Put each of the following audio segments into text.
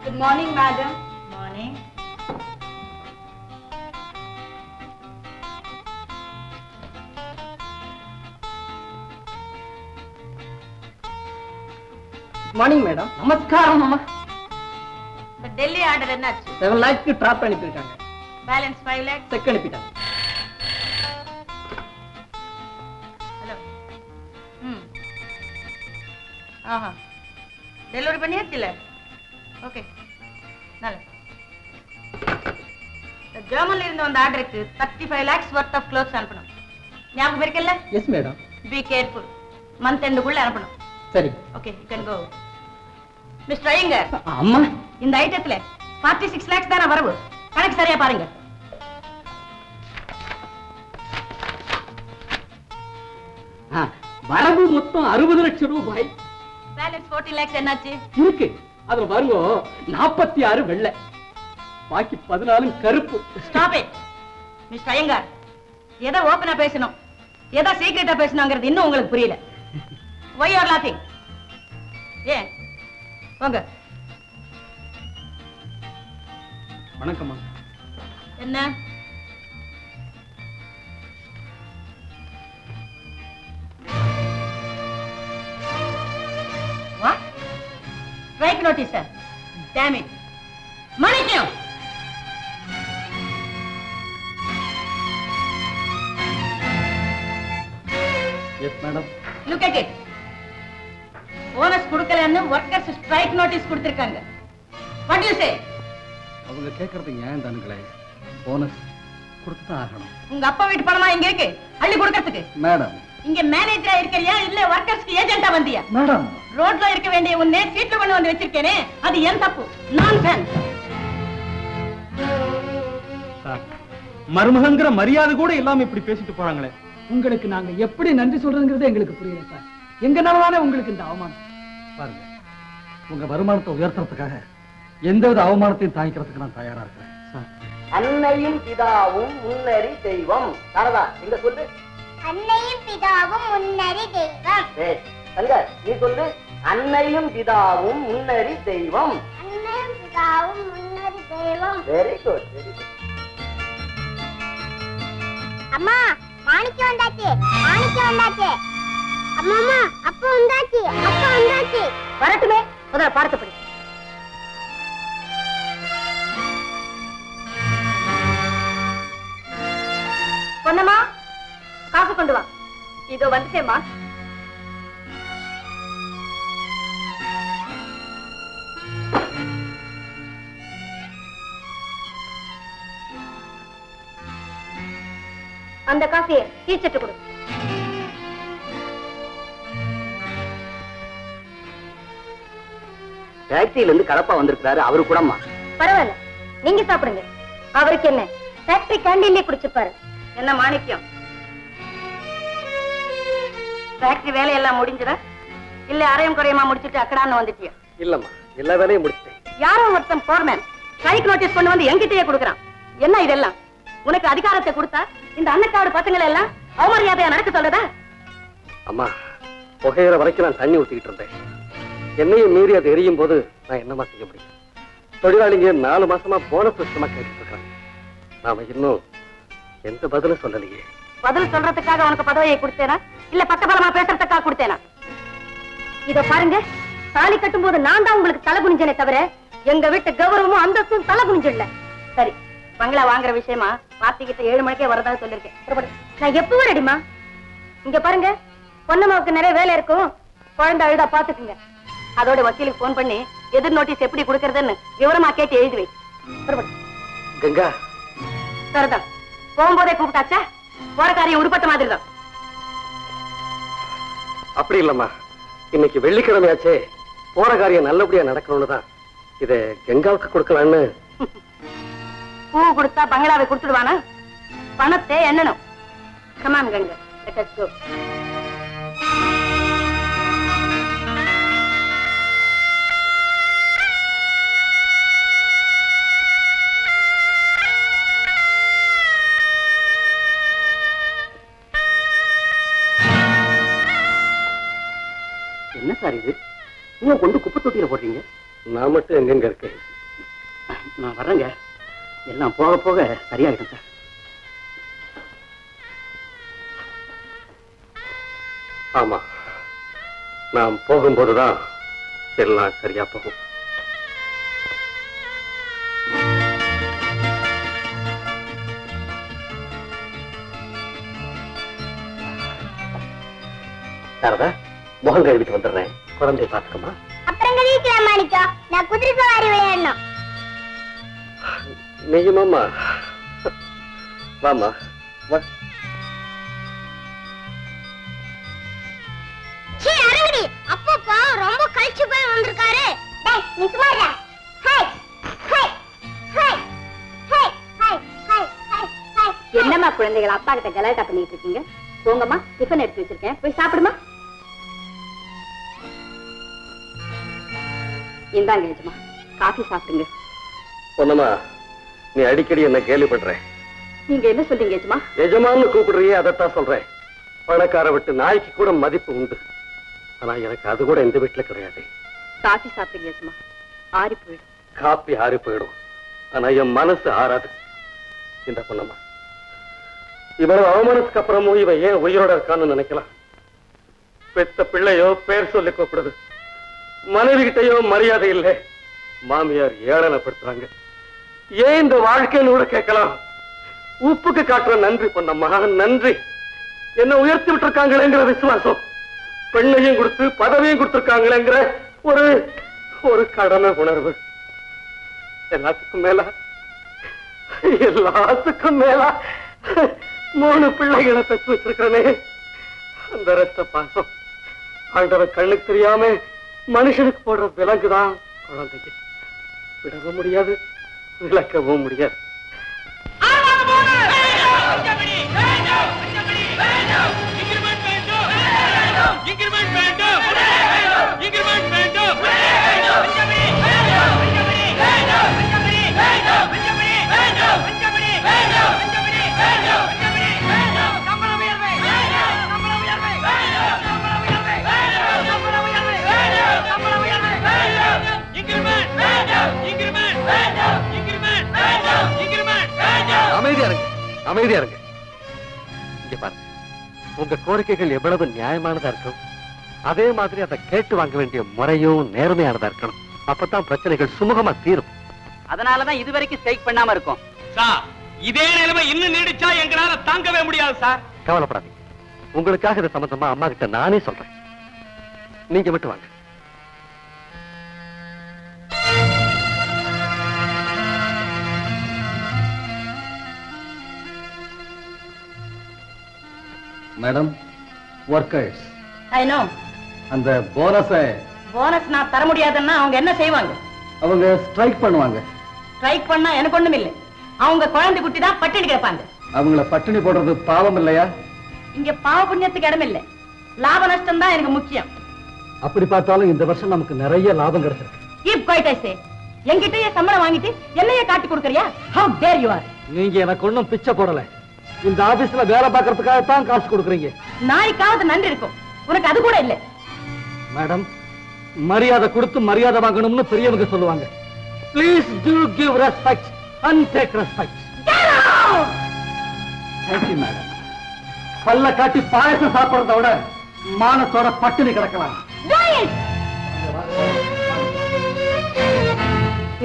Good morning, madam. Morning. Morning madam. நமஸ்காரம் அம்மா. The Delhi order என்னாச்சு? 7 lakhs டிராப் அனுப்பிட்டாங்க. Balance 5 lakhs. செக் அனுப்பிட்டாங்க. ஹலோ. ஆஹா. டெலிவரி பண்ணியாச்சுல? ஓகே. நல்லது. ஜெர்மன்ல இருந்து வந்த ஆர்டருக்கு 35 lakhs worth of clothes அனுப்பணும். ஞாபகம் இருக்குல்ல? Yes madam. Be careful. month end குள்ள அனுப்பணும். சரி. Okay, you can go. Mister Iyengar. அம்மா. இந்த ஐட்டத்துல 46 lakhs தான வரவு. கணக்கு சரியா பாருங்க. வரவு மொத்தம் 60 லட்சம் ரூபாய். பேலன்ஸ் 40 lakhs என்னாச்சு? இருக்கு. அதுல பாருங்க 46 வெள்ளை. பாக்கி 14 கருப்பு. Stop it. மிஸ்டர் ஐயங்கார், எதை ஓபனா பேசணும், எதை சீக்ரெட்டா பேசணும்ங்கிறது இன்னும் உங்களுக்கு புரியல. Why you are laughing? ஏன்? வாங்க. வணக்கம்மா. என்ன? What? Strike notice, sir. Damn it. Manikam. Yes, madam. Look at it. Bonus கொடுக்கலன்னு workers strike notice கொடுத்திருக்காங்க. What do you say? அவங்க கேக்குறது ஏன் தானுங்களே? போனஸ் கொடுத்துதான் ஆகணும். உங்க அப்பா வீட்டு பணமா இங்க இருக்கு, அள்ளி கொடுக்கிறதுக்கு. மேடம். இங்க மேனேஜரா இருக்கறியா இல்ல வர்க்கர்ஸ்க்கு ஏஜென்ட்டா வந்தியா? மேடம். ரோட்ல இருக்க வேண்டிய உன்னை சீட்ல கொண்டு வந்து வச்சிருக்கேனே, அது ஏன் தப்பு? நான்சென்ஸ். மருமகங்கிற மரியாதை கூட இல்லாம இப்படி பேசிட்டு போறாங்களே. உங்களுக்கு நாங்க எப்படி நன்றி சொல்றதுங்கிறது எங்களுக்கு புரியல சார். எங்கனாலதானே உங்களுக்கு இந்த அவமானம். பாருங்க, உங்க வருமானத்தை உயர்த்துறதுக்காக எந்தவித அவமானத்தையும் தாங்கிக்கிறதுக்கு நான் தயாரா இருக்கிறேன். அன்னையும் பிதாவும் முன்னறி தெய்வம். சாரதா இங்க சொல்லு. அன்னையும் பிதாவும் முன்னறி தெய்வம். சங்கர் நீ சொல்லு. அன்னையும் பிதாவும் முன்னறி தெய்வம். அன்னையும் பிதாவும் முன்னறி தெய்வம். Very good, very good. அம்மா, மாணிக்கம் வந்தாச்சு, மாணிக்கம் வந்தாச்சு. அம்மா, அப்பா வந்தாச்சு, அப்பா வந்தாச்சு. வரட்டுமே, முதல்ல பாடத்தை படி. பொன்னம்மா, காசு கொண்டு வா. இதோ வந்துட்டேம்மா. அந்த காசையை டீச்சர்ட்டு கொடு. ஃபேக்டரியில இருந்து கலப்பா வந்திருக்காரு, அவரு கூடமா. பரவாயில்ல, நீங்க சாப்பிடுங்க. அவருக்கு என்ன, ஃபேக்டரி கேண்டீன்லயே குடிச்சுப்பாரு. என்ன மாணிக்கம், ஃபேக்டரி வேலையெல்லாம் முடிஞ்சதா இல்ல அரையும் குறையமா முடிச்சுட்டு அக்கடான்னு வந்துட்டியா? இல்லம்மா, எல்லா வேலையும் முடிச்சிட்டேன். யாரோ ஒருத்தன் போர்மேன் ஸ்ட்ரைக் நோட்டீஸ் கொண்டு வந்து என்கிட்டயே கொடுக்கறான். என்ன இதெல்லாம்? உனக்கு அதிகாரத்தை கொடுத்தா இந்த அன்னக்காடு பசங்களை எல்லாம் அவமரியாதையா நடக்க சொல்லதா? அம்மா, புகையிற வரைக்கும் நான் தண்ணி ஊத்திக்கிட்டு இருந்தேன். என்னையும் மீறி அது எரியும் போது நான் என்னமா செய்ய முடியும்? தொழிலாளிங்க 4 மாசமா போனஸ் விஷயமா கேட்டுட்டு இருக்காங்க. நாம இன்னும் எந்த பதிலும் சொல்லலையே. பதில் சொல்றதுக்காக உனக்கு பதவியை கொடுத்தேனா இல்ல பக்கபலமா பேசுறதுக்காக கொடுத்தேனா? இத பாருங்க, தாலி கட்டும் போது நான் தான் உங்களுக்கு தலை குனிஞ்சனே தவிர எங்க வீட்டு கௌரவமும் அந்தஸ்தும் தலை குனிஞ்சிடல. சரி, பங்களா வாங்குற விஷயமா பாத்திக்கிட்ட 7 மணிக்கே வரதா சொல்லிருக்கேன். நான் எப்ப வரடிமா? இங்க பாருங்க, பொன்னம்மாவுக்கு நிறைய வேலை இருக்கும், குழந்தை அழுதா பாத்துக்குங்க. அதோட வக்கீலுக்கு போன் பண்ணி எதிர் நோட்டீஸ் எப்படி கொடுக்கறதுன்னு விவரமா கேட்டு எழுதி வை. கங்கா, சரிதான். போகும்போதே கூப்பிட்டாச்சா? போற காரியம் உருப்பட்ட மாதிரி தான். அப்படி இல்லம்மா, இன்னைக்கு வெள்ளிக்கிழமையாச்சே, போற காரியம் நல்லபடியா நடக்கணும்னு தான் இதை கங்காவுக்கு கொடுக்கலான்னு. பூ கொடுத்தா பங்களாவை கொடுத்துடுவானா? பணத்தை எண்ணணும். Come on Ganga, let us go. என்ன சார் இது? நீங்க கொண்டு குப்பை தொட்டியில போடுறீங்க? நான் மட்டும் எங்கெங்க இருக்கேன்? நான் வர்றேங்க. எல்லாம் போக போக சரியாயிடும் சார். ஆமா, நாம் போகும்போதுதான் எல்லாம் சரியா போகும். சாரதா, முகம் கழுவிட்டு வந்துடுறேன். குழந்தைய பாத்துக்கமா. அப்புறம் கழிக்கலாம் மாணிக்கா. நான் குதிரை சவாரி விளையாடணும். நீயுமாம்மா வாமா வா. சீ அரங்கடி, அப்பப்பா ரொம்ப கழிச்சு போய் வந்திருக்காரு. டேய் நீ சும்மா இரு. High high high high high high high. என்னம்மா குழந்தைகள் அப்பா கிட்ட கலாட்டா பண்ணிட்டு இருக்கீங்க? போங்கம்மா, டிஃபன் எடுத்து வச்சிருக்கேன், போய் சாப்பிடுமா. இந்தாங்க எஜமா, காஃபி சாப்பிடுங்க. பொன்னம்மா, நீ அடிக்கடி என்ன கேள்விப்படுற. நீங்க என்ன சொல்றீங்க எஜமா? எஜமான்னு கூப்பிடுறியே, அதைத்தான் சொல்றேன். பணக்கார விட்டு நாய்க்கு கூட மதிப்பு உண்டு. ஆனா எனக்கு அது கூட இந்த வீட்டுல கிடையாது. காஃபி சாப்பிடுங்க எஜமா, ஆறி போயிடும். காப்பி ஆறி போயிடும், ஆனா என் மனசு ஆறாது. இந்த பொன்னம்மா, இவ்வளவு அவமானத்துக்கு அப்புறமும் இவன் ஏன் உயிரோட இருக்கான்னு நினைக்கலாம். பெத்த பிள்ளையோ பேர் சொல்லி கூப்பிடுது, மனைவி கிட்டையோ மரியாதை இல்லை, மாமியார் ஏளனப்படுத்துறாங்க. ஏன் இந்த வாழ்க்கைன்னு கூட கேட்கலாம். உப்புக்கு காட்டுற நன்றி பொன்னம்மா, நன்றி. என்ன உயர்த்தி விட்டுருக்காங்களேங்கிற விசுவாசம், பெண்ணையும் கொடுத்து பதவியும் கொடுத்திருக்காங்களேங்கிற ஒரு ஒரு கடமை உணர்வு. எல்லாத்துக்கும் மேல 3 பிள்ளைகளை பெற்று வச்சிருக்கிறனே, அந்த ரத்த பாசம் ஆண்டவன் கண்ணுக்கு தெரியாம மனுஷனுக்கு போடுற விலங்குதான் குழந்தைக்கு. விடவும் முடியாது, விளக்கவும் முடியாது. அமைதியா இருங்க. இங்க பாருங்க, உங்க கோரிக்கைகள் எவ்வளவு நியாயமானதா இருக்கும், அதே மாதிரி அதை கேட்டு வாங்க வேண்டிய முறையும் நேர்மையானதா இருக்கணும். அப்பதான் பிரச்சனைகள் சுமூகமா தீரும். அதனாலதான் இதுவரைக்கும் ஸ்ட்ரைக் பண்ணாம இருக்கோம் சார். இதே நிலைமை இன்னும் நீடிச்சா எங்களால தாங்கவே முடியாது சார். கவலைப்படாதீங்க, உங்களுக்காக இது சம்பந்தமா அம்மா கிட்ட நானே சொல்றேன். நீங்க விட்டு வாங்க. Madam, workers I know. அந்த போனஸை போனஸ் நான் தர முடியாதுன்னா அவங்க என்ன செய்வாங்க? அவங்க ஸ்ட்ரைக் பண்ணுவாங்க. ஸ்ட்ரைக் பண்ணா எனக்கு ஒண்ணும் இல்லை. அவங்க குழந்தை குட்டி தான் பட்டினி கிடப்பாங்க. அவங்கள பட்டினி போடுறது பாவம் இல்லையா? இங்க பாவ புண்ணியத்துக்கு இடம் இல்லை, லாப நஷ்டம் தான் எனக்கு முக்கியம். அப்படி பார்த்தாலும் இந்த வருஷம் நமக்கு நிறைய லாபம் கிடைச்சிருக்கு. Keep quiet, I say. என்கிட்டயே சம்பளம் வாங்கிட்டு என்னையே காட்டி கொடுக்கறியா? How dare you are? நீங்க எனக்கு ஒண்ணும் பிச்சை போடல. இந்த ஆபீஸ்ல வேலை பார்க்கறதுக்காகத்தான் காசு கொடுக்குறீங்க. நாய்க்காவது நன்றி இருக்கும், உனக்கு அது கூட இல்லை. மேடம், மரியாதை கொடுத்து மரியாதை வாங்கணும்னு பெரியவங்க சொல்லுவாங்க. Please do give respect and take respect. Thank you madam. பல்ல காட்டி பாயசம் சாப்பிடுறத விட மானத்தோட பட்டினி கிடக்கலாம்.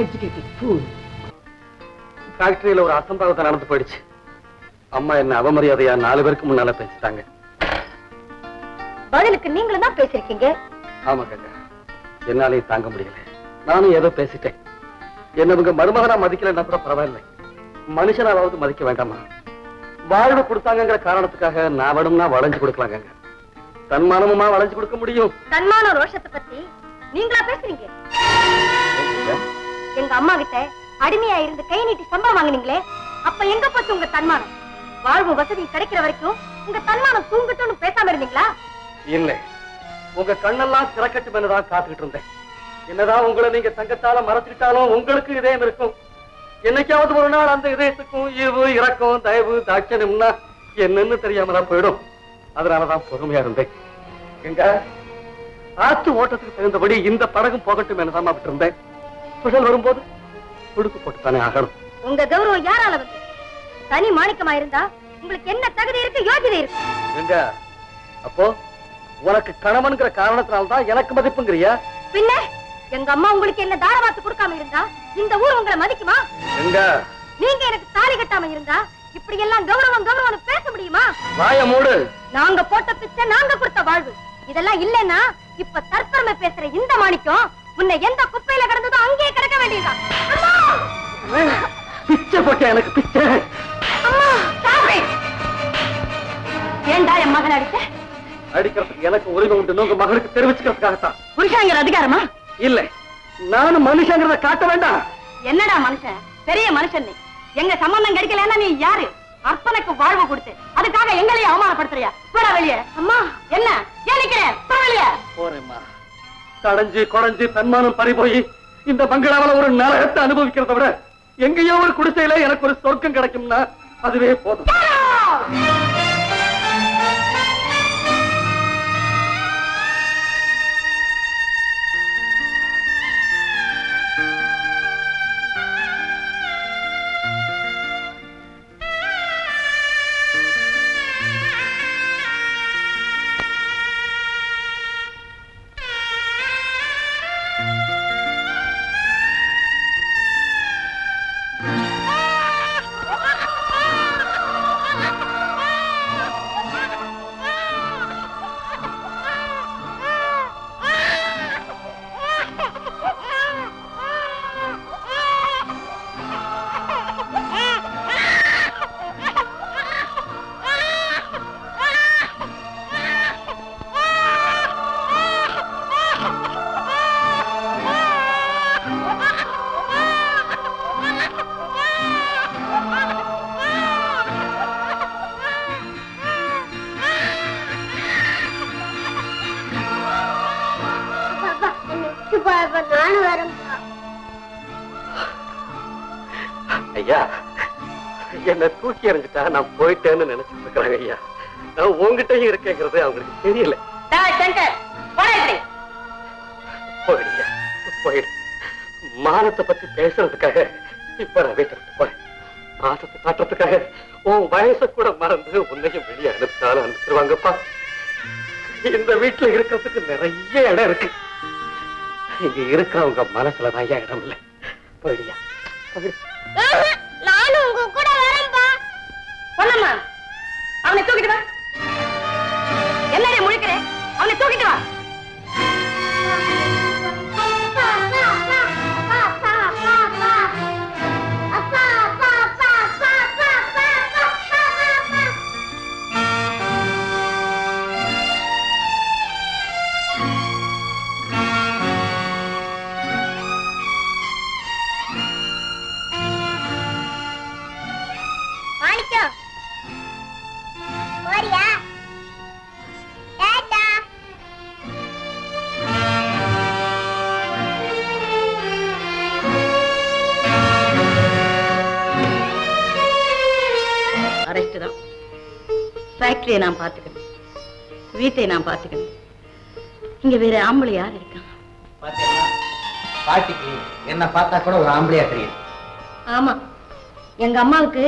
Educated fool. ஃபேக்டரியில ஒரு அசம்பாவிதம் நடந்து போயிடுச்சு. அம்மா என்ன அவமரியாதையா 4 பேருக்கு முன்னால பேசிட்டாங்க. பதிலுக்கு நீங்களும் தான் பேசிருக்கீங்க. ஆமா கங்க, என்னாலே தாங்க முடியல. நானும் ஏதோ பேசிட்டேன். என்ன உங்க மருமகனா மதிக்கலன்னா கூட பரவாயில்லை, மனுஷனாவது மதிக்க வேண்டாமா? வாழ்வு கொடுத்தாங்கிற காரணத்துக்காக நான் வேணும்னா வளைஞ்சு கொடுக்கலாங்க. தன்மானமுமா வளைஞ்சு கொடுக்க முடியும்? தன்மான ரோஷத்தை பத்தி நீங்களா பேசுறீங்க? எங்க அம்மா கிட்ட அடிமையா இருந்து கை நீட்டி சம்பளம் வாங்குனீங்களே, அப்ப எங்க போச்சு உங்க தன்மானம்? வாழ்வு வசதி கிடைக்கிற வரைக்கும் உங்க தன்மானம் தூங்கட்டும்னு பேசாம இருந்தீங்களா? இல்ல, உங்க கண்ணெல்லாம் திறக்கட்டும் என்னதான் காத்துக்கிட்டு இருந்தேன். என்னதான் உங்களை நீங்க தங்கத்தால மறைச்சுக்கிட்டாலும் உங்களுக்கு இதயம் இருக்கும். என்னைக்காவது ஒரு நாள் அந்த இதயத்துக்கும் ஈவு இரக்கம் தயவு தாட்சணியம்னா என்னன்னு தெரியாமதான் போயிடும். அதனாலதான் பொறுமையா இருந்தேன். எங்க ஆத்து ஓட்டத்துக்கு தகுந்தபடி இந்த படகும் போகட்டும் என்னதான் விட்டு இருந்தேன். புயல் வரும்போது துடுக்கு போட்டுத்தானே ஆகணும். உங்க கௌரவம் யாரால வந்து தனி மாணிக்கமா இருந்தா உங்களுக்கு என்ன தகுதி இருக்கு, யோகிதை இருக்கு? எங்க அப்போ உனக்கு கணவன்கிற காரணத்தினால்தான் எனக்கு மதிப்புங்கிறியா? பின்ன எங்க அம்மா உங்களுக்கு என்ன தாரவாத்து கொடுக்காம இருந்தா இந்த ஊர் உங்களை மதிக்குமா? எங்க நீங்க எனக்கு தாலி கட்டாம இருந்தா இப்படி எல்லாம் கௌரவம் கௌரவம் பேச முடியுமா? வாய மூடு. நாங்க போட்ட பிச்சை, நாங்க கொடுத்த வாழ்வு, இதெல்லாம் இல்லன்னா இப்ப தற்பெருமை பேசுற இந்த மாணிக்கம் உன்னை எந்த குப்பையில கிடந்ததோ அங்கேயே கிடக்க வேண்டியதா. பிச்சை போட்ட எனக்கு பிச்சை. ஏண்டா என் மகன் அடிச்ச? அடிக்கிறதுக்கு எனக்கு உரிமை உண்டு, உங்க மகனுக்கு தெரிவிச்சுக்கிறதுக்காகத்தான். புருஷங்கிற அதிகாரமா? இல்ல, நானும் மனுஷங்கிறத காட்ட வேண்டாம். என்னடா மனுஷன், பெரிய மனுஷன் நீ. எங்க சம்பந்தம் கிடைக்கலன்னா நீ யாரு? அப்பனுக்கு வாழ்வு கொடுத்து அதுக்காக எங்களையே அவமானப்படுத்துறியா? போடா வெளியே. அம்மா என்ன ஏன் நிக்கிறேன்? வெளியே போறேம்மா. கடைஞ்சு குறைஞ்சு தன்மானம் பறி போய் இந்த பங்களாவில ஒரு நரகத்தை அனுபவிக்கிறத விட எங்கேயோ ஒரு குடிசையில எனக்கு ஒரு சொர்க்கம் கிடைக்கும்னா அதுவே போதும். ஐயா, என்ன தூக்கி எறிஞ்சிட்டா நான் போயிட்டேன்னு நினைச்சிட்டு இருக்கிறாங்க ஐயா. நான் உங்ககிட்டயும் இருக்கேங்கிறது அவங்களுக்கு தெரியல. போயிடுங்க, போயிடு. மானத்தை பத்தி பேசுறதுக்காக இப்ப நான் வீட்டுக்கு போறேன். மாசத்தை காட்டுறதுக்காக உன் வயசை கூட மறந்து உன்னையும் வெளியே அனுப்பிச்சாலும் அனுப்பிச்சிருவாங்கப்பா. இந்த வீட்டுல இருக்கிறதுக்கு நிறைய இடம் இருக்கு. இங்க இருக்கிறவங்க மனசுலதான் ஐயா இடம் இல்லை. போயிடுயா, போயிடு. நானும் உங்க கூட வரேன்பா. பொன்னம்மா, அவனை தூக்கிட்டு வா. என்னடே முழிக்கிறேன்? அவனை தூக்கிட்டு வா. ஃபேக்டரியை நான் பார்த்துக்கணும், வீட்டை நான் பார்த்துக்கணும். இங்க வேற ஆம்பளை யார் இருக்கான்? பாட்டிக்கு என்ன பார்த்தா கூட ஒரு ஆம்பளையா தெரியும். ஆமா, எங்க அம்மாவுக்கு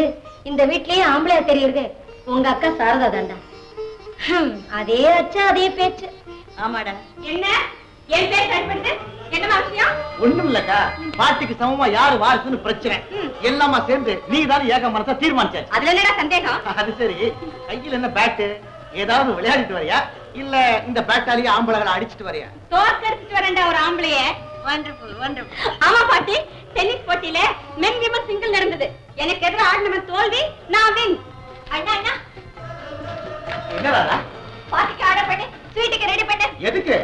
இந்த வீட்லயே ஆம்பளையா தெரியுது உங்க அக்கா சாரதா தாண்டா. அதே அச்சா அதே பேச்சு. ஆமாடா. என்ன என் பேர் சரிப்படுது? என்னமா விஷயம்? ஒண்ணும் இல்லக்கா, பாட்டிக்கு சமமா யாரு வாரிசுன்னு பிரச்சனை. எல்லாமா சேர்ந்து நீ தான் ஏக மனசா தீர்மானிச்சாச்சு. அதுல என்னடா சந்தேகம்? அது சரி, கையில் என்ன பேட்டு? ஏதாவது விளையாடிட்டு வரியா இல்ல இந்த பேட்டாலேயே ஆம்பளைகளை அடிச்சிட்டு வரியா? தோற்கடிச்சிட்டு வரேன்டா ஒரு ஆம்பளைய. Wonderful, wonderful. ஆமா பாட்டி, டென்னிஸ் போட்டியில மென் விமன் சிங்கிள் நடந்தது. எனக்கு எதிராக ஆடினவன் தோல்வி, நான் வின். அண்ணா அண்ணா, என்னடா பாட்டிக்கு ஆர்டர் பண்ணி ஸ்வீட்டுக்கு ரெடி பண்ணு. எதுக்கு?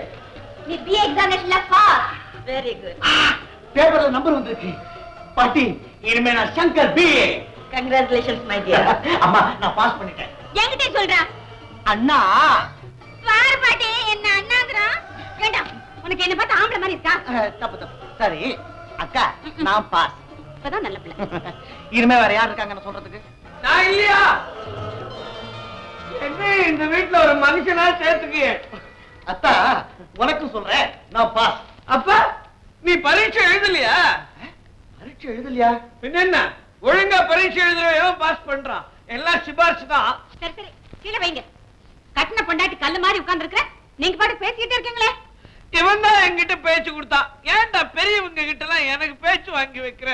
நீ பிஏ எக்ஸாமினேஷன்ல பாஸ். Very good. பேப்பர்ல நம்பர் வந்திருக்கு. பாட்டி, இனிமே நான் Shankar BA. Congratulations my dear. அம்மா, நான் பாஸ் பண்ணிட்டேன். என்கிட்ட சொல்றா? அண்ணா பாரு பாட்டி, என்ன அண்ணாங்கறான். வேண்டாம், உனக்கு என்ன பார்த்தா ஆம்பளை மாதிரி இருக்கா? தப்பு தப்பு. சரி அக்கா, நான் பாஸ். இப்பதான் நல்ல பிள்ளை. இனிமே வேற யார் இருக்காங்கன்னு சொல்றதுக்கு? நான் இல்லையா? என்ன இந்த வீட்டுல ஒரு மனுஷனா சேர்த்துக்கு? அத்தா, உனக்கு சொல்றேன், நான் பாஸ். அப்பா, நீ பரீட்சை எழுதலையா? பரீட்சை எழுதலையா? என்ன ஒழுங்கா பரீட்சை எழுதுறவன் பாஸ் பண்றான். எல்லாம் சிபாரிசு தான். சரி சரி கீழே வைங்க. கட்டின பொண்டாட்டி கல்லு மாதிரி உட்கார்ந்து இருக்கிற நீங்க பாட்டு பேசிக்கிட்டே இருக்கீங்களே. இவன் தான் என்கிட்ட பேச்சு கொடுத்தான். ஏன்டா பெரியவங்க கிட்ட எல்லாம் எனக்கு பேச்சு வாங்கி வைக்கிற?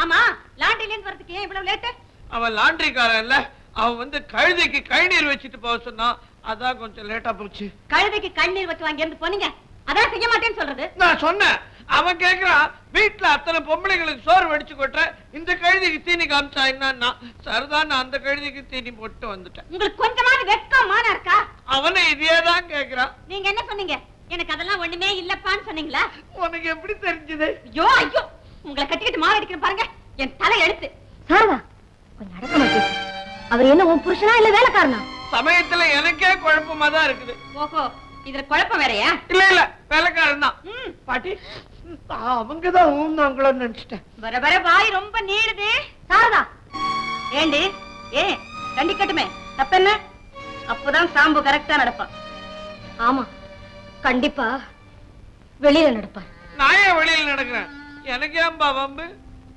ஆமா லாண்டரில இருந்து வரதுக்கு ஏன் இவ்வளவு லேட்? அவன் லாண்டரிக்காரன் இல்ல, அவன் வந்து கழுதைக்கு கழுநீர் வச்சுட்டு போக சொன்னான். அதான் கொஞ்சம் லேட்டா போச்சு. கழுதைக்கு கண்ணீர் வச்சு வாங்கி இருந்து போனீங்க, அதான் செய்ய மாட்டேன்னு சொல்றது. நான் சொன்னேன். அவன் கேக்குறான், வீட்டுல அத்தனை பொம்பளைங்களுக்கு சோறு வடிச்சு கொட்டுற, இந்த கழுதைக்கு தீனி காமிச்சா என்னன்னா, சரிதான் நான் அந்த கழுதைக்கு தீனி போட்டு வந்துட்டேன். உங்களுக்கு கொஞ்சமாவது வெட்கமான இருக்கா? அவனை இதேதான் கேக்குறான். நீங்க என்ன சொன்னீங்க? எனக்கு அதெல்லாம் ஒண்ணுமே இல்லப்பான்னு சொன்னீங்களா? உனக்கு எப்படி தெரிஞ்சது? ஐயோ ஐயோ, உங்களை கட்டிக்கிட்டு மாவு அடிக்கிற பாருங்க, என் தலை எழுத்து. சாரதா கொஞ்சம் அடக்கமா பேசு. அவர் என்ன உன் புருஷனா இல்ல வேலைக்காரனா? சமயத்துல எனக்கே குழப்பமா தான் இருக்குது. ஓஹோ, இதுல குழப்பம் வேறையா? இல்ல இல்ல, வேலைக்காரன் தான். பாட்டி அவங்கதான் ஊந்தாங்களோன்னு நினைச்சிட்டேன். வர வர வாய் ரொம்ப நீளுது. சாரதா ஏண்டி ஏன் கண்டிக்கட்டுமே, தப்பென்ன? அப்பதான் சாம்பு கரெக்டா நடப்பான். ஆமா கண்டிப்பா வெளியில நடப்பார். நான் ஏன் வெளியில நடக்கிறேன்? எனக்கு ஏன்பா வம்பு?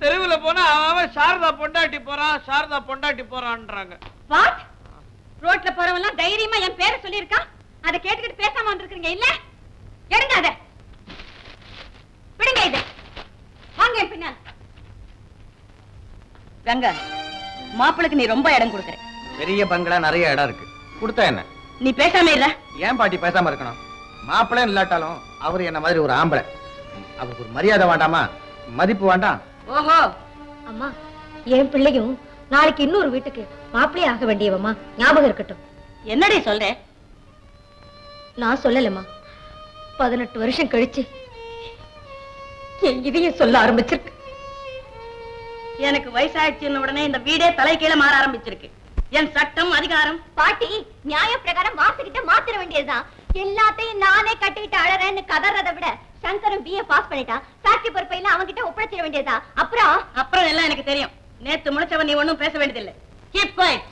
தெருவுல போனா அவன் சாரதா பொண்டாட்டி போறான், சாரதா பொண்டாட்டி போறான்றாங்க. வாட்? ரோட்ல போறவெல்லாம் தைரியமா என் பேரை சொல்லியிருக்கான், அதை கேட்டுக்கிட்டு பேசாம வந்திருக்கீங்க இல்ல? எடுங்க அத, விடுங்க இத, வாங்க என் பின்னால். கங்கா, மாப்பிளுக்கு நீ ரொம்ப இடம் கொடுக்குற. பெரிய பங்களா நிறைய இடம் இருக்கு, கொடுத்தா என்ன? நீ பேசாம இல்ல? ஏன் பாட்டி பேசாம இருக்கணும்? மாப்பிள்ளை இல்லாட்டாலும் அவரு என்ன மாதிரி ஒரு ஆம்பளை, அவருக்கு ஒரு மரியாதை வேண்டாமா? மதிப்பு வேண்டாம்? ஓஹோ அம்மா, என் பிள்ளையும் நாளைக்கு இன்னொரு வீட்டுக்கு மாப்பிள்ளை ஆக வேண்டியவம்மா, ஞாபகம் இருக்கட்டும். என்னடி சொல்ற? நான் சொல்லலம்மா, 18 வருஷம் கழிச்சு என் இதயம் சொல்ல ஆரம்பிச்சிருக்கு. எனக்கு வயசாயிடுச்சுன்னு உடனே இந்த வீடே தலை கீழே மாற ஆரம்பிச்சிருக்கு. என் சட்டம் அதிகாரம் பாட்டி நியாய பிரகாரம் வாசுகிட்ட மாத்திர வேண்டியதுதான். எல்லாத்தையும் நானே கட்டிட்டு அழறேன்னு கதறதை விட சங்கரம் BA பாஸ் பண்ணிட்டான், ஃபேக்டரி பொறுப்பையெல்லாம் அவன்கிட்ட ஒப்படைச்சிட வேண்டியதுதான். அப்புறம் எல்லாம் எனக்கு தெரியும். நேத்து முடிச்சவன் நீ ஒண்ணும் பேச வேண்டியதில்லை. Keep quiet.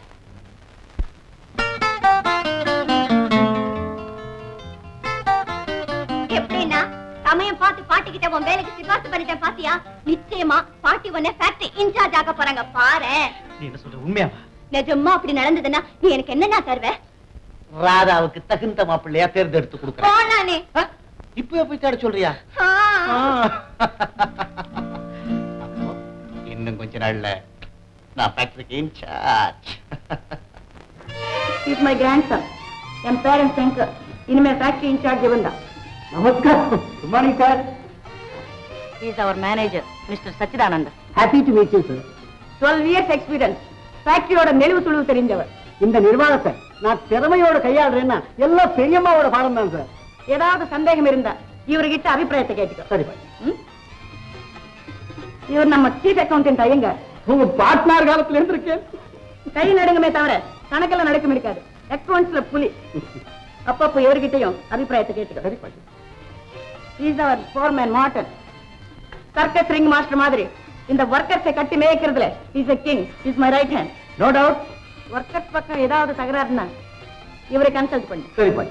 எப்படின்னா சமயம் பார்த்து பாட்டி கிட்ட உன் வேலைக்கு சிபாரிசு பண்ணிட்டேன் பாத்தியா? நிச்சயமா பாட்டி உன்னை ஃபேக்டரி இன்சார்ஜ் ஆக போறாங்க பாரு. நீ என்ன சொல்ற? உண்மையாவா? நிஜமா அப்படி நடந்ததுன்னா நீ எனக்கு என்னன்னா தருவ? ராதாவுக்கு தகுந்த மாப்பிள்ளையா தேர்ந்தெடுத்து கொடுக்குறேன். போனானே இப்ப போய் தேட சொல்றியா? இன்னும் கொஞ்ச நாள்ல நான் ஃபேக்டரிக்கு இன்சார்ஜ். Is my grandson. என் பேரண்ட் சங்கர் இனிமே ஃபேக்டரி இன்சார்ஜ் இவன்தான். நமஸ்காரம். Good morning sir. He is our manager, Mr. Sachidananda. Happy to meet you sir. 12 years experience. ஃபேக்டரியோட நெளிவு சுழிவு தெரிஞ்சவர். இந்த நிர்வாகத்தை நான் திறமையோட கையாடுறேன்னா எல்லாம் பெரியம்மாவோட பாடம் தான் சார். ஏதாவது சந்தேகம் இருந்தா இவர்கிட்ட அபிப்பிராயத்தை கேட்டுக்கோ. சரி பாய். இவர் நம்ம சீஃப் அக்கௌண்டன்ட் ஐயங்க. உங்க பார்ட்னர் காலத்துல இருந்திருக்கேன். கை நடுங்கமே தவிர கணக்கெல்லாம் நடக்கும் இருக்காது. அக்கௌண்ட்ஸ்ல புலி. அப்பப்போ இவர்கிட்டயும் அபிப்பிராயத்தை கேட்டுக்கோ. சரி பாய். He is our foreman Martin. Circus ring master மாதிரி இந்த ஒர்க்கர்ஸை கட்டி மேய்க்கிறதுல is a king. He is my right hand. No doubt. Workers பக்கம் ஏதாவது தகராறுனா இவரை கன்சல்ட் பண்ணு. சரி பாய்.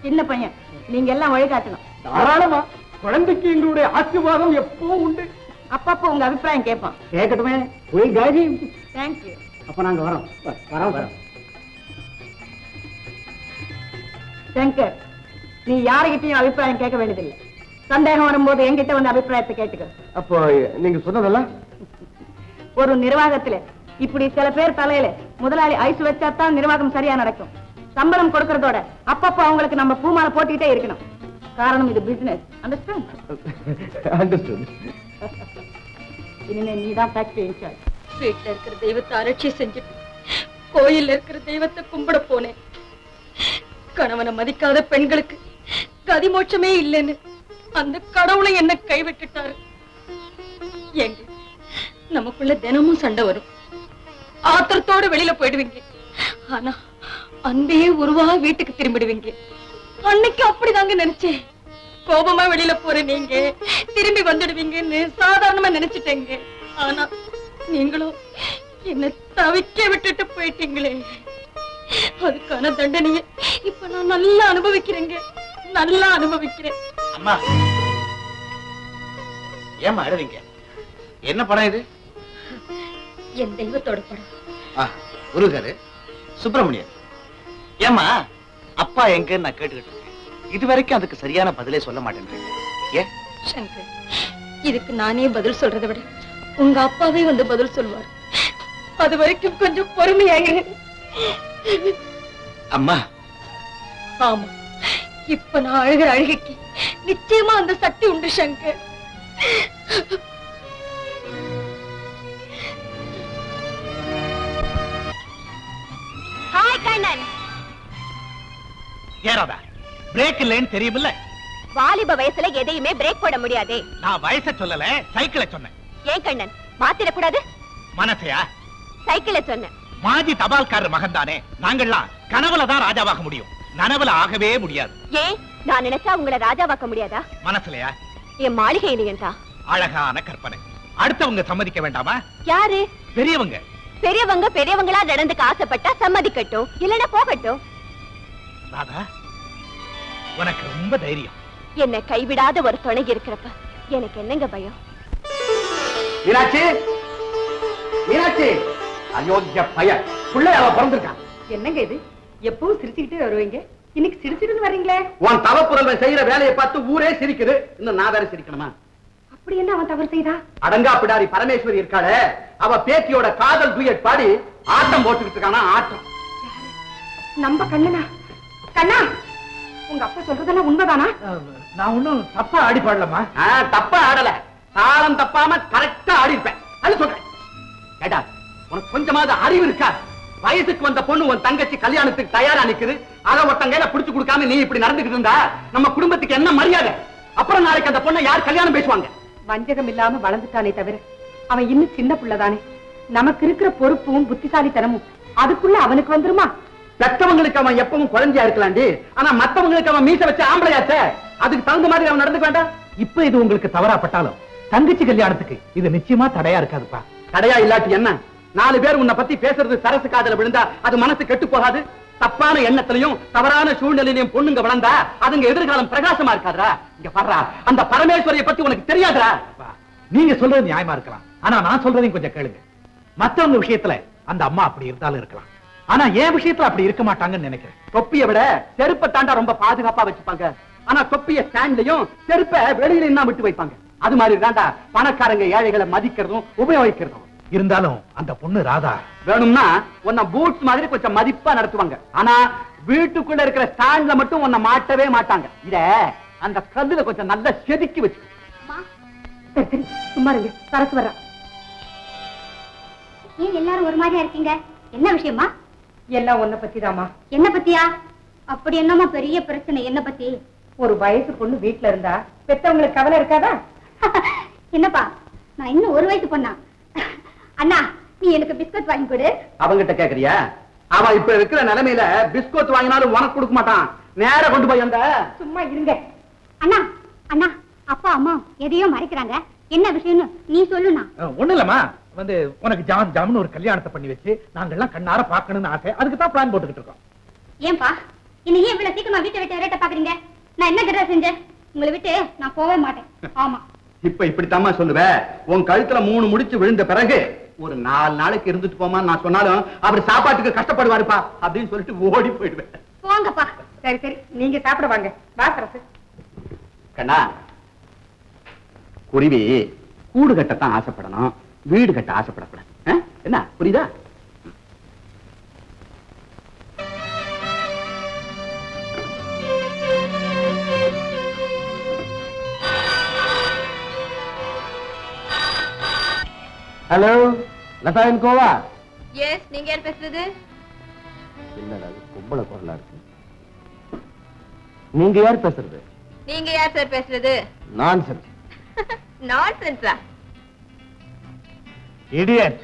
சின்ன பையன், நீங்க எல்லாம் வழிகாட்டணும். தாராளமா. குழந்தைக்கு எங்களுடைய ஆசீர்வாதம் எப்பவும் உண்டு. அப்பப்போ உங்க அபிப்பிராயம் கேட்பான். கேட்கட்டுமே. போய் காஜி. தேங்க்யூ. அப்ப நாங்க வரோம். வரோம். சங்கர், நீ யாருகிட்டையும் அபிப்பிராயம் கேட்க வேண்டியதில்லை. சந்தேகம் வரும்போது என்கிட்ட வந்து அபிப்பிராயத்தை கேட்டுக்க. அப்போ நீங்க சொன்னதெல்லாம் ஒரு நிர்வாகத்துல இப்படி சில பேர் தலையில முதலாளி ஐஸ் வச்சாதான் நிர்வாகம் சரியா நடக்கும். சம்பளம் கொடுக்கறதோட அப்பப்போ அவங்களுக்கு நம்ம பூமாலை போட்டுக்கிட்டே இருக்கணும். காரணம் இது பிசினஸ். அண்டர்ஸ்டாண்ட்? அண்டர்ஸ்டாண்ட். இனிமே நீதான் ஃபேக்டரி இன்சார்ஜ். வீட்டுல இருக்கிற தெய்வத்தை அலட்சிய செஞ்சுட்டு கோயில்ல இருக்கிற தெய்வத்தை கும்பிட போனேன். கணவனை மதிக்காத பெண்களுக்கு கதிமோட்சமே இல்லைன்னு அந்த கடவுளை என்ன கைவிட்டுட்டாரு. எங்க நமக்குள்ள தினமும் சண்டை வரும். ஆத்திரத்தோட வெளியில போயிடுவீங்க. ஆனா அன்பே உருவா வீட்டுக்கு திரும்பிடுவீங்க. அன்னைக்கு அப்படிதாங்க நினைச்சேன். கோபமா வெளியில போற நீங்க திரும்பி வந்துடுவீங்கன்னு சாதாரணமா நினைச்சிட்டேங்க. ஆனா நீங்களும் என்ன தவிக்க விட்டுட்டு போயிட்டீங்களே. அதுக்கான தண்டனையை இப்ப நான் நல்லா அனுபவிக்கிறேங்க. நல்லா அனுபவிக்கிறேன். அம்மா ஏமா அழுவீங்க? என்ன படம் இது? என் தெய்வத்தோட படம். முருகரு சுப்பிரமணியன். ஏமா அப்பா எங்கன்னு நான் கேட்டுக்கிட்டு இருக்கேன். இது வரைக்கும் அதுக்கு சரியான பதிலே சொல்ல மாட்டேன்றீங்க. ஏன் சங்கர், இதுக்கு நானே பதில் சொல்றதை விட உங்க அப்பாவே வந்து பதில் சொல்வார். அது வரைக்கும் கொஞ்சம் பொறுமையாயிரு. அம்மா. ஆமா, இப்ப நான் அழுகிற அழுகைக்கு நிச்சயமா அந்த சக்தி உண்டு சங்கர். ஹாய் கண்ணன். ஏறாதா? பிரேக் இல்லைன்னு தெரியுமில்ல? வாலிப வயசுல எதையுமே பிரேக் போட முடியாதே. நான் வயசை சொல்லல, சைக்கிளை சொன்னேன். ஏன் கண்ணன் மாத்திரக்கூடாது? மனசையா? சைக்கிளை சொன்னேன். மாஜி தபால்காரர் மகன் தானே. நாங்கள்லாம் கனவுல தான் ராஜாவாக முடியும், நனவுல ஆகவே முடியாது. ஏன் நான் நினைச்சா உங்களை ராஜாவாக்க முடியாதா? மனசுலயா? என் மாளிகையிலையா? அழகான கற்பனை. அடுத்தவங்க சம்மதிக்க வேண்டாமா? யாரு? பெரியவங்க. பெரியவங்க பெரியவங்களா நடந்துக்க ஆசைப்பட்டா சம்மதிக்கட்டும், இல்லைன்னா போகட்டும். ராதா, உனக்கு ரொம்ப தைரியம். என்னை கைவிடாத ஒரு துணை இருக்கிறப்ப எனக்கு என்னங்க பயம்? மீனாட்சி, மீனாட்சி, அயோக்கிய பையன் பிள்ளை அவ பிறந்திருக்கான். என்னங்க இது? எப்பவும் சிரிச்சுக்கிட்டே வருவீங்க, இன்னைக்கு சிரிச்சுட்டு வர்றீங்களே? உன் தவப்புறவன் செய்யற வேலையை பார்த்து ஊரே சிரிக்குது, இன்னும் நான் வேற சிரிக்கணுமா? அப்படி என்ன அவன் தவறு செய்தா? அடங்கா பிடாரி பரமேஸ்வரி இருக்காளே, அவ பேத்தியோட காதல் டூயட் பாடி ஆட்டம் போட்டுக்கிட்டு இருக்கானா. ஆட்டம் நம்ம கண்ணனா? கண்ணா, உங்க அப்பா சொல்றதெல்லாம் உண்மைதானா? நான் ஒண்ணும் தப்பா ஆடி பாடலமா. தப்பா ஆடல, தாளம் தப்பாம கரெக்டா ஆடி இருப்பேன். அது சொல்றேன். கேட்டா, உனக்கு கொஞ்சமாவது அறிவு இருக்கா? வயசுக்கு வந்த பொண்ணு உன் தங்கச்சி கல்யாணத்துக்கு தயாரா நிக்குது, அதை ஒருத்தன் கையில பிடிச்சு கொடுக்காம நீ இப்படி நடந்துகிட்டு இருந்தா நம்ம குடும்பத்துக்கு என்ன மரியாதை? அப்புறம் நாளைக்கு அந்த பொண்ணை யார் கல்யாணம் பேசுவாங்க? வஞ்சகம் இல்லாம வளர்ந்துட்டானே தவிர அவன் இன்னும் சின்ன புள்ளதானே. நமக்கு இருக்கிற பொறுப்பும் புத்திசாலித்தனமும் அதுக்குள்ள அவனுக்கு வந்துருமா? பெற்றவங்களுக்கு அவன் எப்பவும் குழந்தையா இருக்கலாண்டி, ஆனா மத்தவங்களுக்கு அவன் மீச வச்ச ஆம்பளையாச்சே, அதுக்கு தகுந்த மாதிரி அவன் நடந்துக்க வேண்டாம். இப்ப இது உங்களுக்கு தவறாப்பட்டாலும் தங்கச்சி கல்யாணத்துக்கு இது நிச்சயமா தடையா இருக்காதுப்பா. தடையா இல்லாட்டி என்ன? 4 பேர் உன்னை பத்தி பேசுறது சரசு காதல விழுந்தா அது மனசு கெட்டு போகாது? தப்பான எண்ணத்திலையும் தவறான சூழ்நிலையிலையும் பொண்ணுங்க வளர்ந்தா அதுங்க எதிர்காலம் பிரகாசமா இருக்காதா? இங்க பாருடா, அந்த பரமேஸ்வரியை பத்தி உனக்கு தெரியாதா? நீங்க சொல்றது நியாயமா இருக்கலாம், ஆனா நான் சொல்றதையும் கொஞ்சம் கேளுங்க. மத்தவங்க விஷயத்துல அந்த அம்மா அப்படி இருந்தாலும் இருக்கலாம், ஆனா என் விஷயத்துல அப்படி இருக்க மாட்டாங்கன்னு நினைக்கிறேன். தொப்பியை விட செருப்பை தாண்டா ரொம்ப பாதுகாப்பா வச்சுப்பாங்க, ஆனா தொப்பிய ஸ்டாண்ட்லயும் செருப்பை வெளியில என்ன விட்டு வைப்பாங்க. அது மாதிரி தாண்டா பணக்காரங்க ஏழைகளை மதிக்கிறதும் உபயோகிக்கிறதும். இருந்தாலும் அந்த பொண்ணு ராதா வேணும்னா உன்னை பூட்ஸ் மாதிரி கொஞ்சம் மதிப்பா நடத்துவாங்க, ஆனா வீட்டுக்குள்ள இருக்கிற ஸ்டாண்ட்ல மட்டும் உன்னை மாட்டவே மாட்டாங்க. இத அந்த கல்லுல கொஞ்சம் நல்லா செதுக்கி வச்சு. சரி சும்மா இருங்க, சரசு வர்றா. ஏன் எல்லாரும் ஒரு மாதிரியா இருக்கீங்க? என்ன விஷயமா? எல்லாம் உன்னை பத்திதாமா. என்ன பத்தியா? அப்படி என்னமா பெரிய பிரச்சனை? என்ன பத்தி? ஒரு வயசு பொண்ணு வீட்டுல இருந்தா பெத்தவங்களுக்கு கவலை இருக்காதா? என்னப்பா, நான் இன்னும் ஒரு வயசு பொண்ணா? அண்ணா, நீ எனக்கு பிஸ்கட் வாங்கி கொடு. அவங்கிட்ட கேக்குறியா? அவன் இப்ப இருக்கிற நிலைமையில பிஸ்கட் வாங்கினாலும் உனக்கு கொடுக்க மாட்டான், நேரா கொண்டு போய் அந்த. சும்மா இருங்க. அண்ணா, அண்ணா, அப்பா அம்மா எதையோ மறைக்கிறாங்க, என்ன விஷயம்னு நீ சொல்லுண்ணா. ஒண்ணு இல்லம்மா, வந்து உனக்கு ஜாம்னு ஒரு கல்யாணத்தை பண்ணி வச்சு நாங்கெல்லாம் கண்ணார பாக்கணும்னு ஆசை, அதுக்கு தான் பிளான் போட்டுக்கிட்டு இருக்கோம். ஏன்பா இன்னும் ஏன் இவ்வளவு சீக்கிரமா வீட்டை விட்டு விரட்ட பாக்குறீங்க? நான் என்ன கிட்ட செஞ்சேன்? உங்களை விட்டு நான் போவே மாட்டேன். ஆமா, இப்ப இப்படித்தாம்மா சொல்லுவ. உன் கழுத்துல 3 முடிச்சு விழுந்த பிறகு ஒரு 4 நாளைக்கு இருந்துட்டு போமா நான் சொன்னாலும் அவர் சாப்பாட்டுக்கு கஷ்டப்படுவாருப்பா அப்படின்னு சொல்லிட்டு ஓடி போயிடுவேன். போங்கப்பா. சரி சரி, நீங்க சாப்பிட வாங்க. வா சரசு. கண்ணா, குருவி கூடு கட்டத்தான் ஆசைப்படணும், வீடு கட்ட ஆசைப்படக்கூடாது. என்ன புரியுதா? ஹலோ, லதா என் கோவா? எஸ், நீங்க யார் பேசுறது? என்னடா கும்பல குரலா இருக்கு. நீங்க யார் பேசுறது? நீங்க யார் சார் பேசுறது? நான்சென்ஸ். நான்சென்ஸா? இடியட்.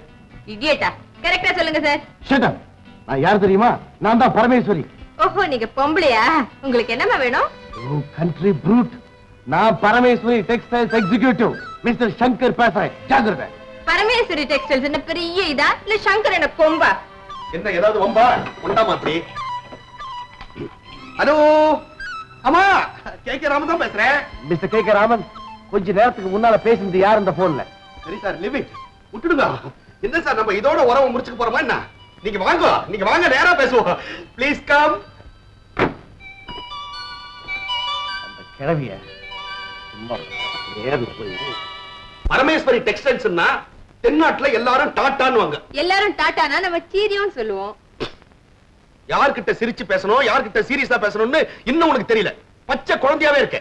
இடியட்டா? கரெக்டா சொல்லுங்க சார். Shut up. நான் யார் தெரியுமா? நான் தான் பரமேஸ்வரி. ஓஹோ, நீங்க பொம்பளையா? உங்களுக்கு என்னமா வேணும்? ஓ கண்ட்ரி ப்ரூட், நான் Parameswari textiles executive mister Shankar பேசுறேன். ஜாகிரதை. பரமேஸ்வரி டெக்ஸ்டைல்ஸ் என்ன பெரிய இதா இல்ல சங்கர் என்ன கொம்பா? என்ன ஏதாவது வம்பா? உண்டாமா அப்படி? ஹலோ, அம்மா, கே ராமன் தான் பேசுறேன். மிஸ்டர் கே ராமன், கொஞ்ச நேரத்துக்கு முன்னால பேசினது யார் இந்த போன்ல? சரி சார், லிவ் இட். விட்டுடுங்க. என்ன சார் நம்ம இதோட உறவை முடிச்சுக்க போறோமா என்ன? நீங்க வாங்க நேரா பேசுவோம். Please come. அந்த கிழவிய சும்மா நேர்ல போய் பரமேஸ்வரி டெக்ஸ்டைல்ஸ்னா தென்னாட்டுல எல்லாரும் டாட்டான்னுவாங்க. எல்லாரும் டாட்டானா நம்ம சீரியம் சொல்லுவோம். யார்கிட்ட சிரிச்சு பேசணும், யார்கிட்ட சீரியஸா பேசணும்னு இன்னும் உனக்கு தெரியல. பச்சை குழந்தையாவே இருக்க.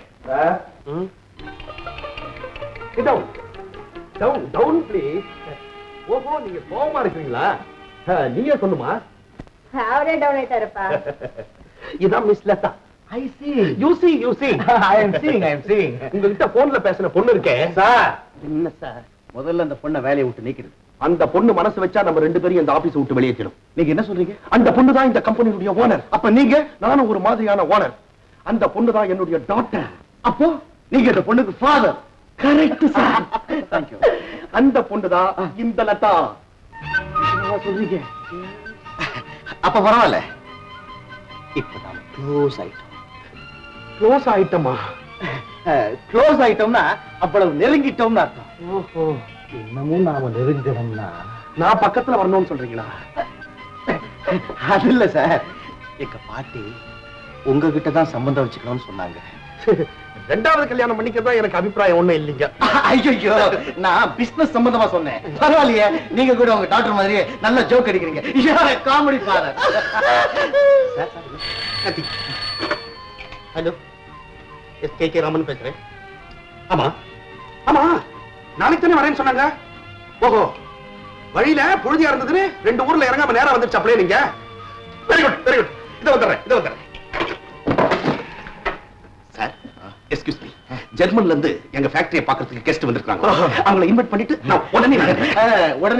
Down please. ஓஹோ, நீங்க கோவமா இருக்கீங்களா? நீயே சொல்லுமா. அவரே டவுன் ஆயிட்டாருப்பா. இதான் miss Latha. I see. You see. I am seeing. உங்ககிட்ட போன்ல பேசின பொண்ணு இருக்கே சார். என்ன சார், முதல்ல அந்த பொண்ணை வேலையை விட்டு நீக்கிறது. அந்த பொண்ணு மனசு வச்சா நம்ம ரெண்டு பேரும் இந்த ஆபீஸ் விட்டு வெளியேற்றணும். நீங்க என்ன சொல்றீங்க? அந்த பொண்ணு தான் இந்த கம்பெனியுடைய ஓனர். அப்ப நீங்க, நானும் ஒரு மாதிரியான ஓனர். அந்த பொண்ணு தான் என்னுடைய டாக்டர். அப்போ நீங்க இந்த பொண்ணுக்கு ஃபாதர். Correct sir. தேங்க்யூ. அந்த பொண்ணு தான் இந்த லதா. சொல்றீங்க? அப்ப பரவாயில்ல, இப்ப நாம க்ளோஸ் ஆயிட்டோம். க்ளோஸ் ஆயிட்டமா? க்ளோஸ் ஆயிட்டோம்னா அவ்வளவு நெருங்கிட்டோம்னு அர்த்தம். ஓஹோ, இன்னமும் நாம நெருங்கணும்னா நான் பக்கத்துல வரணும்னு சொல்றீங்களா? அது இல்ல சார், எங்க பாட்டி உங்ககிட்ட தான் சம்பந்தம் வச்சுக்கணும்னு சொன்னாங்க. ரெண்டாவது கல்யாணம் பண்ணிக்கிறதா எனக்கு அபிப்பிராயம் ஒண்ணும் இல்லைங்க. ஐயோ, நான் பிசினஸ் சம்பந்தமா சொன்னேன். பரவாயில்லையே, நீங்க கூட உங்க டாக்டர் மாதிரி நல்ல ஜோக் அடிக்கிறீங்க. Comedy father. Hello, K Raman பேசுறேன். ஆமா, நாளைக்கு தானே வரேன்னு சொன்னாங்க. ஓஹோ, வழியில பொழுதியா இருந்ததுன்னு 2 ஊர்ல இறங்காம நேரா வந்துருச்சு அப்படியே நீங்க. Very good. இத வந்துடுறேன். Sir, excuse me. ஜெர்மன்ல இருந்து எங்க ஃபேக்டரியை பார்க்கிறதுக்கு கெஸ்ட் வந்திருக்காங்க. அவங்களை இன்வைட் பண்ணிட்டு நான் உடனே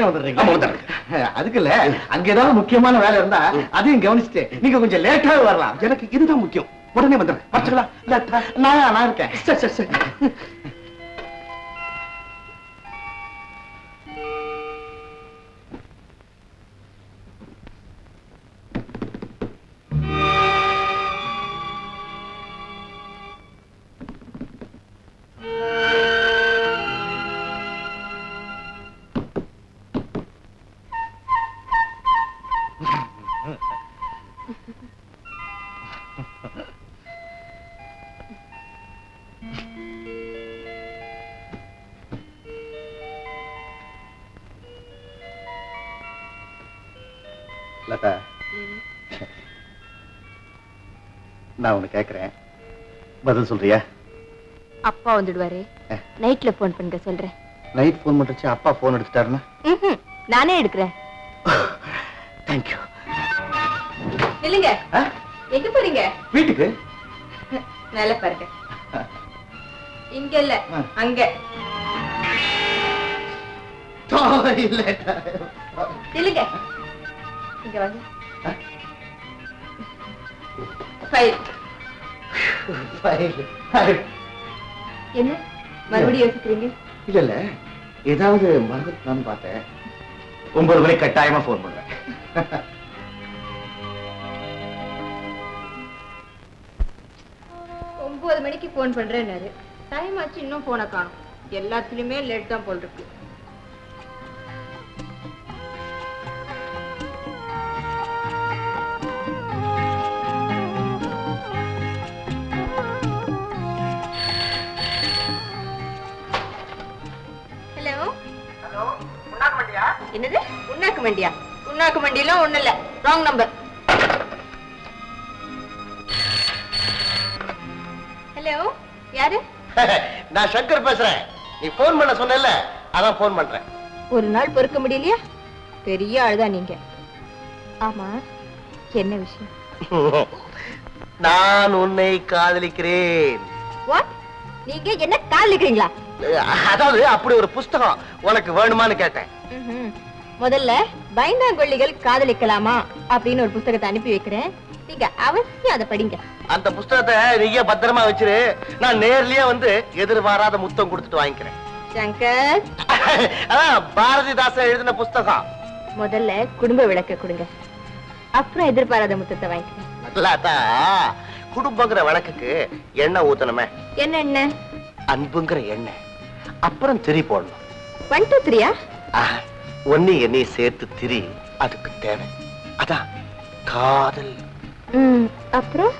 வந்துடுறீங்க? ஆமா, வந்துடுறேன். அதுக்கு இல்ல, அங்க ஏதாவது முக்கியமான வேலை இருந்தா அதையும் கவனிச்சுட்டு நீங்க கொஞ்சம் லேட்டாவே வரலாம். எனக்கு இதுதான் முக்கியம். உடனே வந்துடுறேன். வச்சுக்கலாம். நான் இருக்கேன். சரி. லதா, நான் உன்னை கேட்கிறேன், பதில் சொல்றியா? அப்பா வந்துடுவாரு, நைட்ல போன் பண்ணுங்க சொல்றேன். நைட் போன் பண்றச்சு அப்பா போன் எடுத்துட்டாருன்னா? நானே எடுக்கிறேன். தேங்க்யூ. இல்லைங்க, எங்க போறீங்க? வீட்டுக்கு. நல்ல பாருங்க. இங்க இல்ல, அங்க. இல்லைங்க, இங்க வாங்க. என்ன மறுபடியும் யோசிக்கிறீங்க? இல்ல, ஏதாவது மறந்துட்டான்னு பார்த்தேன். 9 மணிக்கு கட்டாயமா போன் பண்றேன். 9 மணிக்கு போன் பண்றேன்னாரு. டைம் ஆச்சு, இன்னும் போனை காணும். எல்லாத்துலயுமே லேட் தான் போல் இருக்கு. என்னது உண்ணாக்கு மண்டியா? உண்ணாக்கு மண்டியெல்லாம் ஒண்ணு இல்ல, ராங் நம்பர். ஹலோ, யாரு? நான் சங்கர் பேசுறேன். நீ போன் பண்ண சொன்னல, அதான் போன் பண்றேன். ஒரு நாள் பொறுக்க முடியலையா? பெரிய ஆளுதா நீங்க. ஆமா, என்ன விஷயம்? நான் உன்னை காதலிக்கிறேன். வாட்? நீங்க என்ன காதலிக்கிறீங்களா? அதாவது அப்படி ஒரு புஸ்தகம் உனக்கு வேணுமான்னு கேட்டேன். முதல்ல பைந்தாங்கொல்லிகள் காதலிக்கலாமா அப்படின்னு ஒரு புத்தகத்தை அனுப்பி வைக்கிறேன். நீங்க அவசியம் அதை படிங்க. அந்த புஸ்தகத்தை நீயே பத்திரமா வச்சிரு. நான் நேர்லயே வந்து எதிர்பாராத முத்தம் கொடுத்துட்டு வாங்கிக்கிறேன். சங்கர், பாரதிதாசன் எழுதின புஸ்தகம். முதல்ல குடும்ப விளக்க கொடுங்க, அப்புறம் எதிர்பாராத முத்தத்தை வாங்கிக்கிறேன். குடும்பங்கிற விளக்குக்கு எண்ணெய் ஊத்தணுமே. என்ன எண்ணெய்? அன்புங்கிற எண்ணெய். அப்புறம் திரி போடணும். 1 2 3 ஒன்னு என்னைய சேர்த்து திரி அதுக்கு தேவை அதான் காதல். அப்புறம்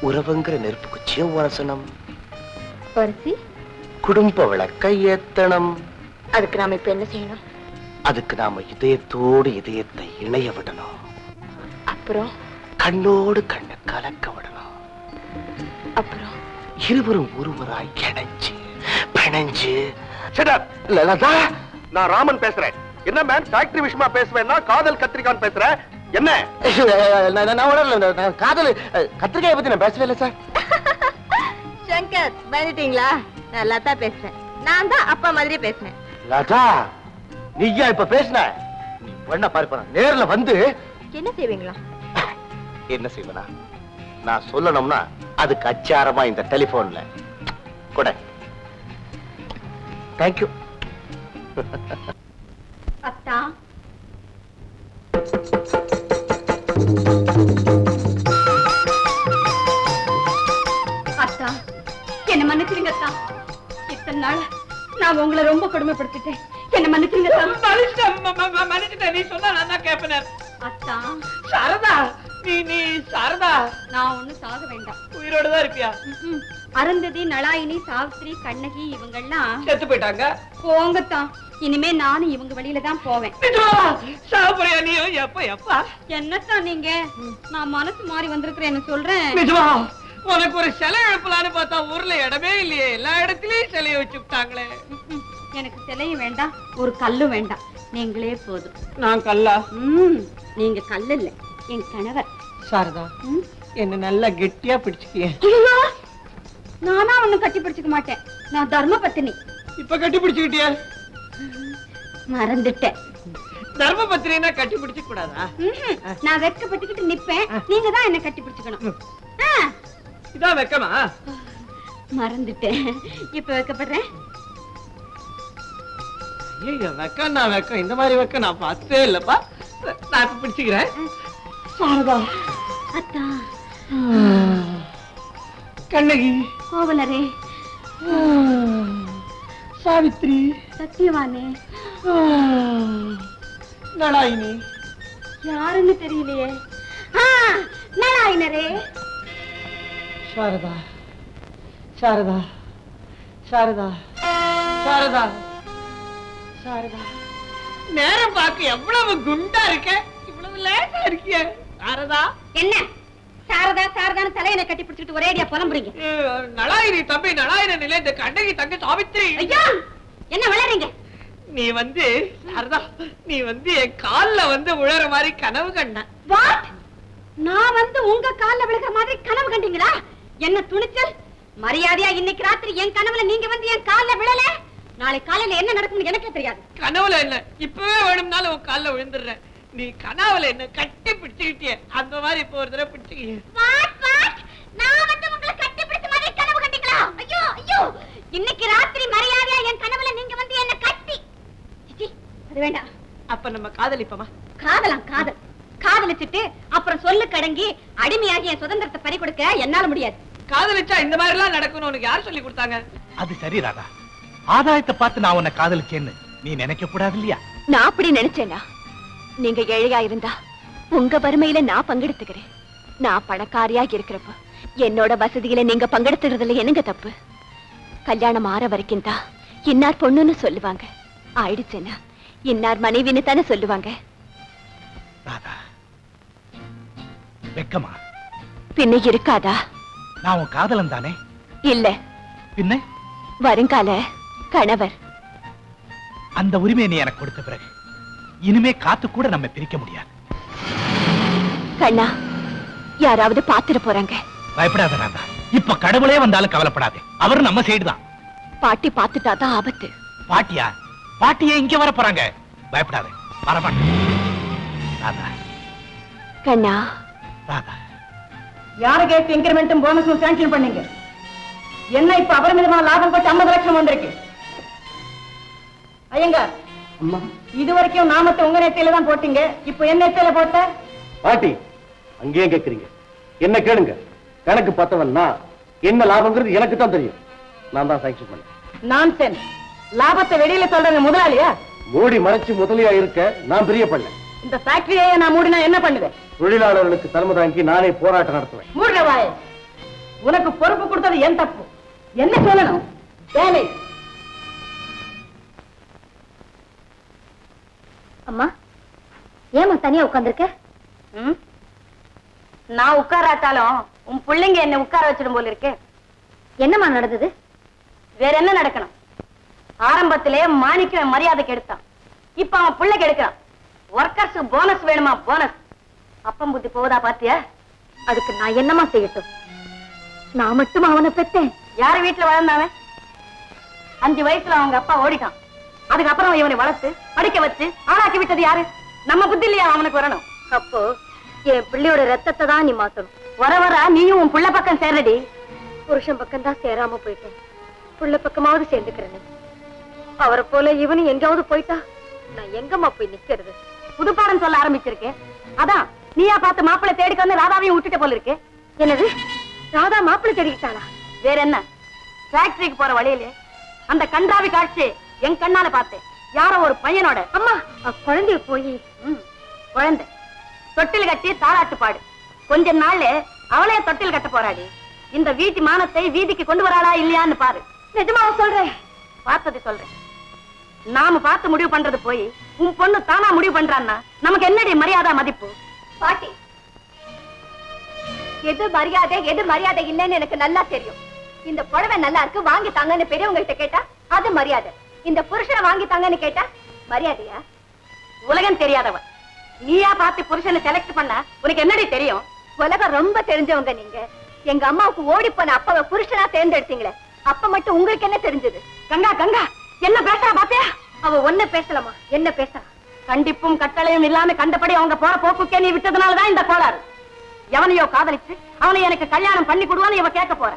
உறவுங்கிற நெருப்பு குச்சியும் உரசனம், பரிசி குடும்ப விளக்கை ஏத்தணும். அதுக்கு நாம இப்ப என்ன செய்யணும்? அதுக்கு நாம இதயத்தோடு இதயத்தை இணைய விடணும். அப்புறம் கண்ணோடு கண்ணை கலக்க விடணும். அப்புறம் இருவரும் ஒருவராய் இணைஞ்சு பிணைஞ்சு. லதா, நான் ராமன் பேசுறேன். என்ன மேன் ஃபேக்டரி விஷயமா பேசுவேன்னா காதல் கத்திரிக்கான் பேசுறேன். என்ன காதல் கத்திரிக்காயை பத்தி நான் பேசவே இல்லை சார். சங்கர் பயந்துட்டீங்களா? நான் லதா பேசுறேன். நான் தான் அப்பா மாதிரி பேசுறேன். லதா, நீயா இப்ப பேசின? நீ பண்ண பாரு, நேர்ல வந்து என்ன செய்வீங்களா? என்ன செய்வனா? நான் சொல்லணும்னா அதுக்கு அச்சாரமா இந்த டெலிபோன்ல கூட. தேங்க்யூ. அத்தா, அத்தா என்ன மன்னிச்சிருங்க அத்தா. இத்தனை நாள் நான் உங்களை ரொம்ப கொடுமைப்படுத்திட்டேன். என்ன மன்னிச்சிருங்க அத்தா. மன்னிச்சுட்டேன். நீ சொன்னா நான் தான் கேட்பேன். அத்தா சாரதா, நீ சாரதா, நான் ஒண்ணு சாக வேண்டாம். உயிரோட தான் இருப்பியா? அருந்ததி, நளாயினி, சாவித்ரி, கண்ணகி இவங்கெல்லாம் செத்து போயிட்டாங்க. போங்கத்தான். இனிமே நானும் இவங்க வழியில தான் போவேன். சாப்பிடுறியா நீயும்? எப்ப எப்பா என்னத்தான் நீங்க? நான் மனசு மாறி வந்திருக்கிறேன்னு சொல்றேன். நிஜமா? உனக்கு ஒரு சிலை எழுப்பலான்னு பார்த்தா ஊர்ல இடமே இல்லையே, எல்லா இடத்துலயும் சிலையை வச்சு விட்டாங்களே. எனக்கு சிலையும் வேண்டாம், ஒரு கல்லும் வேண்டாம். நீங்களே போதும். நான் கல்லா? நீங்க கல்லு இல்ல, என் கணவர். சாரதா, என்ன நல்லா கெட்டியா பிடிச்சுக்கிய. நானா ஒண்ணும் கட்டி பிடிச்சுக்க மாட்டேன். நான் தர்ம பத்தினி. இப்ப கட்டி பிடிச்சுக்கிட்டியா? மறந்துட்டேன். தர்ம பத்திரினா கட்டி பிடிச்சுக்க கூடாதா? நான் வெட்கப்பட்டுக்கிட்டு நிப்பேன், நீங்க தான் என்ன கட்டி பிடிச்சுக்கணும். இதான் வெக்கமா? மறந்துட்டேன். இப்ப வெக்கப்படுறேன். ஐயோ, வெக்கம் நான் வெக்கம், இந்த மாதிரி வெக்கம் நான் பார்த்தே இல்லப்பா. நான் இப்ப பிடிச்சுக்கிறேன். சாரதா, அத்தா, கண்ணகி, கோவலரே, சாவித்ரி, சத்தியவானே, நளாயினி, யாருன்னு தெரியலையே. நளாயினரே. சாரதா, சாரதா, சாரதா, சாரதா, சாரதா, நேரம் பார்க்க எவ்வளவு குண்டா இருக்க, இவ்வளவு லேசா இருக்கிய. சாரதா, என்ன சாரதா சாரதான்னு தலையனை கட்டி பிடிச்சிட்டு ஒரேடியா புலம்புறீங்க? நளாயினி தம்பி, நளாயின நிலை, இந்த கண்ணகி தங்க சாவித்ரி. ஐயா, என்ன வளரீங்க? நீ வந்து சாரதா, நீ வந்து என் கால்ல வந்து விழற மாதிரி கனவு கண்ட. வாட்? நான் வந்து உங்க கால்ல விழுகிற மாதிரி கனவு கண்டீங்களா? என்ன துணிச்சல்! மரியாதையா இன்னைக்கு ராத்திரி என் கனவுல நீங்க வந்து என் கால்ல விழல, நாளை காலையில என்ன நடக்கும்னு எனக்கே தெரியாது. கனவுல என்ன, இப்பவே வேணும்னாலும் உன் கால்ல விழுந்துடுறேன். நீ கனவுல என்ன கட்டி பிடிச்சுக்கிட்டிய, அந்த மாதிரி இப்ப ஒரு தடவை பிடிச்சுக்கிய. நான் வந்து உங்களை கட்டி பிடிச்ச மாதிரி கனவு கண்டீங்களா? ஐயோ ஐயோ, இன்னைக்கு ராத்திரி மரியாதையா என் கனவுல நீங்க வந்து என்ன கட்டி. அது வேண்டாம். அப்ப நம்ம காதலிப்போமா? காதலாம் காதல். காதலிச்சுட்டு அப்புறம் சொல்லு கடங்கி அடிமையாகி என் சுதந்திரத்தை பறி கொடுக்க என்னால முடியாது. காதலிச்சா இந்த மாதிரி எல்லாம் நடக்கணும் உனக்கு யார் சொல்லி கொடுத்தாங்க? அது சரி ராதா, ஆதாயத்தை பார்த்து நான் உன்னை காதலிச்சேன்னு நீ நினைக்க கூடாது இல்லையா? நான் அப்படி நினைச்சேனா? நீங்க ஏழையா இருந்தா உங்க வறுமையில நான் பங்கெடுத்துக்கிறேன். நான் பணக்காரியா இருக்கிறப்ப என்னோட வசதியில நீங்க பங்கெடுத்துறதுல என்னங்க தப்பு? கல்யாணம் ஆற வரைக்கும் தான் இன்னார் பொண்ணுன்னு சொல்லுவாங்க, ஆயிடுச்சேன்னா இன்னார் மனைவின்னு தானே சொல்லுவாங்க. ராதா, வெக்கமா? பின்ன இருக்காதா? நான் உன் காதலன் தானே? இல்ல, பின்ன வருங்கால கணவர். அந்த உரிமையை நீ எனக்கு கொடுத்த பிறகு இனிமே காத்து கூட நம்ம பிரிக்க முடியாது. கண்ணா, யாராவது பாத்துட போறாங்க. பயப்படாத ராதா, இப்ப கடவுளே வந்தாலும் கவலைப்படாதே, அவர் நம்ம சைடு தான். பாட்டி பாத்துட்டாதான் ஆபத்து. பாட்டியா? பாட்டியே இங்க வர போறாங்க, பயப்படாத, வரமாட்டேன். ராதா, கண்ணா, ராதா, யாரு கேட்டு இன்கிரிமெண்ட்டும் போனஸும் சாங்ஷன் பண்ணீங்க? என்ன இப்ப அபரிமிதமான லாபம் போட்டு 50 லட்சம் வந்திருக்கு. ஐயங்கார், இது வரைக்கும் நாமத்தை உங்க நெத்தியில தான் போட்டீங்க, இப்ப என்ன நெத்தியில போட்ட? பாட்டி, அங்கேயும் கேட்கறீங்க, என்ன கேளுங்க. கணக்கு பார்த்தவன் நான், என்ன லாபங்கிறது எனக்கு தான் தெரியும். நான் தான் சாங்ஷன் பண்ணேன். நான்சென்ஸ். லாபத்தை வெளியில சொல்றங்க முதலாளியா? மூடி மறைச்சு முதலியா இருக்க நான் பிரியப்படல. இந்த ஃபேக்டரியை நான் மூடினா என்ன பண்ணுவேன்? தொழிலாளர்களுக்கு தலைமை தாங்கி நானே போராட்டம் நடத்துவேன். மூடுற வாய. உனக்கு பொறுப்பு கொடுத்தது என் தப்பு. என்ன சொல்லணும்? வேலை. அம்மா ஏமா தனியா உட்கார்ந்திருக்க? நான் உட்காராட்டாலும் உன் பிள்ளைங்க என்ன உட்கார வச்சிடும் போல இருக்கே. என்னம்மா நடந்தது? வேற என்ன நடக்கணும்? ஆரம்பத்திலே மாணிக்க மரியாதை கெடுத்தான். இப்ப அவன் பிள்ளை கெடுக்கிறான். ஒர்க்கர்ஸ் போனஸ் வேணுமா? போனஸ். அப்பம் புத்தி போவதா பாத்தியா? அதுக்கு நான் என்னமா செய்யட்டும்? நான் மட்டும் அவனை பெற்றேன். யாரு வீட்டுல வளர்ந்தாவன்? 5 வயசுல அவங்க அப்பா ஓடிட்டான். அதுக்கப்புறம் இவனை வளர்த்து படிக்க வச்சு ஆளாக்கி விட்டது யாரு? நம்ம புத்தி இல்லையா அவனுக்கு வரணும்? அப்போ என் பிள்ளையோட ரத்தத்தை தான் நீ மாத்தணும். வர வர நீயும் உன் புள்ள பக்கம் சேர்றடி. புருஷன் பக்கம் தான் சேராம போயிட்டேன். புள்ள பக்கமாவது சேர்ந்துக்கிறேன். அவரை போல இவனும் எங்காவது போயிட்டா நான் எங்கம்மா போய் நிக்கிறது? புதுப்பாடம் சொல்ல ஆரம்பிச்சிருக்கேன். அதான் நீயா பார்த்து மாப்பிள்ளை தேடிக்க வந்து ராதாவையும் விட்டுட்ட போல இருக்கு. என்னது? ராதா மாப்பிள்ளை தேடிக்கிட்டாளா? வேற என்ன? ஃபேக்டரிக்கு போற வழியிலே அந்த கண்டாவி காட்சி என் கண்ணால பார்த்தேன். யாரோ ஒரு பையனோட அம்மா குழந்தைய போய் குழந்தை தொட்டில் கட்டி தாளாட்டு பாடு. கொஞ்ச நாள்ல அவளைய தொட்டில் கட்ட போறாடி. இந்த வீட்டு மானத்தை வீதிக்கு கொண்டு வராளா இல்லையான்னு பாரு. நிஜமா சொல்றேன். பார்த்தது சொல்றேன். நாம பார்த்து முடிவு பண்றது போய் உன் பொண்ணு தானா முடிவு பண்றான்னா நமக்கு என்னடி மரியாதை மதிப்பு? பாட்டி, எது மரியாதை இல்லைன்னு எனக்கு நல்லா தெரியும். இந்த புடவை நல்லா இருக்கு வாங்கி தாங்கன்னு பெரியவங்க கிட்ட கேட்டா அது மரியாதை. இந்த புருஷனை வாங்கி தாங்கன்னு கேட்டா மரியாதையா? உலகம் தெரியாதவன் நீயா பார்த்து புருஷனை செலக்ட் பண்ண உனக்கு என்னடி தெரியும்? உலகம் ரொம்ப தெரிஞ்சவங்க நீங்க. எங்க அம்மாவுக்கு ஓடி போன அப்பாவை புருஷனா தேர்ந்தெடுத்தீங்களே, அப்ப மட்டும் உங்களுக்கு என்ன தெரிஞ்சது? கங்கா கங்கா என்ன பேசுறா பாத்தியா? அவ ஒன்ன பேசலாமா? என்ன பேசுறா? கண்டிப்பும் கட்டளையும் இல்லாம கண்டபடி அவங்க போற போக்குக்கே நீ விட்டதுனாலதான் இந்த கோளாறு. எவனையோ காதலிச்சு அவனை எனக்கு கல்யாணம் பண்ணி கொடுவான்னு இவ கேட்க போற.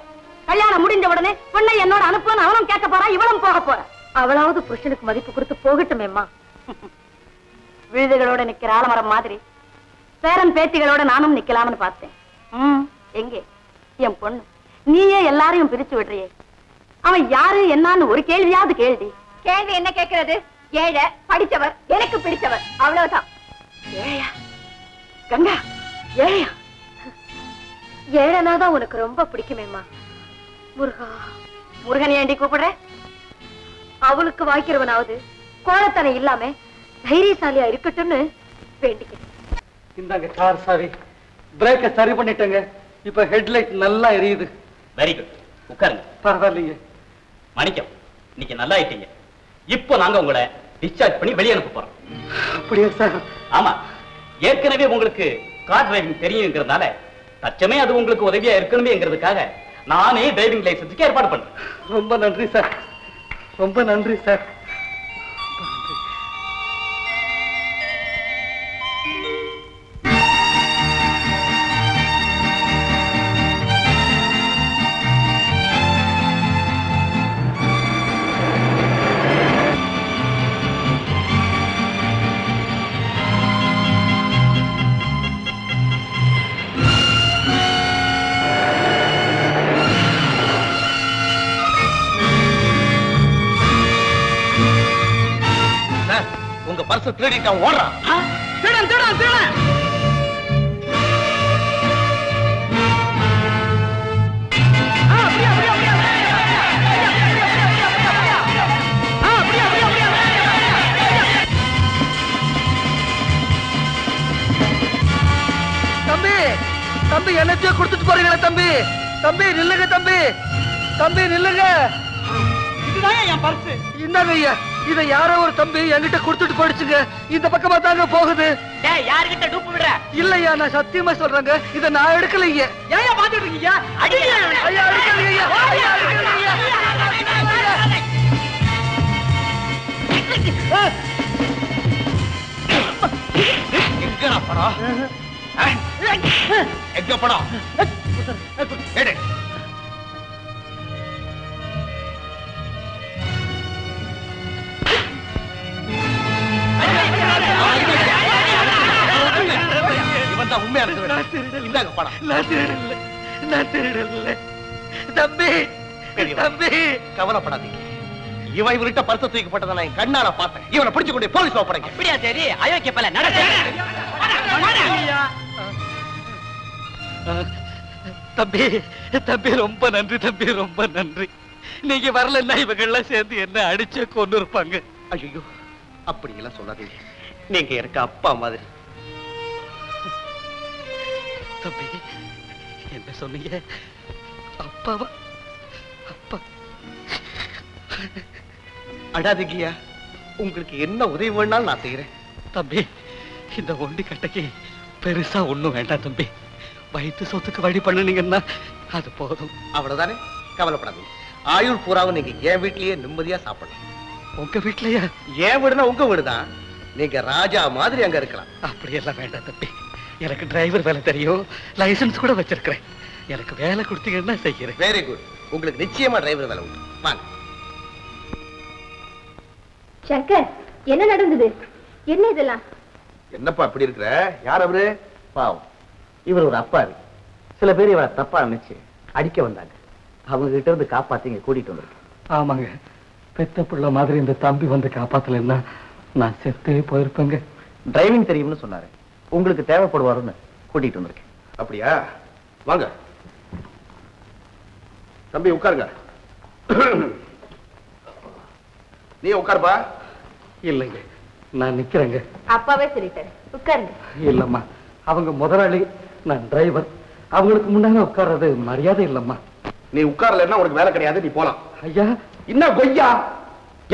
கல்யாணம் முடிஞ்ச உடனே பொண்ணை என்னோட அனுப்புன்னு அவனும் கேட்க போறா, இவளும் போக போற. அவளாவது புருஷனுக்கு மதிப்பு கொடுத்து போகட்டுமேம்மா. விழுதுகளோட நிக்கிற ஆலமரம் மாதிரி பேரன் பேத்திகளோட நானும் நிக்கலாம்னு பார்த்தேன். எங்கே என் பொண்ணு? நீயே எல்லாரையும் பிரிச்சு விடுறியே. அவன் யாரு என்னான்னு ஒரு கேள்வியாவது கேள்வி. கேள்வி என்ன கேட்கிறது? ஏழை, படிச்சவர், எனக்கு பிடிச்சவர், அவ்வளவுதான். ஏழையா? கங்கா ஏழையா? ஏழனாதான் உனக்கு ரொம்ப பிடிக்குமேம்மா. முருகா, முருகன் ஏண்டி கூப்பிடுற? அவளுக்கு வாய்க்கிறவனாவது கோலத்தனை இல்லாம தைரியசாலியா இருக்கட்டும்னு வேண்டிக்கிறேன். இந்தாங்க கார் சாவி. பிரேக்க சரி பண்ணிட்டேங்க. இப்ப ஹெட்லைட் நல்லா எரியுது. Very good. உட்காருங்க. பரவாயில்லைங்க. மணிக்கம், இன்னைக்கு நல்லா ஆயிட்டீங்க. இப்போ நாங்க உங்களை டிஸ்சார்ஜ் பண்ணி வெளியே அனுப்ப போறோம். அப்படியே சார்? ஆமா, ஏற்கனவே உங்களுக்கு கார் டிரைவிங் தெரியுங்கிறதுனால தச்சமே அது உங்களுக்கு உதவியா இருக்கணுமேங்கிறதுக்காக நானே டிரைவிங் லைசன்ஸுக்கு ஏற்பாடு பண்றேன். ரொம்ப நன்றி சார், ரொம்ப நன்றி சார். உங்க பர்ஸ் திருடிட்டு அவன் ஓடுறான். திருடன் திருடன் திருடன்! தம்பி, தம்பி என்னத்தையோ கொடுத்துட்டு போறீங்களா? தம்பி, தம்பி நில்லுங்க. தம்பி, தம்பி நில்லுங்க. இதுதான் என் பர்ஸ். இந்தாங்க ஐயா, இதை யாரோ ஒரு தம்பி என்கிட்ட கொடுத்துட்டு போயிடுச்சுங்க. இந்த பக்கமா தாங்க போகுது. யாருகிட்ட டூப்பு விடுற? இல்லையா, நான் சத்தியமா சொல்றேங்க, இதை நான் எடுக்கலைங்க. ஏன் பாத்துட்டு இருக்கீங்க? ஐயா எடுக்கலைங்க ஐயா. ஐயா எடுக்கலைங்க ஐயா. எங்கடா படம்? எங்க படம்? எடு. இவன் தான் உண்மையா இருக்கு. படம் நான் திருடல. தம்பி, தம்பி கவலைப்படாதீங்க. இவன் இவர்கிட்ட பர்ஸ் தூக்கி போட்டதை நான் கண்ணால பார்த்தேன். இவனை பிடிச்சு கொண்டு போலீஸ் ஒப்படைங்க. அப்படியா? சரி, அயோக்கிய பல நடக்க. தம்பி தம்பி ரொம்ப நன்றி தம்பி, ரொம்ப நன்றி. நீங்க வரலன்னா இவங்கெல்லாம் சேர்ந்து என்ன அடிச்சு கொண்டு இருப்பாங்க. ஐயோ, அப்படி எல்லாம் சொல்லாதீங்க. நீங்க எனக்கு அப்பா மாதிரி. தம்பி என்ன சொன்னீங்க? அப்பாவா? அப்பா அடாதீங்கய்யா, உங்களுக்கு என்ன உதவி வேணாலும் நான் செய்யறேன். தம்பி இந்த ஒண்டி கட்டைக்கு பெருசா ஒண்ணும் வேண்டாம் தம்பி. வயிற்று சொத்துக்கு வழி பண்ணுனீங்கன்னா அது போதும். அவ்வளவுதானே, கவலைப்படாதீங்க. ஆயுள் பூராவும் நீங்க என் வீட்லயே நிம்மதியா சாப்பிடலாம். உங்க வீட்லயா? என் வீடுனா உங்க வீடுதான். நீங்க ராஜா மாதிரி அங்க இருக்கலாம். அப்படியெல்லாம் வேண்டாம் தம்பி. எனக்கு டிரைவர் வேலை தெரியும், லைசன்ஸ் கூட வச்சிருக்கிறேன். எனக்கு வேலை கொடுத்தீங்கன்னா செய்யறேன். Very good. உங்களுக்கு நிச்சயமா டிரைவர் வேலை உண்டு. வாங்க. சங்கர், என்ன நடந்தது? என்ன இதெல்லாம்? என்னப்பா இப்படி இருக்கிற? யார் அவரு? பாவம், இவர் ஒரு அப்பாவி. சில பேர் இவரை தப்பா நினைச்சு அடிக்க வந்தாங்க. அவங்க கிட்ட இருந்து காப்பாத்தி இங்க கூட்டிட்டு வந்திருக்கேன். ஆமாங்க, பெத்த பிள்ளை மாதிரி இந்த தம்பி வந்து காப்பாத்தலைன்னா நான் செத்தே போயிருப்பேங்க. டிரைவிங் தெரியும்னு சொன்னாரு. உங்களுக்கு தேவைப்படுவாருன்னு கூட்டிட்டு வந்திருக்கேன். அப்படியா? வாங்க தம்பி, உட்காருங்க. நீ உட்காருப்பா. இல்லைங்க, நான் நிக்கிறேங்க. அப்பாவே சொல்லிட்டாரு, உட்காருங்க. இல்லம்மா, அவங்க முதலாளி, நான் டிரைவர். அவங்களுக்கு முன்னால உட்கார்றது மரியாதை இல்லம்மா. நீ உட்காரலன்னா உனக்கு வேலை கிடையாது, நீ போலாம். ஐயா, என்ன கொய்யா?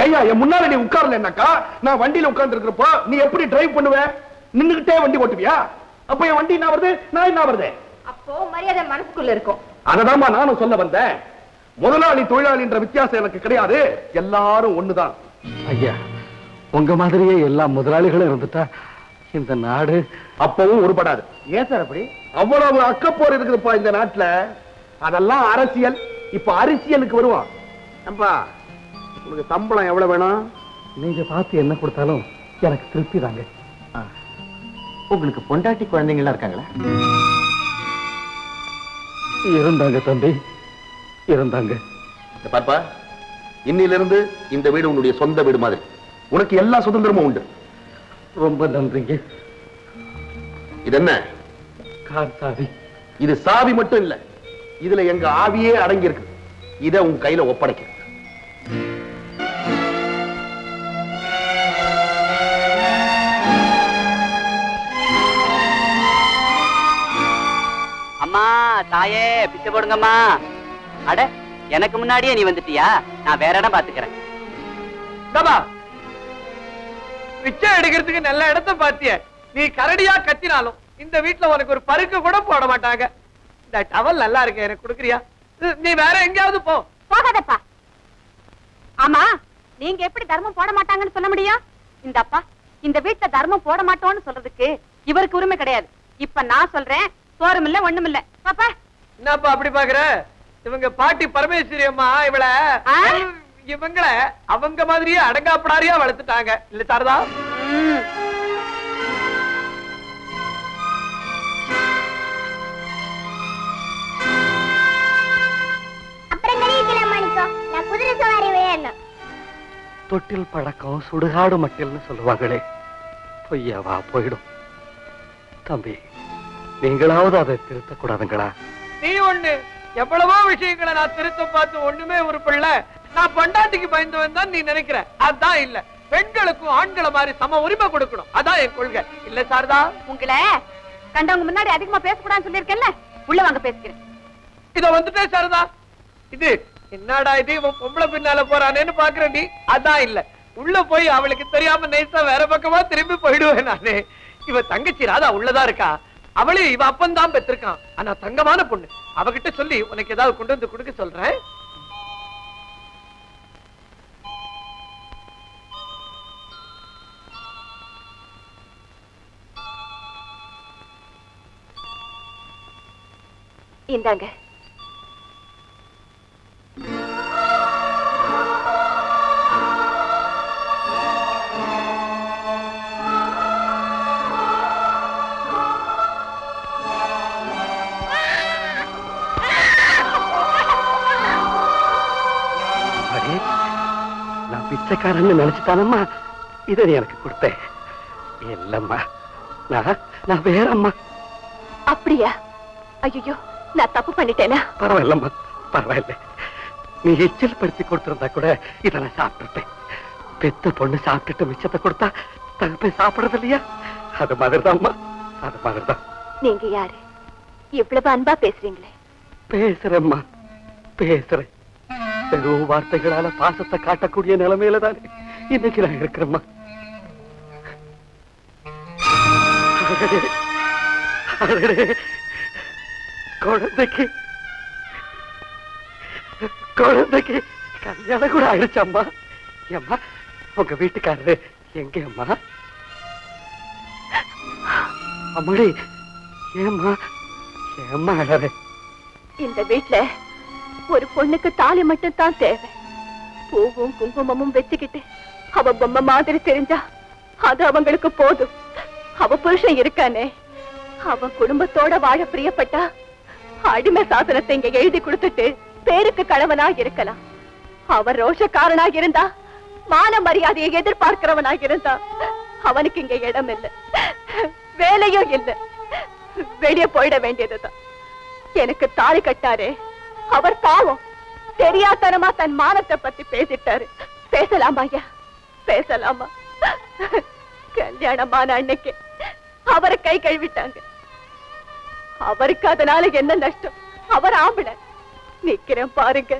ஐயா, என் முன்னால நீ உட்காரலன்னாக்கா நான் வண்டியில உட்கார்ந்து இருக்கிறப்போ நீ எப்படி டிரைவ் பண்ணுவ? நின்னுகிட்டே வண்டி ஓட்டுவியா? அப்ப என் வண்டி என்ன வருது, நான் என்ன வருது? அப்போ மரியாதை மனசுக்குள்ள இருக்கும். அததாம்மா நானும் சொல்ல வந்தேன். முதலாளி தொழிலாளின்ற வித்தியாசம் எனக்கு கிடையாது, எல்லாரும் ஒண்ணுதான். ஐயா, உங்க மாதிரியே எல்லா முதலாளிகளும் இருந்துட்டா இந்த நாடு அப்பவும் உருப்படாது. ஏன் சார் அப்படி? அவ்வளவு அக்கப்போர் இருக்குதுப்பா இந்த நாட்டுல. அதெல்லாம் அரசியல். இப்ப அரசியலுக்கு வருவான். நம்பா, உனக்கு சம்பளம் எவ்வளவு வேணும்? நீங்க பார்த்து என்ன கொடுத்தாலும் எனக்கு திருப்தி தாங்க. உங்களுக்கு பொண்டாட்டி குழந்தைங்களா இருக்காங்களா? இருந்தாங்க தம்பி, இருந்தாங்க. பாப்பா, இன்னிலிருந்து இந்த வீடு உன்னுடைய சொந்த வீடு மாதிரி. உனக்கு எல்லா சுதந்திரமும் உண்டு. ரொம்ப நன்றிங்க. இது என்ன? கார் சாவி. இது சாவி மட்டும் இல்ல, இதுல எங்க ஆவியே அடங்கி இருக்கு. இத உன் கையில ஒப்படைக்க. அம்மா தாயே பிச்சை போடுங்கம்மா. அட, எனக்கு முன்னாடியே நீ வந்துட்டியா? நான் வேற இடம் பாத்துக்கிறேன். பிச்சை எடுக்கிறதுக்கு நல்ல இடத்தை பாத்திய. நீ கரடியா கத்தினாலும் இந்த வீட்டுல உனக்கு ஒரு பருக்கு கூட போட மாட்டாங்க. இந்த டவல் நல்லா இருக்கு, எனக்கு கொடுக்குறியா? நீ வேற எங்கேயாவது போ. போகாதப்பா. ஆமா, நீங்க எப்படி தர்மம் போட மாட்டாங்கன்னு சொல்ல முடியும்? இந்த அப்பா இந்த வீட்டுல தர்மம் போட மாட்டோம்னு சொல்றதுக்கு இவருக்கு உரிமை கிடையாது. இப்ப நான் சொல்றேன், சோறும் இல்ல ஒண்ணும் இல்ல. பாப்பா, என்னப்பா அப்படி பாக்குற? இவங்க பாட்டி பரமேஸ்வரி அம்மா இவங்கள அவங்க மாதிரியே அடங்காப்படாரியா வளர்த்துட்டாங்க இல்ல சாரதா? குதிரை சவாரி வேணும். தொட்டில் பழக்கம் சுடுகாடு மட்டில்னு சொல்லுவாங்களே, பொய்யாவா போயிடும். தம்பி, நீங்களாவது அதை திருத்தக்கூடாதுங்களா? நீ ஒண்ணு, எவ்வளவோ விஷயங்களை நான் திருத்த பார்த்து ஒண்ணுமே உருப்படல. நான் பொண்டாட்டிக்கு பயந்தவன் தான் நீ நினைக்கிற. அதான் இல்ல, பெண்களுக்கும் ஆண்களை மாதிரி சம உரிமை கொடுக்கணும். அதான் என் கொள்கை. இல்ல சாரதா? உங்களை கண்டவங்க முன்னாடி அதிகமா பேசக்கூடாதுன்னு சொல்லியிருக்கேன்ல, உள்ள வாங்க பேசுகிறேன். இத வந்துட்டே சாரதா. இது என்னடா இது, இவன் பொம்பளை பின்னால போறானேன்னு பாக்குற நீ? அதான் இல்ல, உள்ள போய் அவளுக்கு தெரியாம நைசா வேற பக்கமா திரும்பி போயிடுவேன் நானு. இவ தங்கச்சி ராதா உள்ளதா இருக்கா. அவளே இவ அப்பன் தான் பெற்றிருக்கான். ஆனா தங்கமான பொண்ணு. அவகிட்ட சொல்லி உனக்கு ஏதாவது கொண்டு வந்து கொடுக்க சொல்றேன். இந்தாங்க. பிச்சைக்காரன்னு நினைச்சுட்டானம்மா இதை நீ எனக்கு கொடுத்தேன். இல்லம்மா, நான் வேறம்மா. அப்படியா? ஐயோ, நான் தப்பு பண்ணிட்டேனா? பரவாயில்லம்மா, பரவாயில்ல. நீ எச்சில் படுத்தி கொடுத்திருந்தா கூட இதை நான் சாப்பிட்டுருப்பேன். பெத்த பொண்ணு சாப்பிட்டுட்டு மிச்சத்தை கொடுத்தா தகப்பை சாப்பிடுறது இல்லையா? அது மாதிரிதான்மா, அது மாதிரிதான். நீங்க யாரு? இவ்வளவு அன்பா பேசுறீங்களே. பேசுறேம்மா, பேசுறேன். வெறும் வார்த்தைகளால பாசத்தை காட்டக்கூடிய நிலைமையில தானே இன்னைக்கு நான் இருக்கிறேம்மா. குழந்தைக்கு கல்யாணம் கூட ஆயிடுச்சம்மா. ஏம்மா, உங்க வீட்டுக்காரரு எங்க அம்மா? அம்மாடி, ஏம்மா ஏம்மா அழற? இந்த வீட்டுல ஒரு பொண்ணுக்கு தாலி மட்டும் தான் தேவை. பூவும் குங்குமமும் வச்சுக்கிட்டு அவ பொம்மை மாதிரி தெரிஞ்சா அது அவங்களுக்கு போதும். அவ புருஷன் இருக்கானே, அவன் குடும்பத்தோட வாழ பிரியப்பட்டா அடிமை சாசனத்தை இங்க எழுதி கொடுத்துட்டு பேருக்கு கணவனா இருக்கலாம். அவன் ரோஷக்காரனா இருந்தா, மான மரியாதையை எதிர்பார்க்கிறவனா இருந்தா அவனுக்கு இங்க இடம் இல்லை, வேலையும் இல்லை, வெளியே போயிட வேண்டியதுதான். எனக்கு தாலி கட்டாரே, அவர் பாவம் தெரியாதனமா தன் மானத்தை பத்தி பேசிட்டாரு. பேசலாமா ஐயா, பேசலாமா? கல்யாணமான அன்னைக்கு அவரை கை கழுவிட்டாங்க. அவருக்கு அதனால என்ன நஷ்டம்? அவர் ஆம்பளை. நிக்கிறேன் பாருங்க,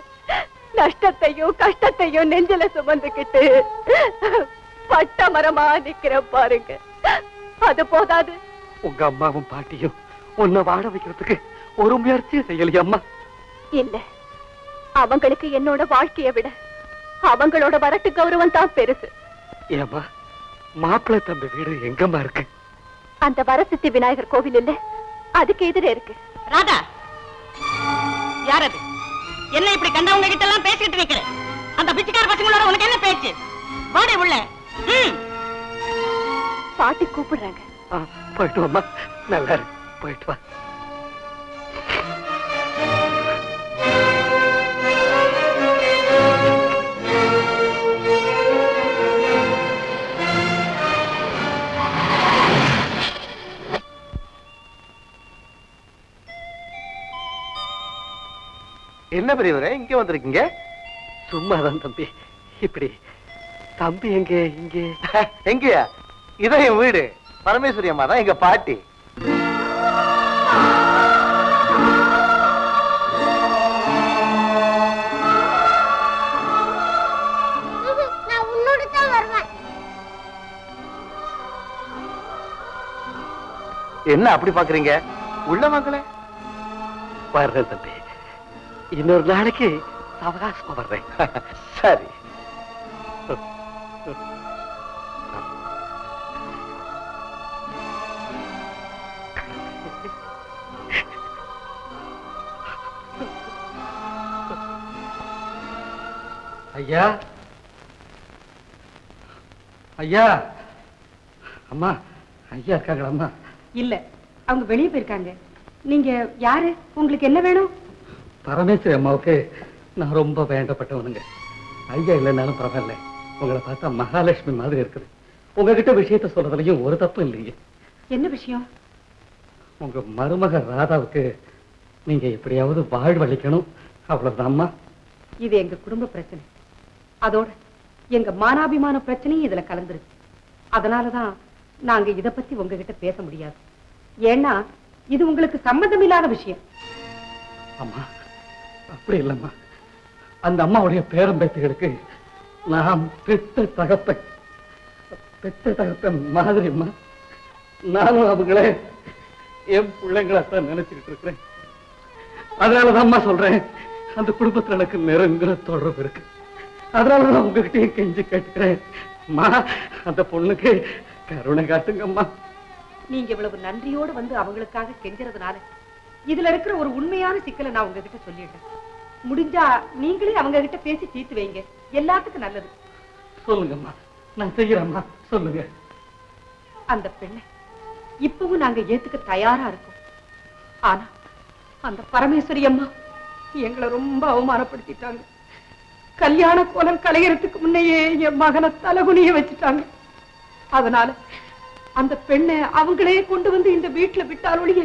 நஷ்டத்தையும் கஷ்டத்தையும் நெஞ்சில சுமந்துக்கிட்டு பட்ட மரமா நிக்கிறேன் பாருங்க. அது போதாது, உங்க அம்மாவும் பாட்டியும் உன்னை வாழ வைக்கிறதுக்கு ஒரு முயற்சியும் செய்யலையம்மா? இல்ல, அவங்களுக்கு என்னோட வாழ்க்கையை விட அவங்களோட வரட்டு கௌரவம் தான் பெருசு. ஏம்மா, மாப்பிள்ளை தம்பி வீடு எங்கம்மா இருக்கு? அந்த வரசித்தி விநாயகர் கோவில் இல்ல, அதுக்கு எதிரே இருக்கு. ராதா, யார் அது? என்ன இப்படி கண்டவங்க கிட்ட எல்லாம் பேசிட்டு இருக்கிற? அந்த பிச்சைக்கார பசங்களோட உனக்கு என்ன பேச்சு? வாடே உள்ள. பாட்டி கூப்பிடுறாங்க. போயிட்டு வாம்மா, நல்லா இருக்கு, போயிட்டு வா. என்ன பெரியவரே இங்க வந்திருக்கீங்க? சும்மாதான் தம்பி. இப்படி தம்பி எங்க? இங்கே எங்கயா? இதான் என் வீடு. பரமேஸ்வரி அம்மா தான் எங்க பாட்டி. நான் உன்னோட தான் வருவேன். என்ன அப்படி பாக்குறீங்க? உள்ள வாங்களே. வர்றேன் தம்பி, இன்னொரு நாளைக்கு அவகாசமா வர்றேன். சரி. ஐயா, ஐயா, அம்மா, ஐயா இருக்காங்களா? அம்மா இல்ல, அவங்க வெளியே போயிருக்காங்க. நீங்க யாரு? உங்களுக்கு என்ன வேணும்? பரமேஸ்வரி அம்மாவுக்கு நான் ரொம்ப வேண்டப்பட்டவனுங்க. ஐயா இல்லைன்னாலும் பரவாயில்ல, உங்களை பார்த்தா மகாலட்சுமி மாதிரி இருக்குது. உங்ககிட்ட விஷயத்த சொல்றதுலயும் ஒரு தப்பு இல்லைங்க. என்ன விஷயம்? உங்க மருமக ராதாவுக்கு நீங்க எப்படியாவது வாழ்வளிக்கணும், அவ்வளவுதான்மா. இது எங்க குடும்ப பிரச்சனை. அதோட எங்க மானாபிமான பிரச்சனையும் இதுல கலந்துருக்கு. அதனாலதான் நாங்க இத பத்தி உங்ககிட்ட பேச முடியாது. ஏன்னா இது உங்களுக்கு சம்பந்தம் இல்லாத விஷயம். அம்மா, அப்படி இல்லம்மா. அந்த அம்மாவுடைய பேரம்பேத்திகளுக்கு நான் பெத்த தகப்பன் மாதிரிம்மா. நானும் அவங்களே என் பிள்ளைங்களாத்தான் நினைச்சுக்கிட்டு இருக்கிறேன். அதனாலதான்மா சொல்றேன், அந்த குடும்பத்துல எனக்கு நெருங்கிற தொடர்பு இருக்கு. அதனாலதான் உங்ககிட்டயும் கெஞ்சி கேட்டுக்கிறேன். அம்மா, அந்த பொண்ணுக்கு கருணை காட்டுங்கம்மா. நீங்க இவ்வளவு நன்றியோடு வந்து அவங்களுக்காக கெஞ்சறதுனால இதுல இருக்கிற ஒரு உண்மையான சிக்கலை நான் உங்ககிட்ட சொல்லிடுறேன். முடிஞ்சா நீங்களே அவங்க கிட்ட பேசி தீர்த்து வைங்க, எல்லாத்துக்கும் நல்லது. சொல்லுங்கம்மா, நான் செய்யறேம்மா, சொல்லுங்க. அந்த பெண்ணை இப்பவும் நாங்க ஏத்துக்க தயாரா இருக்கோம். ஆனா அந்த பரமேஸ்வரி அம்மா எங்களை ரொம்ப அவமானப்படுத்திட்டாங்க. கல்யாண கோலம் கலையறதுக்கு முன்னையே என் மகனை தலகுனிய வச்சுட்டாங்க. அதனால அந்த பெண்ணை அவங்களே கொண்டு வந்து இந்த வீட்டுல விட்டால் ஒழிய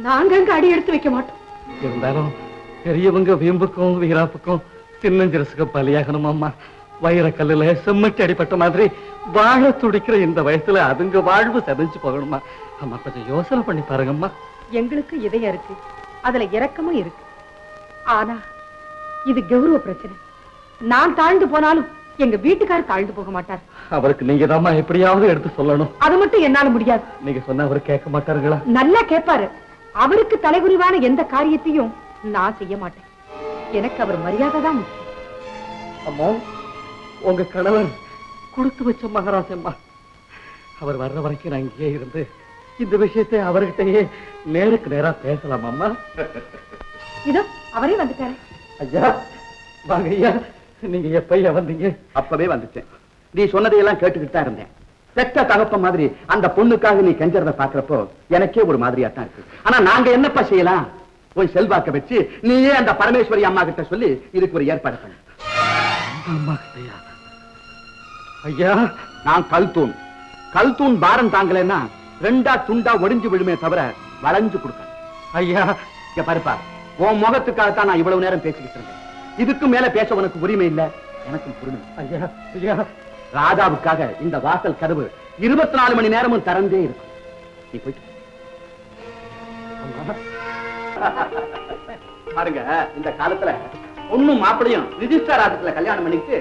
நாங்க அங்க அடி எடுத்து வைக்க மாட்டோம். இருந்தாலும் பெரியவங்க வீம்புக்கும் வீராப்புக்கும் சின்னஞ்சிரசுக்கு பலியாகணும் அம்மா. வைரக்கல்லுல செம்மட்டி அடிப்பட்ட மாதிரி வாழ துடிக்கிற இந்த வயசுல அதுங்க வாழ்வு செதஞ்சு போகணுமா? அம்மா கொஞ்சம் யோசனை பண்ணி பாருங்கம்மா. எங்களுக்கு இதயம் இருக்கு, அதுல இரக்கமும் இருக்கு. ஆனா இது கௌரவ பிரச்சனை. நான் தாழ்ந்து போனாலும் எங்க வீட்டுக்காரர் தாழ்ந்து போக மாட்டார். அவருக்கு நீங்க தான் எப்படியாவது எடுத்து சொல்லணும். அது மட்டும் என்னால முடியாது. நீங்க சொன்ன அவர் கேட்க மாட்டாருங்களா? நல்லா கேட்பாரு. அவருக்கு தலைகுறிவான எந்த காரியத்தையும் நான் செய்ய மாட்டேன். எனக்கு அவர் மரியாதை தான் முக்கியம். அம்மா, உங்க கணவர் கொடுத்து வச்ச மகாராஜம்மா. அவர் வர்ற வரைக்கும் நான் இங்கேயே இருந்து இந்த விஷயத்தை அவர்கிட்டயே நேருக்கு நேரா பேசலாம் அம்மா. இதோ அவரே வந்துட்டாரு. ஐயா வாங்க ஐயா. நீங்க எப்பையா வந்தீங்க? அப்பவே வந்துட்டேன். நீ சொன்னதையெல்லாம் கேட்டுக்கிட்டு தான் இருந்தேன். பெற்ற தகப்ப மாதிரி அந்த பொண்ணுக்காக நீ கெஞ்சறத பாக்குறப்போ எனக்கே ஒரு மாதிரியா தான் இருக்கு. ஆனா நாங்க என்னப்பா செய்யலாம்? போய் செல்வாக்க வச்சு நீயே அந்த பரமேஸ்வரி அம்மா கிட்ட சொல்லி இதுக்கு ஒரு ஏற்பாடு பண்ணு. அம்மா கிட்டயா? ஐயா, நான் கல்தூன் பாரம் தாங்கலன்னா ரெண்டா துண்டா ஒடிஞ்சு விழுமே தவிர வளைஞ்சு கொடுக்க. ஐயா இங்க பாருப்பா, உன் முகத்துக்காகத்தான் நான் இவ்வளவு நேரம் பேசிக்கிட்டு இருந்தேன். இதுக்கு மேல பேச உனக்கு உரிமை இல்ல, எனக்கும் பொறுமை. ஐயா ஐயா, ராதாவுக்காக இந்த வாசல் கதவு 24 மணி நேரமும் திறந்தே இருக்கும். நீ போயிட்டு பாருங்க. இந்த காலத்துல பொண்ணும் மாப்பிளையும் ரிஜிஸ்டர் ஆபீஸ்ல கல்யாணம் பண்ணிட்டு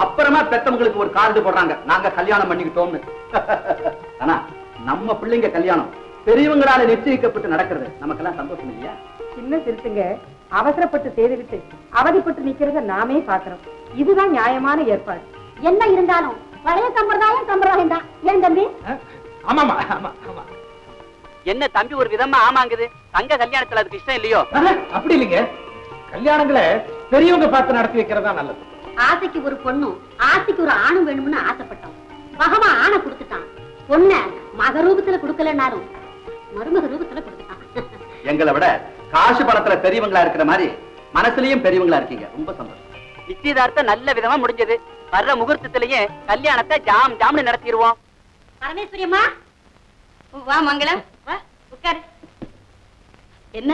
அப்புறமா பெத்தவங்களுக்கு ஒரு கார்டு போடுறாங்க, நாங்க கல்யாணம் பண்ணிக்கிட்டோம்னு. ஆனா நம்ம பிள்ளைங்க கல்யாணம் பெரியவங்களால நிச்சயிக்கப்பட்டு நடக்கிறது நமக்கெல்லாம் சந்தோஷம் இல்லையா? சின்ன சிறுத்துங்க அவசரப்பட்டு செய்துவிட்டு அவதிப்பட்டு நிக்கிறத நாமே பாக்குறோம். இதுதான் நியாயமான ஏற்பாடு. என்ன இருந்தாலும் பழைய சம்பிரதாயம் தான். ஏன் தம்பி? ஆமாமா ஆமா ஆமா. என்ன தம்பி ஒரு விதமா ஆமாங்குது? தங்க கல்யாணத்துல அதுக்கு இஷ்டம் இல்லையோ? அப்படி இல்லைங்க, கல்யாணங்களை பெரியவங்க பார்த்து நடத்தி வைக்கிறதா நல்லது. ஆசைக்கு ஒரு பொண்ணும் ஆசைக்கு ஒரு ஆணும் வேணும்னு ஆசைப்பட்டோம். பகவான் ஆணை கொடுத்துட்டான். பொண்ண மக ரூபத்துல கொடுக்கலனாலும் மருமக ரூபத்துல கொடுத்துட்டான். எங்களை விட காசு பணத்துல பெரியவங்களா இருக்கிற மாதிரி மனசுலயும் பெரியவங்களா இருக்கீங்க. ரொம்ப சந்தோஷம். நிச்சயதார்த்தம் நல்ல விதமா முடிஞ்சது. வர்ற முகூர்த்தத்திலேயே கல்யாணத்தை ஜாம்னு நடத்திடுவோம். பரமேஸ்வரி அம்மா வா மங்களம், வா உட்காரு. என்ன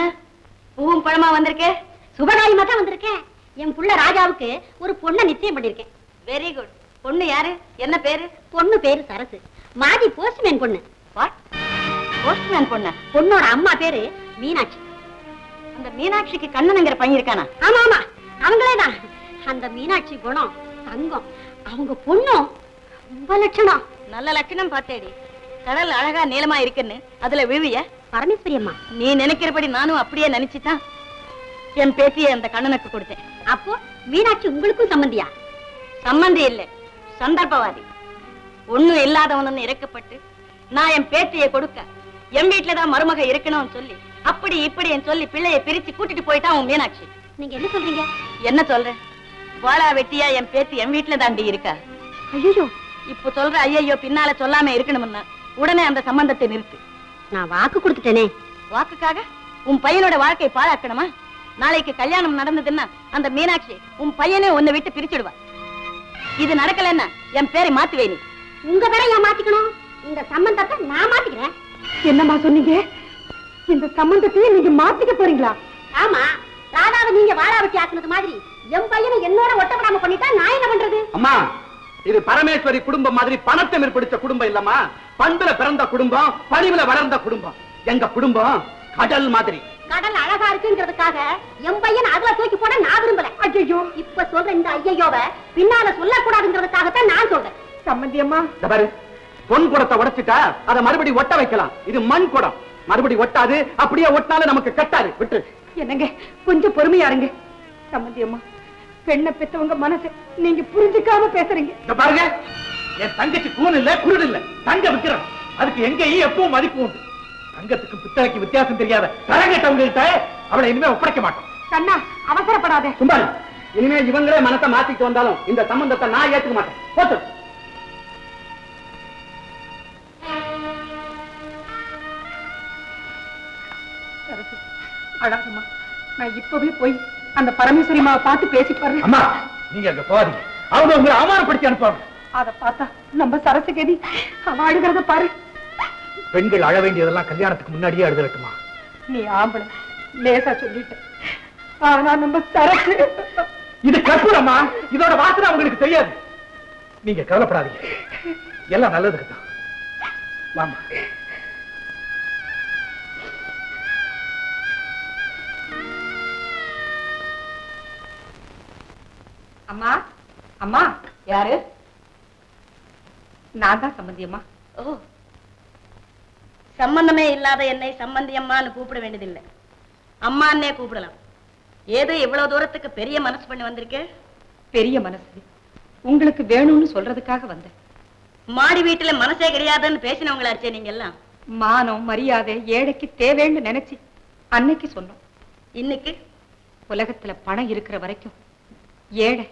பூவும் பழமா வந்திருக்கே? சுபகாரியமா தான் வந்திருக்கேன். என் புள்ள ராஜாவுக்கு ஒரு பொண்ணை நிச்சயம் பண்ணிருக்கேன். Very good. பொண்ணு யாரு? என்ன பேரு? பொண்ணு பேரு சரசு. மாதி போஸ்ட்மேன் பொண்ணு. போஸ்ட்மேன் பொண்ணு? பொண்ணோட அம்மா பேரு மீனாட்சி. அந்த மீனாட்சிக்கு கண்ணனுங்கிற பையன் இருக்கானா? ஆமா ஆமா, அவங்களேதான். அந்த மீனாட்சி குணம் தங்கம். அவங்க பொண்ணும் ரொம்ப லட்சணம். நல்ல லட்சணம் பார்த்தேடி. கடல் அழகா நீளமா இருக்குன்னு அதுல விழுவிய? பரமேஸ்வரி அம்மா, நீ நினைக்கிறபடி நானும் அப்படியே நினைச்சுதான் என் பேத்தியை அந்த கண்ணனுக்கு கொடுத்தேன். அப்போ மீனாட்சி உங்களுக்கும் சம்பந்தியா? சம்பந்தி இல்ல, சந்தர்ப்பவாதி. ஒண்ணும் இல்லாதவனு இறக்கப்பட்டு நான் என் பேத்தியை கொடுக்க என் வீட்டுலதான் மருமக இருக்கணும்னு சொல்லி அப்படி இப்படி சொல்லி பிள்ளைய பிரிச்சு கூட்டிட்டு போயிட்டான் உன் மீனாட்சி. நீங்க என்ன சொல்றீங்க? என்ன சொல்றேன்? வாழா வெட்டியா என் பேத்தி என் வீட்டுல தாண்டி இருக்கா. ஐயோ, இப்ப சொல்ற ஐயோ பின்னால சொல்லாம இருக்கணும்னா உடனே அந்த சம்பந்தத்தை நிறுத்து. நான் வாக்கு கொடுத்துட்டேனே. வாக்குக்காக உன் பையனோட வாழ்க்கை பாழாக்கணுமா? நாளைக்கு கல்யாணம் நடந்ததுன்னா அந்த மீனாட்சி உன் பையனே உன்னை விட்டு பிரிச்சுடுவா. இது நடக்கலன்னா என் பேரை மாத்துவே. நீ உங்க பேரை ஏன் மாத்திக்கணும்? இந்த சம்பந்தத்தை நான் மாத்திக்கிறேன். என்னம்மா சொன்னீங்க? இந்த சம்பந்தத்தையே நீங்க மாத்திக்க போறீங்களா? ஆமா, ராதாவை நீங்க வாழாவட்டி ஆக்குனது மாதிரி என் பையனை என்னோட ஒட்டப்படாம பண்ணிட்டா நான் என்ன பண்றது? அம்மா, இது பரமேஸ்வரி குடும்பம் மாதிரி பணத்தை மேற்படுத்த குடும்பம் இல்லம்மா. பண்புல பிறந்த குடும்பம், பணிவுல வளர்ந்த குடும்பம். எங்க குடும்பம் கடல் மாதிரி. கடல் அழகா இருக்குங்கிறதுக்காக என் பையன் அதுல தூக்கி போட நான் விரும்பல. ஐயோ, இப்ப சொல்ற இந்த ஐயோவ பின்னால சொல்லக்கூடாதுங்கிறதுக்காகத்தான் நான் சொல்றேன். சம்பந்தி அம்மா, பாரு, பொன் குடத்தை உடைச்சிட்டா அதை மறுபடி ஒட்ட வைக்கலாம். இது மண் குடம், மறுபடி ஒட்டாது. அப்படியே ஒட்டினாலும் நமக்கு கட்டாது. விட்டு என்னங்க, கொஞ்சம் பொறுமையா இருங்க. சம்பந்தி அம்மா, பெண்ணை பெற்றவங்க மனசு நீங்க புரிஞ்சுக்காம பேசுறீங்க. பாருங்க, என் தங்கச்சி கூன் இல்ல, குருடு இல்ல, தங்க விக்கிறோம். அதுக்கு எங்கேயும் எப்பவும் மதிப்பு உண்டு. தங்கத்துக்கு பித்தளைக்கு வித்தியாசம் தெரியாத தரங்கட்டவங்க கிட்ட அவளை இனிமே ஒப்படைக்க மாட்டோம். கண்ணா, அவசரப்படாதே. சும்மா இனிமே இவங்களே மனத்தை மாத்திட்டு வந்தாலும் இந்த சம்பந்தத்தை நான் ஏத்துக்க மாட்டேன். போட்டு அழகம்மா, நான் இப்பவே போய் அந்த பரமேஸ்வரி அம்மாவை பார்த்து பேசி பாருங்க. அம்மா, நீங்க அங்க போகாதீங்க. அவங்க உங்களை அவமானப்படுத்தி அனுப்புவாங்க. அத பார்த்தா நம்ம சரசுகதி அவ அழுகிறத பாரு. பெண்கள் அழ வேண்டியதெல்லாம் கல்யாணத்துக்கு முன்னாடியே அழுதட்டுமா? நீ ஆம்பளை லேசா சொல்லிட்ட. ஆனா நம்ம சரசு இது கற்பூரமா? இதோட வாசனை உங்களுக்கு தெரியாது. நீங்க கவலைப்படாதீங்க, எல்லாம் நல்லதுக்கு தான். வாமா. அம்மா அம்மா யாரு? நான் தான் சம்பந்தி அம்மா. ஓ, சம்பந்தமே இல்லாத என்னை சம்பந்தி அம்மான்னு கூப்பிட வேண்டியதில்லை, அம்மான்னே கூப்பிடலாம். ஏதோ இவ்வளவு தூரத்துக்கு பெரிய மனசு பண்ணி வந்திருக்கேன். பெரிய மனசு உங்களுக்கு வேணும்னு சொல்றதுக்காக வந்தேன். மாடி வீட்டுல மனசே கிடையாதுன்னு பேசினவங்களாச்சே நீங்க எல்லாம். மானம் மரியாதை ஏழைக்கு தேவைன்னு நினைச்சு அன்னைக்கு சொன்னோம். இன்னைக்கு உலகத்துல பணம் இருக்கிற வரைக்கும் ஏழை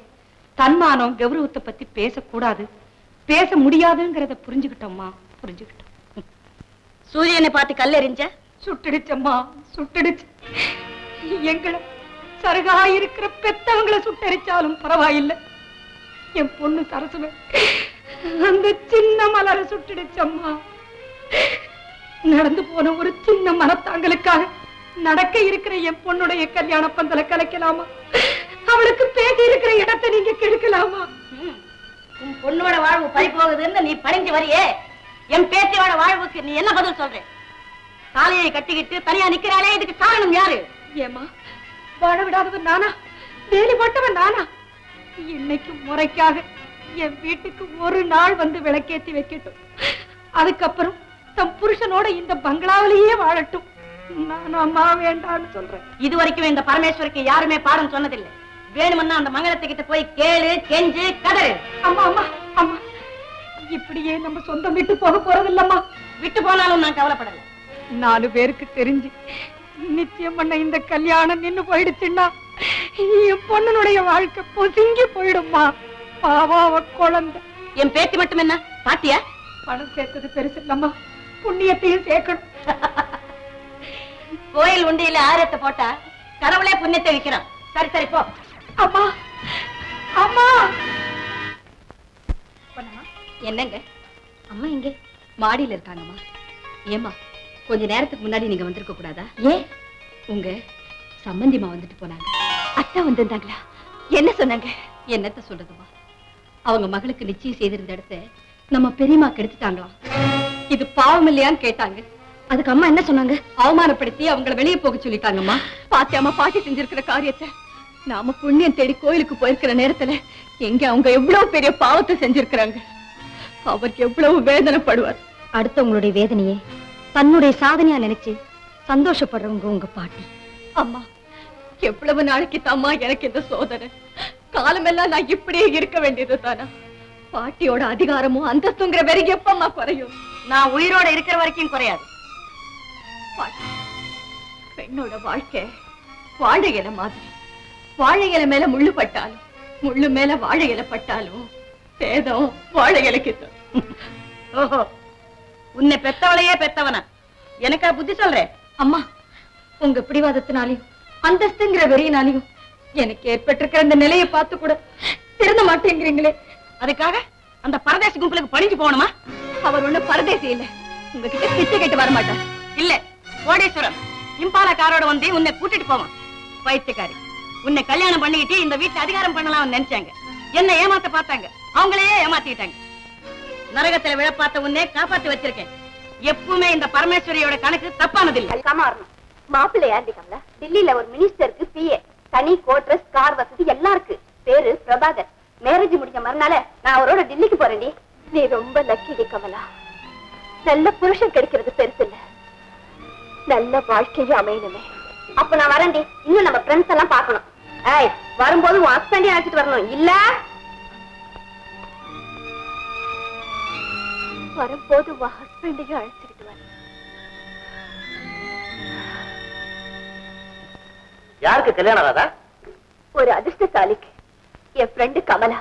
தன்மானம் கௌரவத்தை பத்தி பேசக்கூடாது, பேச முடியாதுங்கிறத புரிஞ்சுக்கிட்டோம்மா, புரிஞ்சுக்கிட்டோம். சூரியனை பார்த்து கல்லெறிஞ்ச சுட்டுடுச்சம்மா, சுட்டுடுச்சு. எங்களை சருகா இருக்கிற பெத்தவங்களை சுட்டரிச்சாலும் பரவாயில்லை. என் பொண்ணு சரசுவை அந்த சின்ன மலரை சுட்டுடுச்சம்மா. நடந்து போன ஒரு சின்ன மனத்தாங்களுக்காக நடக்க இருக்கிற என் பொண்ணுடைய கல்யாண பந்தலை கலைக்கலாமா? அவளுக்கு பேசி இருக்கிற இடத்தை நீங்க கெடுக்கலாமா? உன் பொண்ணோட வாழ்வு பறி போகுதுன்னு நீ பணிஞ்சு வரியே, என் பேத்தியோட வாழ்வுக்கு நீ என்ன பதில் சொல்ற? தாலியை கட்டிக்கிட்டு தனியா நிக்கிறாளே, இதுக்கு காரணம் யாரு? ஏமா வாழ விடாதவன் நானா? வேலி போட்டவன் நானா? இன்னைக்கு முறைக்காக என் வீட்டுக்கு ஒரு நாள் வந்து விளக்கேத்தி வைக்கட்டும், அதுக்கப்புறம் தம் புருஷனோட இந்த பங்களாவிலேயே வாழட்டும். நானும் அம்மா வேண்டான்னு சொல்றேன். இது வரைக்கும் இந்த பரமேஸ்வருக்கு யாருமே பாடம் சொன்னதில்லை. வேணுமன்னா அந்த மங்களத்துக்கிட்ட போய் கேளு, கெஞ்சு, கதறு. அம்மா அம்மா அம்மா, இப்படியே நம்ம சொந்தம் விட்டு போக போறதில்லம்மா. விட்டு போனாலும் நான் கவலைப்படல. 4 பேருக்கு தெரிஞ்சு நிச்சயம் பண்ண இந்த கல்யாணம் நின்னு போயிடுச்சுன்னா என் பொண்ணுடைய வாழ்க்கை பொசுங்கி போயிடும்மா. பாவாவ குழந்தை. என் பேத்தி மட்டும் என்ன பாத்தியா? பணம் சேர்த்தது பெருசு இல்லம்மா, புண்ணியத்தையும் சேர்க்கணும். கோயில் உண்டியில ஆரத்தை போட்டா கடவுளே புண்ணியத்தை வைக்கிறான். சரி சரி போ. அம்மா அம்மா. என்னங்க அம்மா இங்க மாடியில இருக்காங்கம்மா. ஏமா கொஞ்ச நேரத்துக்கு முன்னாடி நீங்க வந்திருக்க கூடாதா? ஏன்? உங்க சம்பந்திமா வந்துட்டு போனாங்க. அத்தை வந்திருந்தாங்களா? என்ன சொன்னாங்க? என்னத்த சொல்றதுமா, அவங்க மகளுக்கு நிச்சயம் செய்திருந்த இடத்த நம்ம பெரியம்மா கெடுத்துட்டாங்களாம். இது பாவம் இல்லையான்னு கேட்டாங்க. அதுக்கு அம்மா என்ன சொன்னாங்க? அவமானப்படுத்தி அவங்கள வெளியே போக சொல்லிட்டாங்கம்மா. பாத்தியாமா பாட்டி செஞ்சிருக்கிற காரியத்தை? நாம புண்ணியம் தேடி கோயிலுக்கு போயிருக்கிற நேரத்துல எங்க அவங்க எவ்வளவு பெரிய பாவத்தை செஞ்சிருக்கிறாங்க. அவருக்கு எவ்வளவு வேதனைப்படுவார். அடுத்தவங்களுடைய வேதனையே தன்னுடைய சாதனையா நினைச்சு சந்தோஷப்படுறவங்க உங்க பாட்டி. அம்மா எவ்வளவு நாளைக்கு தாம்மா எனக்கு இந்த சோதனை? காலமெல்லாம் நான் இப்படியே இருக்க வேண்டியது தானா? பாட்டியோட அதிகாரமும் அந்தஸ்துங்கிற வெறி எப்பம்மா குறையும்? நான் உயிரோட இருக்கிற வரைக்கும் குறையாது. பாட்டி, பெண்ணோட வாழ்க்கை வாழை இலை மாதிரி. வாழை இலை மேல முள்ளு பட்டாலும், முள்ளு மேல வாழை இலை பட்டாலும் சேதம் வாழை இலைக்கு தான். ஓஹோ, உன்னை பெத்தவளையே பெத்தவனா? எனக்கா புத்தி சொல்றேன்? அம்மா, உங்க பிடிவாதத்தினாலையும் அந்தஸ்துங்கிற வெறியினாலையும் எனக்கு ஏற்பட்டிருக்கிற அந்த நிலையை பார்த்து கூட திருந்த மாட்டேங்கிறீங்களே. அதுக்காக அந்த பரதேசி கும்பலுக்கு பணிஞ்சு போகணுமா? அவர் ஒண்ணு பரதேசி இல்ல, உங்ககிட்ட பிச்சை கேட்டு வர மாட்டார். இல்ல, கோடீஸ்வரன் இம்பாலா காரோட வந்து உன்னை கூட்டிட்டு போவான். பைத்தியக்காரி, உன்னை கல்யாணம் பண்ணிக்கிட்டு இந்த வீட்டுல அதிகாரம் பண்ணலாம் நினைச்சாங்க. என்ன ஏமாத்த பார்த்தாங்க, அவங்களையே ஏமாத்திட்டாங்க. நரகத்துல விழ பார்த்த உன்னை காப்பாத்தி வச்சிருக்கேன். எப்பவுமே இந்த பரமேஸ்வரியோட கணக்கு தப்பானதில்லை. மாப்பிள்ளை யாருக்கா? டெல்லியில ஒரு மினிஸ்டருக்கு பிஏ, தனி கோட்ரஸ், கார் வசதி எல்லாம் இருக்கு. பேரு பிரபாகர். மேரேஜ் முடிஞ்ச மறுநாள நான் அவரோட டெல்லிக்கு போறேன்டி. நீ ரொம்ப லக்கிடி கமலா. நல்ல புருஷன் கிடைக்கிறது பெருசு இல்ல, நல்ல வாழ்க்கையும் அமையணுமே. அப்ப நான் வரேன்டி. இன்னும் நம்ம ஃப்ரெண்ட்ஸ் எல்லாம் பார்க்கணும். ஏய், வரும்போது உன் ஹஸ்பண்டையும் அழைச்சிட்டு வரணும். இல்ல வரும்போது உன் ஹஸ்பண்டையும் அழைச்சிட்டு வரணும். யாருக்கு கல்யாணம் ஆகாதா? ஒரு அதிர்ஷ்டசாலிக்கு. என் ஃப்ரெண்டு கமலா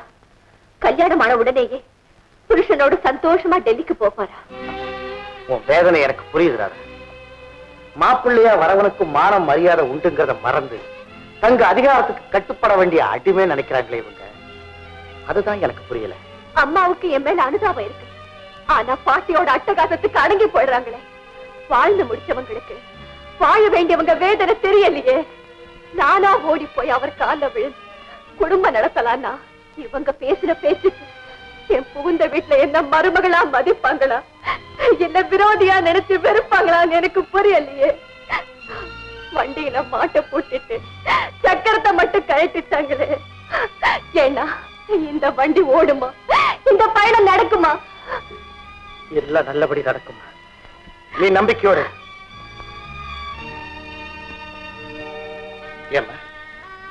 கல்யாணம் ஆன உடனேயே புருஷனோடு சந்தோஷமா டெல்லிக்கு போறாரா. உன் வேதனை எனக்கு புரியுதுடா. மாப்பிள்ளையா வரவனுக்கு மானம் மரியாதை உண்டுங்கிறத மறந்து தங்க அதிகாரத்துக்கு கட்டுப்பட வேண்டிய அடிமை நினைக்கிறாங்களே இவங்க. அதுதான் எனக்கு புரியல. அம்மாவுக்கு என் மேல அனுதாபம் இருக்கு. ஆனா பாட்டியோட அட்டகாசத்துக்கு அடங்கி போயிடுறாங்களே. வாழ்ந்து முடிச்சவங்களுக்கு வாழ வேண்டியவங்க வேதனை தெரியலையே. நானா ஓடி போய் அவர் கால விழுந்து குடும்பம் நடத்தலான்னா இவங்க பேசுற பேச்சுக்கு என் புகுந்த வீட்டுல என்ன மருமகளா மதிப்பாங்களா, என்ன விரோதியா நினைச்சு வெறுப்பாங்களான்னு எனக்கு புரியலையே. வண்டியில மாட்டை போட்டுட்டு சக்கரத்தை மட்டும் கழட்டிட்டாங்களே. ஏன்னா இந்த வண்டி ஓடுமா, இந்த பயணம் நடக்குமா? எல்லாம் நல்லபடி நடக்குமா? நீ நம்பிக்கையோடு. ஏம்மா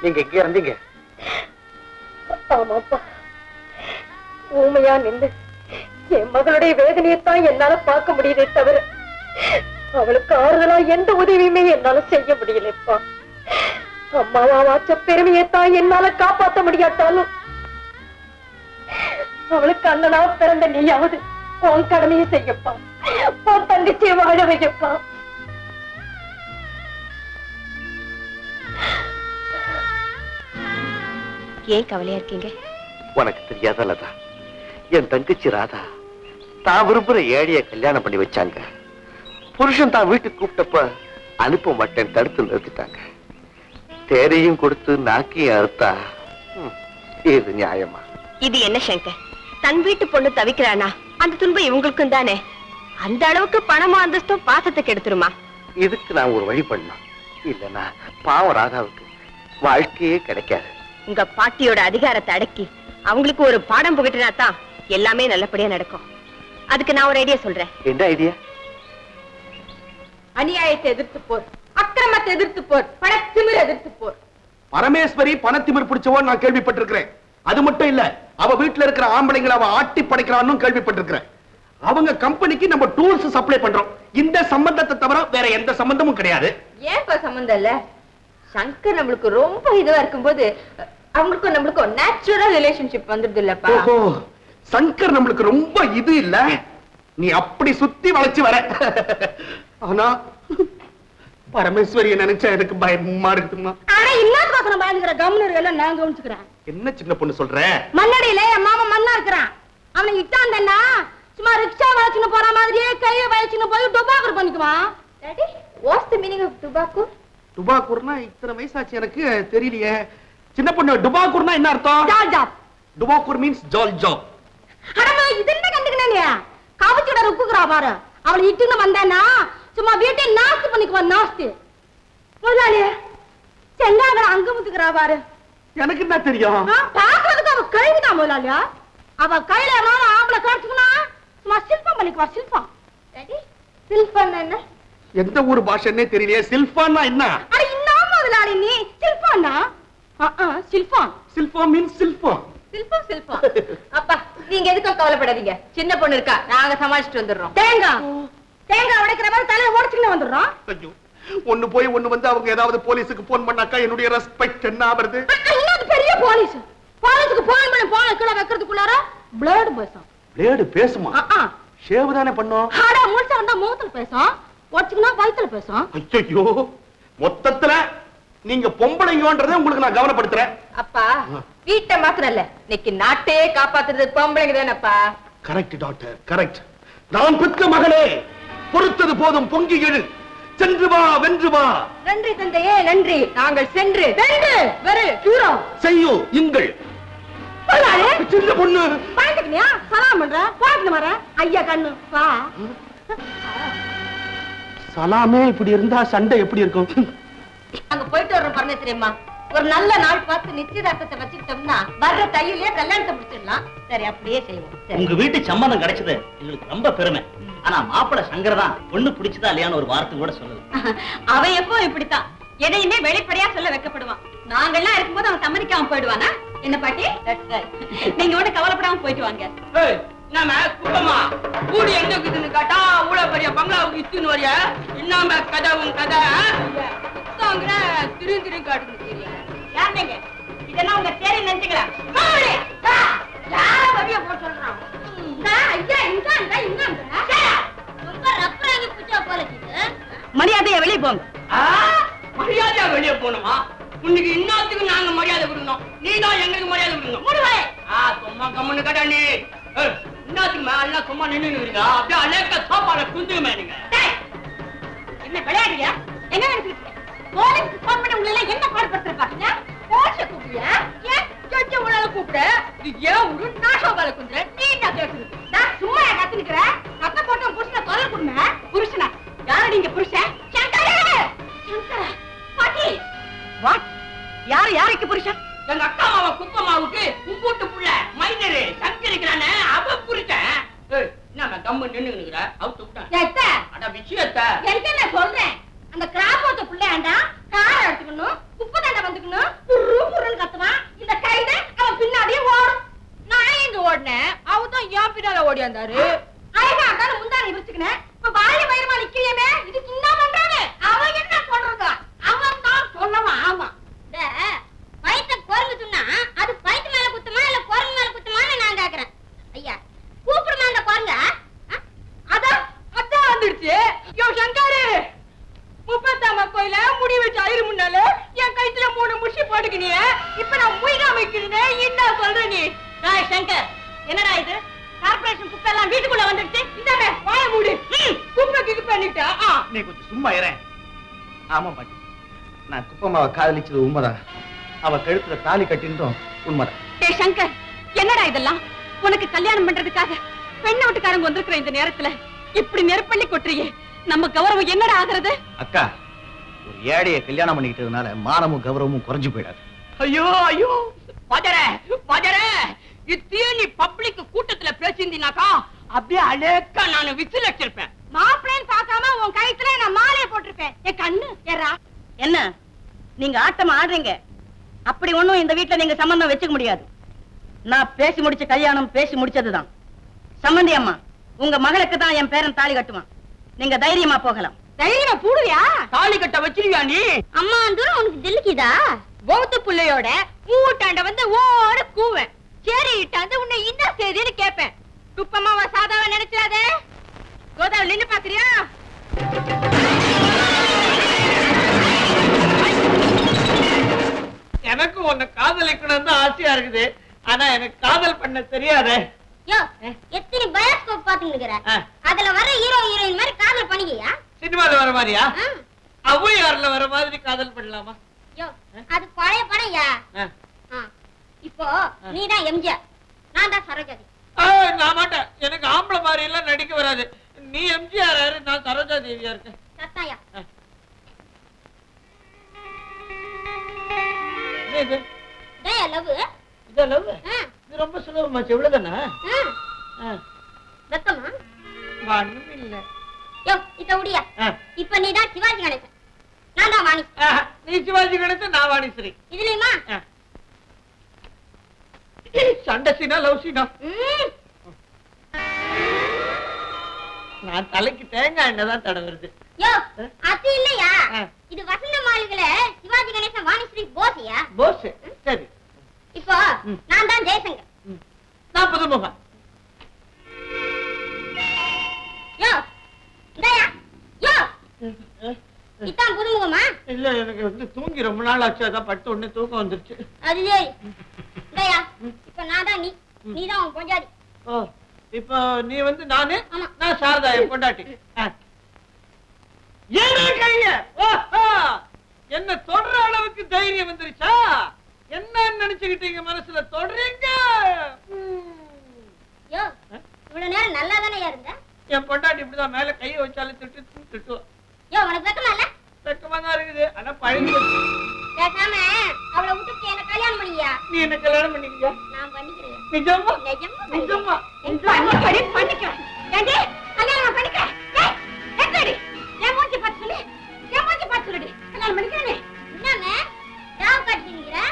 நீங்க எங்க இருந்தீங்க? ஆமாப்பா, ஊமையா நின்று என் மகளுடைய வேதனையைத்தான் என்னால பார்க்க முடியுதே தவிர அவளுக்கு ஆறுதலா எந்த உதவியுமே என்னால செய்ய முடியலப்பா. அம்மாவா வாச்ச பெருமையைத்தான் என்னால காப்பாற்ற முடியாட்டாலும் அவளுக்கு அண்ணனா பிறந்த நீயாவது உன் கடமையை செய்யப்பா, உன் தங்கச்சியை வாழ வைக்கப்பா. ஏன் கவலையா இருக்கீங்க? உனக்கு தெரியாத லதா, என் தங்கச்சி ராதா தான் விரும்புற ஏழைய கல்யாணம் பண்ணி வச்சாங்க. புருஷன் தான் வீட்டுக்கு கூப்பிட்டப்ப அனுப்ப மாட்டேன் தடுத்து நிறுத்திட்டாங்க. தேரையும் கொடுத்து நாக்கையும் அறுத்தா இது நியாயமா? இது என்ன சங்கர், தன் வீட்டு பொண்ணு தவிக்கிறானா? அந்த துன்பம் இவங்களுக்கும் தானே. அந்த அளவுக்கு பணமும் அந்தஸ்தும் பாசத்துக்கு எடுத்துருமா? இதுக்கு நான் ஒரு வழி பண்ணணும். இல்லைன்னா பாவம் ராதாவுக்கு வாழ்க்கையே கிடைக்காது. உங்க பாட்டியோட அதிகாரத்தை அடக்கி அவங்களுக்கு ஒரு பாடம் புகட்டினா தான் எல்லாமே நல்லபடியா நடக்கும். அதுக்கு நான் ஒரு ஐடியா சொல்றேன். என்ன ஐடியா? அநியாயத்தை எதிர்த்து போர், அக்கிரமத்தை எதிர்த்து போர், பணத்திமிர் எதிர்த்து போர். பரமேஸ்வரி பணத்திமிர் பிடிச்சவோ நான் கேள்விப்பட்டிருக்கிறேன். அது மட்டும் இல்ல, அவ வீட்டுல இருக்கிற ஆம்பளைங்களை அவ ஆட்டி படைக்கிறான்னு கேள்விப்பட்டிருக்கிறேன். அவங்க கம்பெனிக்கு நம்ம டூல்ஸ் சப்ளை பண்றோம். இந்த சம்பந்தத்தை தவிர வேற எந்த சம்பந்தமும் கிடையாது. ஏன்பா சம்பந்தம் இல்ல? சங்கர் நம்மளுக்கு ரொம்ப இதுவா இருக்கும்போது அவங்களுக்கும் நம்மளுக்கும் நேச்சுரல் ரிலேஷன்ஷிப் வந்துடுது இல்லப்பா. ஓஹோ, சங்கர் நம்மளுக்கு ரொம்ப இது இல்ல, நீ அப்படி சுத்தி வளைச்சு வர. ஆனா பரமேஸ்வரிய நினைச்சா எனக்கு பயமா இருக்குமா? ஆனா இன்னொரு பக்கம் பயந்துக்கிற கவர்னர் எல்லாம் நான் கவனிச்சுக்கிறேன். என்ன சின்ன பொண்ணு சொல்ற? மண்ணடியில என் மாமா மண்ணா இருக்கிறான். அவனை இட்டான் சும்மா ரிக்ஷா வளைச்சுன்னு போற மாதிரியே கையை வளைச்சுன்னு போய் டுபாக்கூர் பண்ணிக்குவான். வாட்ஸ் தி மீனிங் ஆஃப் டுபாக்கூர்? டுபாக்கூர்னா இத்தனை வயசாச்சு எனக்கு தெரியலையே. சின்ன பொண்ணு, டுபாக்கூர்னா என்ன அர்த்தம்? ஜால் ஜாப். டுபாக்கூர் மீன்ஸ் ஜால் ஜாப். அடமா இது என்ன கண்டுக்கனே? காவச்சியோட ருக்குறா பாரு. அவளை இட்டுன்னு வந்தானா சும்மா வீட்டை நாஸ்தி பண்ணிக்குவான். நாஸ்தி முதலாளி செங்காங்கட அங்க முத்துக்கிறா பாரு. எனக்கு என்ன தெரியும்? பாக்குறதுக்கு அவ கழுவிதான் முதலாளியா. அவ கையில எவனாலும் ஆம்பளை காட்டுச்சுன்னா சும்மா சில்பம் பண்ணிக்குவா. சில்பம் சில்பம் என்ன? எந்த ஊர் பாஷைன்னே தெரியலையே. சில்பான்னா என்ன? அட இன்னும் முதலாளி நீ சில்பான்னா சில்பான். சில்பம் மீன்ஸ் சில்பம். சில்பம் சில்பம். அப்பா நீங்க எதுக்கும் கவலைப்படாதீங்க, சின்ன பொண்ணு இருக்கா, நாங்க சமாளிச்சுட்டு வந்துடுறோம். தேங்காய் உடைக்கிற மாதிரி தலையை உடைச்சுக்கிட்டு வந்துடுறோம். ஐயோ, ஒண்ணு போய் ஒண்ணு வந்து அவங்க ஏதாவது போலீஸுக்கு போன் பண்ணாக்கா என்னுடைய ரெஸ்பெக்ட் என்ன ஆவறது? இன்னொரு பெரிய போலீஸ். போலீஸுக்கு போன் பண்ணி போன கீழே வைக்கிறதுக்குள்ளார பிளேடு பேசும். பிளேடு பேசுமா? ஷேவ் தானே பண்ணோம். அட முழுசா இருந்தா முகத்துல பேசும், உடைச்சுக்கினா வயித்துல பேசும். ஐயோ, மொத்தத்துல நீங்க பொம்பளைங்கன்றதை உங்களுக்கு நான் கவனப்படுத்துறேன். அப்பா வீட்டை மாத்திரம் இல்ல, இன்னைக்கு நாட்டே காப்பாத்துறது பொம்பளைங்க தானப்பா. Correct doctor, correct. நான் பெற்ற மகளே, பொறுத்தது போதும், பொங்கி எழு, சென்று வா, வென்று வா. நன்றி தந்தையே நன்றி. நாங்கள் சென்று வென்று வெறு ஹீரோ செய்யோ இங்கள். சின்ன பொண்ணு பாத்துக்கினியா? சலாம் பண்ற பாட்டு வர ஐயா கண்ணு வா. சலாமே இப்படி இருந்தா சண்டை எப்படி இருக்கும்? அங்க போயிட்டு வர்றோம் பரமேஸ்வரியம்மா. ஒரு நல்ல நாள் பார்த்து நிச்சயதார்த்தத்தை வச்சுக்கிட்டோம்னா வர்ற தையிலேயே கல்யாணத்தை முடிச்சிடலாம். சரி அப்படியே செய்வோம். உங்க வீட்டு சம்மந்தம் கிடைச்சது எங்களுக்கு ரொம்ப பெருமை. ஆனா மாப்பிள்ளை சங்கர் தான் பொண்ணு பிடிச்சதா இல்லையான்னு ஒரு வார்த்தை கூட சொல்லல. அவன் எப்போ இப்படித்தான் எதையுமே வெளிப்படையா சொல்ல வைக்கப்படுவான். நாங்கெல்லாம் இருக்கும்போது அவன் சம்மதிக்காம போயிடுவானா என்ன பாட்டி? நீங்க ஒண்ணு கவலைப்படாம போயிட்டு வாங்க. நம்ம குடும்பமா கூடி எங்க இருக்குதுன்னு கேட்டா அவ்வளவு பெரிய பங்களாவுக்கு இத்துன்னு வரைய இன்னாம கதவும் கதை திரு திரு காட்டுன்னு தெரியல. யாருங்க இதெல்லாம் உங்க தேரை நினைச்சுங்களா? யார வழிய போட்டு சொல்றான்? மரியாதையா வெளியே போங்க. மரியாதையா வெளியே போகணுமா? இன்னைக்கு இன்னத்துக்கு நாங்க மரியாதை கொடுக்கணும், நீ தான் எங்களுக்கு மரியாதை கொடுக்கணும். கம்முன்னு கட்டாண்டி என்னத்துக்குமா எல்லாம் சும்மா நின்று இருக்கா அப்படியே அலேக்க சோப்பால குந்துக்குமே நீங்க என்ன விளையாடுறியா? என்ன நினைச்சிட்டு போலீஸ்க்கு போன் பண்ணி உங்களை எல்லாம் என்ன பாடுபடுத்திருப்பாங்க? போலீஸை கூப்பிடுறியா? ஏன் ஜட்ஜ உங்களால கூப்பிடு? இது ஏன் ஒரு நாசோபால குந்துற? நீ என்ன கேட்குறது? நான் சும்மா கத்துக்கிறேன். கத்த போட்டு புருஷனை தொலை கொடுங்க. புருஷனா? யாரு நீங்க புருஷன்? சங்கரே! சங்கரா! பாட்டி! வாட்? யாருக்கு புருஷன்? எங்க அக்கா மாவன் குப்பமாவுக்கு உங்கூட்டு புள்ள மைனரு சங்கரிக்கிறானே அவ புரிச்சேன். என்ன கம்மு நின்னுங்கிற அவுத்து விட்டேன். அட விஷயத்த என்ன சொல்றேன்? அந்த கிராமத்து பிள்ளையாண்டா காரை எடுத்துக்கணும், குப்பை தண்டை வந்துக்கணும், புருன்னு கத்துவான். இந்த கைது அவன் பின்னாடியே ஓடும். நான் எங்க ஓடினேன்? அவதான் என் பின்னால ஓடியாந்தாரு. அழகா இருந்தாலும் முந்தானி விரிச்சுக்கினேன். இப்ப வாய வயிறமா நிக்கிறியமே, இது சின்ன பண்றானே. அவன் என்ன சொல்றதா? அவன் தான் சொல்லலாம். ஆமா, வயிற்ற குரங்கு சொன்னா அது வயிற்று மேல குத்துமா இல்ல குரங்கு மேல குத்துமான்னு நான் கேக்குறேன். ஐயா கூப்பிடுமா அந்த குரங்க? அதான் வந்துடுச்சு. யோ சங்கரு, முப்பத்தாம கோயில முடி வச்சு ஆயிரம் முன்னால என் கைத்துல 3 முஷி போட்டுக்கினிய. இப்ப நான் முயகா வைக்கிறேன். என்ன சொல்ற நீ? ராய் சங்கர், என்னடா இது? கார்பரேஷன் குப்பை எல்லாம் வீட்டுக்குள்ள வந்துடுச்சு. இந்தாங்க வாய மூடு. குப்பைக்கு பண்ணிட்டா நீ கொஞ்சம் சும்மா இரு. ஆமா பாட்டி, நான் குப்பமாவை காதலிச்சது உண்மைதான். அவ கழுத்துல தாலி கட்டினதும் உண்மைதான். ஏய் சங்கர், என்னடா இதெல்லாம்? உனக்கு கல்யாணம் பண்றதுக்காக பெண்ண வீட்டுக்காரங்க வந்திருக்கிற இந்த நேரத்துல இப்படி நெருப்பள்ளி கொட்டுறியே, நம்ம கௌரவம் என்னடா ஆகுறது? அக்கா, ஒரு ஏழைய கல்யாணம் பண்ணிக்கிட்டதுனால மானமும் கௌரவமும் குறைஞ்சு போயிடாது. ஐயோ ஐயோ வஜரே இத்தியே நீ பப்ளிக் கூட்டத்துல பேசியிருந்தீனாக்கா அப்படியே அழகா நான் விசில் அடிச்சிருப்பேன். மாப்பிள்ளைன்னு பார்க்காம உன் கழுத்துல நான் மாலையை போட்டிருப்பேன். என் கண்ணு ஏறா. என்ன நீங்க ஆட்டமா ஆடுறீங்க? அப்படி ஒண்ணும் இந்த வீட்டுல நீங்க சம்பந்தம் வச்சுக்க முடியாது. நான் பேசி முடிச்ச கல்யாணம் பேசி முடிச்சதுதான். சம்பந்தி அம்மா, உங்க மகளுக்கு தான் என் பேரன் தாலி கட்டுவான். நீங்க தைரியமா போகலாம். தைரியமா பூடுவியா? தாலி கட்ட வச்சிருவியா நீ? அம்மா தூரம் உனக்கு ஜெல்லிக்குதா? பௌத்த புள்ளையோட ஊட்டாண்ட வந்து ஓட கூவேன். சரி இட்டாந்து உன்னை இந்த செய்தின்னு கேட்பேன். குப்பமாவா சாதாவா நினைச்சாத. கோதாவரி நின்னு பாக்குறியா? எனக்கு உன்னை காதலிக்கணும் தான் ஆசையா இருக்குது. ஆனா எனக்கு காதல் பண்ண தெரியாதே. எத்தனை பயோஸ்கோப் பாத்துக்கிற? அதுல வர ஹீரோ ஹீரோயின் மாதிரி காதல் பண்ணிக்கியா? சினிமால வர மாதிரியா? ஔவையார்ல வர மாதிரி காதல் பண்ணலாமா? அது பழைய படையா? இப்போ நீதான் எம்ஜிஆர், நான் தான் சரோஜாதி. நான் மாட்டேன். எனக்கு ஆம்பளை மாதிரி எல்லாம் நடிக்க வராது. நீ எம்ஜிஆர் யாரு, நான் சரோஜா தேவியா இருக்கேன். சத்தாயா இது லவ். இது லவ். இது ரொம்ப சுலபமாச்சு. இவ்வளவுதானா? வெக்கமா? ஒண்ணும் இல்ல. யோ இத உடியா. இப்ப நீதான் சிவாஜி கணேசன், நான் தான் வாணி. நீ சிவாஜி கணேசன், நான் வாணிஸ்ரீ. இதுலயுமா சண்டை சீனா லவ் சீனா? நான் தலைக்கு தேங்காய் எண்ணெய் தான் தடவுறது. யோ அது இல்லையா? இது வசந்த மாளிகையில சிவாஜி கணேசன் வாணிஸ்ரீ போசியா? போஸ். சரி. இப்போ நான் தான் ஜெயசங்கர். நான் புதுமுகம். யோ இந்தயா. யோ இதான் புதுமுகமா? இல்ல, எனக்கு வந்து தூங்கி ரொம்ப நாள் ஆச்சு. அதான் பட்டு உடனே தூக்கம் வந்துருச்சு. அது சரி. இந்தயா இப்ப நான் தான் நீ தான் உன் பொஞ்சாதி. ஓ, இப்போ நீ வந்து நானு, நான் சாரதா என் பொண்டாட்டி. என்ன தொடர அளவுக்கு தைரியம் வந்துருச்சா? என்ன நினைச்சுக்கிட்டீங்க மனசுல தொடறீங்க? யோ இவ்வளவு நேரம் நல்லா தானே இருந்த? என் பொண்டாட்டி இப்படிதான் மேல கையை வச்சாலும் திட்டுவா. யோ உனக்கு வெக்கமா இல்ல? வெக்கமா தான் இருக்குது. ஆனா பழகி பேசாம அவளை விட்டுட்டு என்ன கல்யாணம் பண்ணியா? நீ என்ன கல்யாணம் பண்ணிக்கியா? நான் பண்ணிக்கிறேன். நிஜமா? நிஜமா பண்ணிக்கிறேன். ஏண்டி கல்யாணம் பண்ணிக்கிறேன்? ஏய் என் மூஞ்சி பார்த்து சொல்லு. என் மூஞ்சி பார்த்து சொல்லுடி. கல்யாணம் பண்ணிக்கிறேனே. என்னமே ராவ் காட்டிக்கிறீங்க?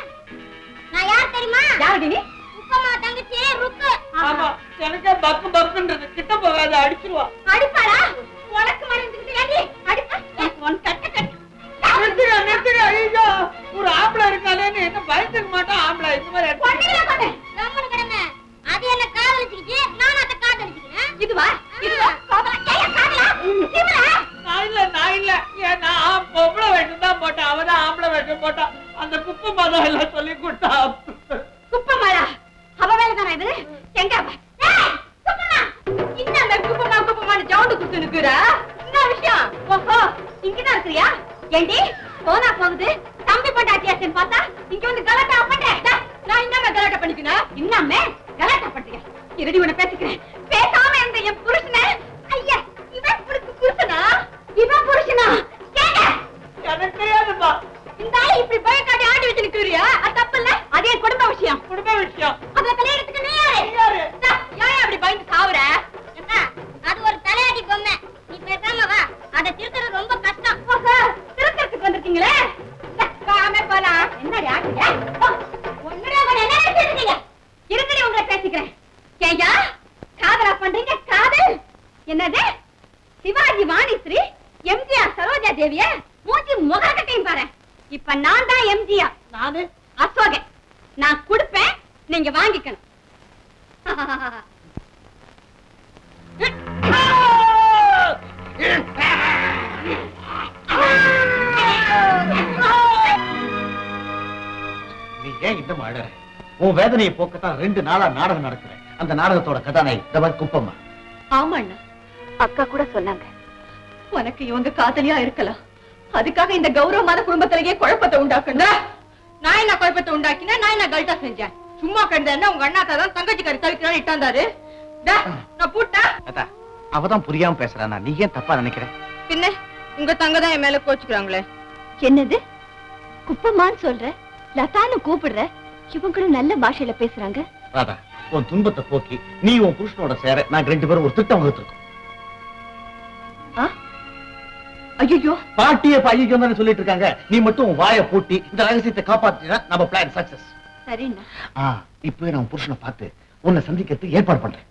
நான் யார் தெரியுமா? யாருடி நீ? உப்பமா தங்கச்சி ருக்கு. ஆமா, எனக்கு பக்கு பக்குன்றது. கிட்ட போகாத, அடிச்சிருவா. அடிப்பாளா? உனக்கு மறந்துக்கிட்டு ஏண்டி அடிப்பா? உன் கட்ட கட்ட நிறுத்துங்க. ஐயோ, ஒரு ஆம்பளை இருக்காளேன்னு என்ன பயந்துக்க மாட்டான் ஆம்பளை. இந்த மாதிரி அது என்ன காதலிச்சுக்கிச்சு, நான் அதை காதலிச்சுக்கிறேன். இதுவா நான் இல்ல. நான் பொம்பளை வேஷம் தான் போட்டேன். அவதான் ஆம்பளை வேஷம் போட்டான். அந்த குப்பை மதம் எல்லாம் சொல்லி கொடுத்தா. குப்பமாளா? அவ வேலை தானே இது? ஏண்டி போனா போகுது தம்பி பொண்டாட்டியாச்சேன்னு பார்த்தா இங்க வந்து கலாட்டா பண்ணேன். நான் இன்னமே கலாட்டா பண்ணிக்கணும். இன்னமே கலாட்டா பண்றீங்க. இருடி உன பேசிக்கிறேன். பேசாம இருந்த என் புருஷனை ஐயா இவன் புருஷனா இவன் புருஷனா கேங்க எனக்கு தெரியாதுப்பா. இந்த ஆள் இப்படி பயக்காடி ஆடி வச்சு நிக்கிறியா? அது தப்பு இல்ல. அதே குடும்ப விஷயம். அதுல கல்யாணத்துக்கு நீ யாரு? ஏன் அப்படி பயந்து சாவுற? அது ஒரு தலையாடி பொம்மை. நீ பேசாம வா. அதை திருத்தறது ரொம்ப கஷ்டம். திருத்தறதுக்கு வந்திருக்கீங்களே. வாமே போலாம். என்னடி ஆடுறீங்க? ஒண்ணுடா என்ன நினைச்சிருக்கீங்க? இருங்கடி உங்களை பேசிக்கிறேன். ஏய்யா காதலா பண்றீங்க? காதல் என்னது? சிவாஜி வாணிஸ்ரீ எம்ஜிஆர் சரோஜா தேவிய மூஞ்சி முகக்கட்டையும் பாரு. இப்ப நான் தான் எம்ஜிஆர். நானு அசோகன். நான் கொடுப்பேன், நீங்க வாங்கிக்கணும். நீ ஏன் இந்த மாட? உன் வேதனையை போக்கத்தான் 2 நாளா நாடகம் நடக்கிறேன். அந்த நாடகத்தோட கதாநாயகி குப்பம்மா. ஆமாண்ணா, அக்கா கூட சொன்னாங்க. உனக்கு இவங்க காதலியா இருக்கலாம், அதுக்காக இந்த கௌரவமான குடும்பத்திலேயே குழப்பத்தை உண்டாக்கணும். நான் என்ன குழப்பத்தை உண்டாக்கினேன்? நான் என்ன கல்ட்டா செஞ்சேன்? சும்மா கண்டா உங்க அண்ணா தான் தங்கச்சி கறி தவிக்கிறான்னு இட்டாந்தாரு. நான் பூட்டா அவதான் புரியாம பேசுறானா? நீ ஏன் தப்பா நினைக்கிற? பின்ன உங்க தங்க தான் என் மேல கோச்சுக்கிறாங்களே. என்னது குப்பம்மான்னு சொல்ற? லதான்னு கூப்பிடுற? இவங்களும் நல்ல பாஷையில பேசுறாங்க. ராதா, உன் துன்பத்தை போக்கி நீ உன் புருஷனோட சேர நாங்க 2 பேரும் ஒரு திட்டம் வகுத்துருக்கோம். ஐயோ பாட்டிய ஐயோ தானே சொல்லிட்டு இருக்காங்க. நீ மட்டும் வாயை பூட்டி இந்த ரகசியத்தை காப்பாத்தினா நம்ம பிளான் சக்சஸ். சரிண்ணா. இப்பவே நான் புருஷனை பார்த்து உன்னை சந்திக்கிறதுக்கு ஏற்பாடு பண்றேன்.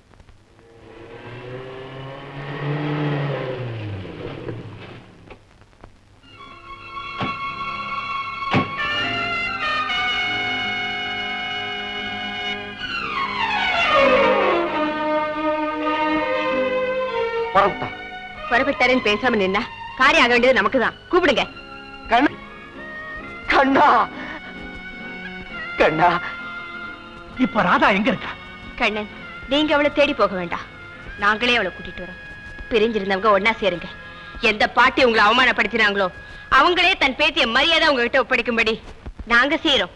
புறப்பட்டாருன்னு பேசாம நின்னா காரியம் ஆக வேண்டியது நமக்குதான். கூப்பிடுங்க. கண்ணா கண்ணா, இப்ப ராதா எங்க இருக்கா? கண்ணன், நீங்க அவளை தேடி போக வேண்டாம், நாங்களே அவளை கூட்டிட்டு வரோம். பிரிஞ்சிருந்தவங்க ஒன்னா சேருங்க. எந்த பாட்டி உங்களை அவமானப்படுத்தினாங்களோ அவங்களே தன் பேத்திய மரியாதை உங்ககிட்ட ஒப்படைக்கும்படி நாங்க செய்யறோம்.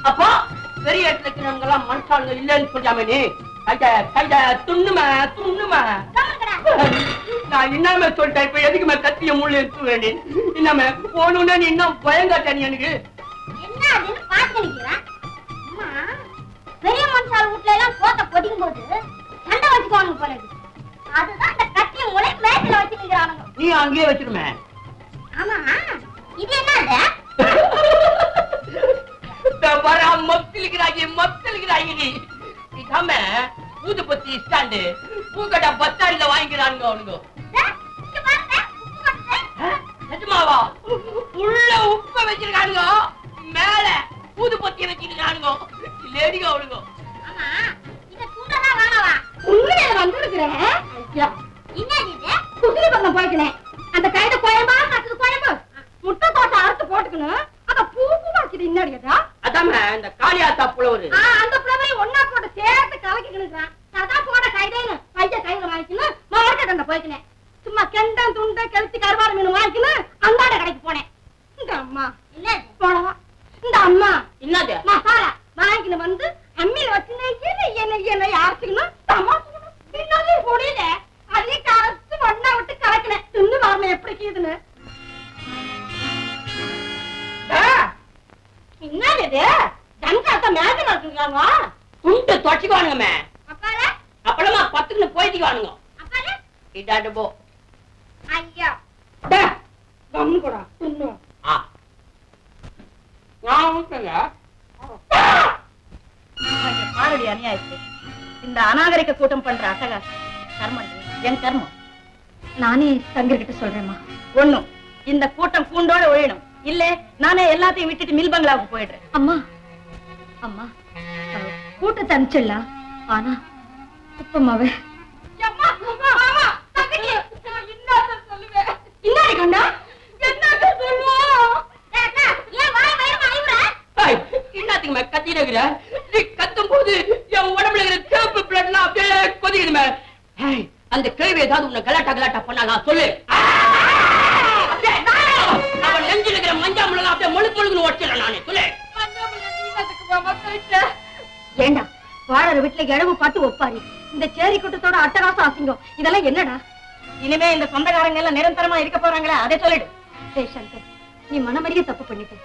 அப்போ பெரிய இடத்துல இருக்கிறவங்கெல்லாம் மனுஷாளுங்க இல்லைன்னு சொல்லாம நீ கைத துண்ணுமா துண்ணுமா. நான் இன்னாம சொல்லிட்டேன். இப்ப எதுக்குமே கத்திய முள்ளு எடுத்து வேண்டி இன்னாம போகணும்னா நீ இன்னும் பயங்காட்ட நீ எனக்கு பெரிய மனுஷால் வீட்டுல எல்லாம் சோத்த பொதிக்கும் போது சண்டை வச்சுக்குவானுங்க போல. அதுதான் இந்த கத்திய முளை மேட்ல வச்சுக்கிறானுங்க. நீ அங்கேயே வச்சிருமே. ஆமா, இது என்ன? மக்களுக்கு நீ இதாம ஊதுபத்தி ஸ்டாண்டு பூக்கடா பத்தாரில வாங்கிக்கிறானுங்க அவனுங்க. நிஜமாவா? உள்ள உப்ப வச்சிருக்கானுங்க, மேல ஊதுபத்தி வச்சிருக்கானுங்க. லேடிங்க அவனுங்க. ஆமா, இத சுண்டனா வாங்கவா? உண்மையில வந்திருக்கிறேன். ஐயா, என்னது இது? குதிரை பக்கம் போய்க்கனே. அந்த கைத கோயம்பா கட்டது கோயம்பு. முட்டை தோசை அறுத்து போட்டுக்கணும். அத பூ பூவாக்கிது என்னடியதா? அதாம இந்த காளியாத்தா புலவரு. அந்த புலவரை ஒண்ணா போட்டு சேர்த்து கலக்கிக்கணும்ங்கறான். சதா போட கைதேன்னு பைய கையில வாங்கிக்கணும். மார்க்கெட் அந்த போய்க்கனே. சும்மா கெண்டம் துண்டை கெளுத்தி கருவாடு மீன் வாங்கிக்கணும். அந்தாட கடைக்கு போனேன். இந்த அம்மா என்னது போடவா? இந்த அம்மா என்னது மசாலா வாங்கிக்கணும். வந்து அம்மியில வச்சு என்ன யாருக்கணும் தமாசுக்கணும். என்னது பொடியில அதே கரைச்சு ஒண்ணா விட்டு கலக்கினேன். தின்னு வரணும் எப்படி கீதுன்னு. என்னது இது? ஜனகாத்த மேஜர் வச்சிருக்காங்க. துண்டு தொச்சிக்குவானுங்கமே. அப்பால அப்பளமா 10க்கு போயிட்டுக்குவானுங்க. அப்பால இதாட்டு போ. ஐயா கம்மு கூட தின்னு. நான் சொல்ல பாரடி அநியாயத்தை இந்த அநாகரிக கூட்டம் பண்ற அட்டகாசம் கர்மம் என் கர்மம். நானே தங்கர்கிட்ட சொல்றேம்மா. ஒண்ணும் இந்த கூட்டம் கூண்டோட ஒழியணும். இல்ல நானே எல்லாத்தையும் விட்டுட்டு மில் பங்களாவுக்கு போயிடுறேன். அம்மா அம்மா கூட்டத்தை அனுப்பிச்சிடலாம். ஆனா குப்பம்மாவே கத்தினு கத்தும் போது கலாட்டா பண்ணாங்க சொல்லு. அவன் நெஞ்சில் இருக்கிற மஞ்சா முழுங்க அப்படியே முழுக்குன்னு ஓடிச்சிடறேன் நானே சொல்லு. ஏண்டா வாழற வீட்டுல இழவு பார்த்து ஒப்பாரி, இந்த சேரி கூட்டத்தோட அட்டகாசம் அசிங்கம் இதெல்லாம் என்னடா? இனிமே இந்த சொந்தக்காரங்க எல்லாம் நிரந்தரமா இருக்க போறாங்களா அதை சொல்லிடு. டேய் சங்கர், நீ மனமறிய தப்பு பண்ணிட்ட.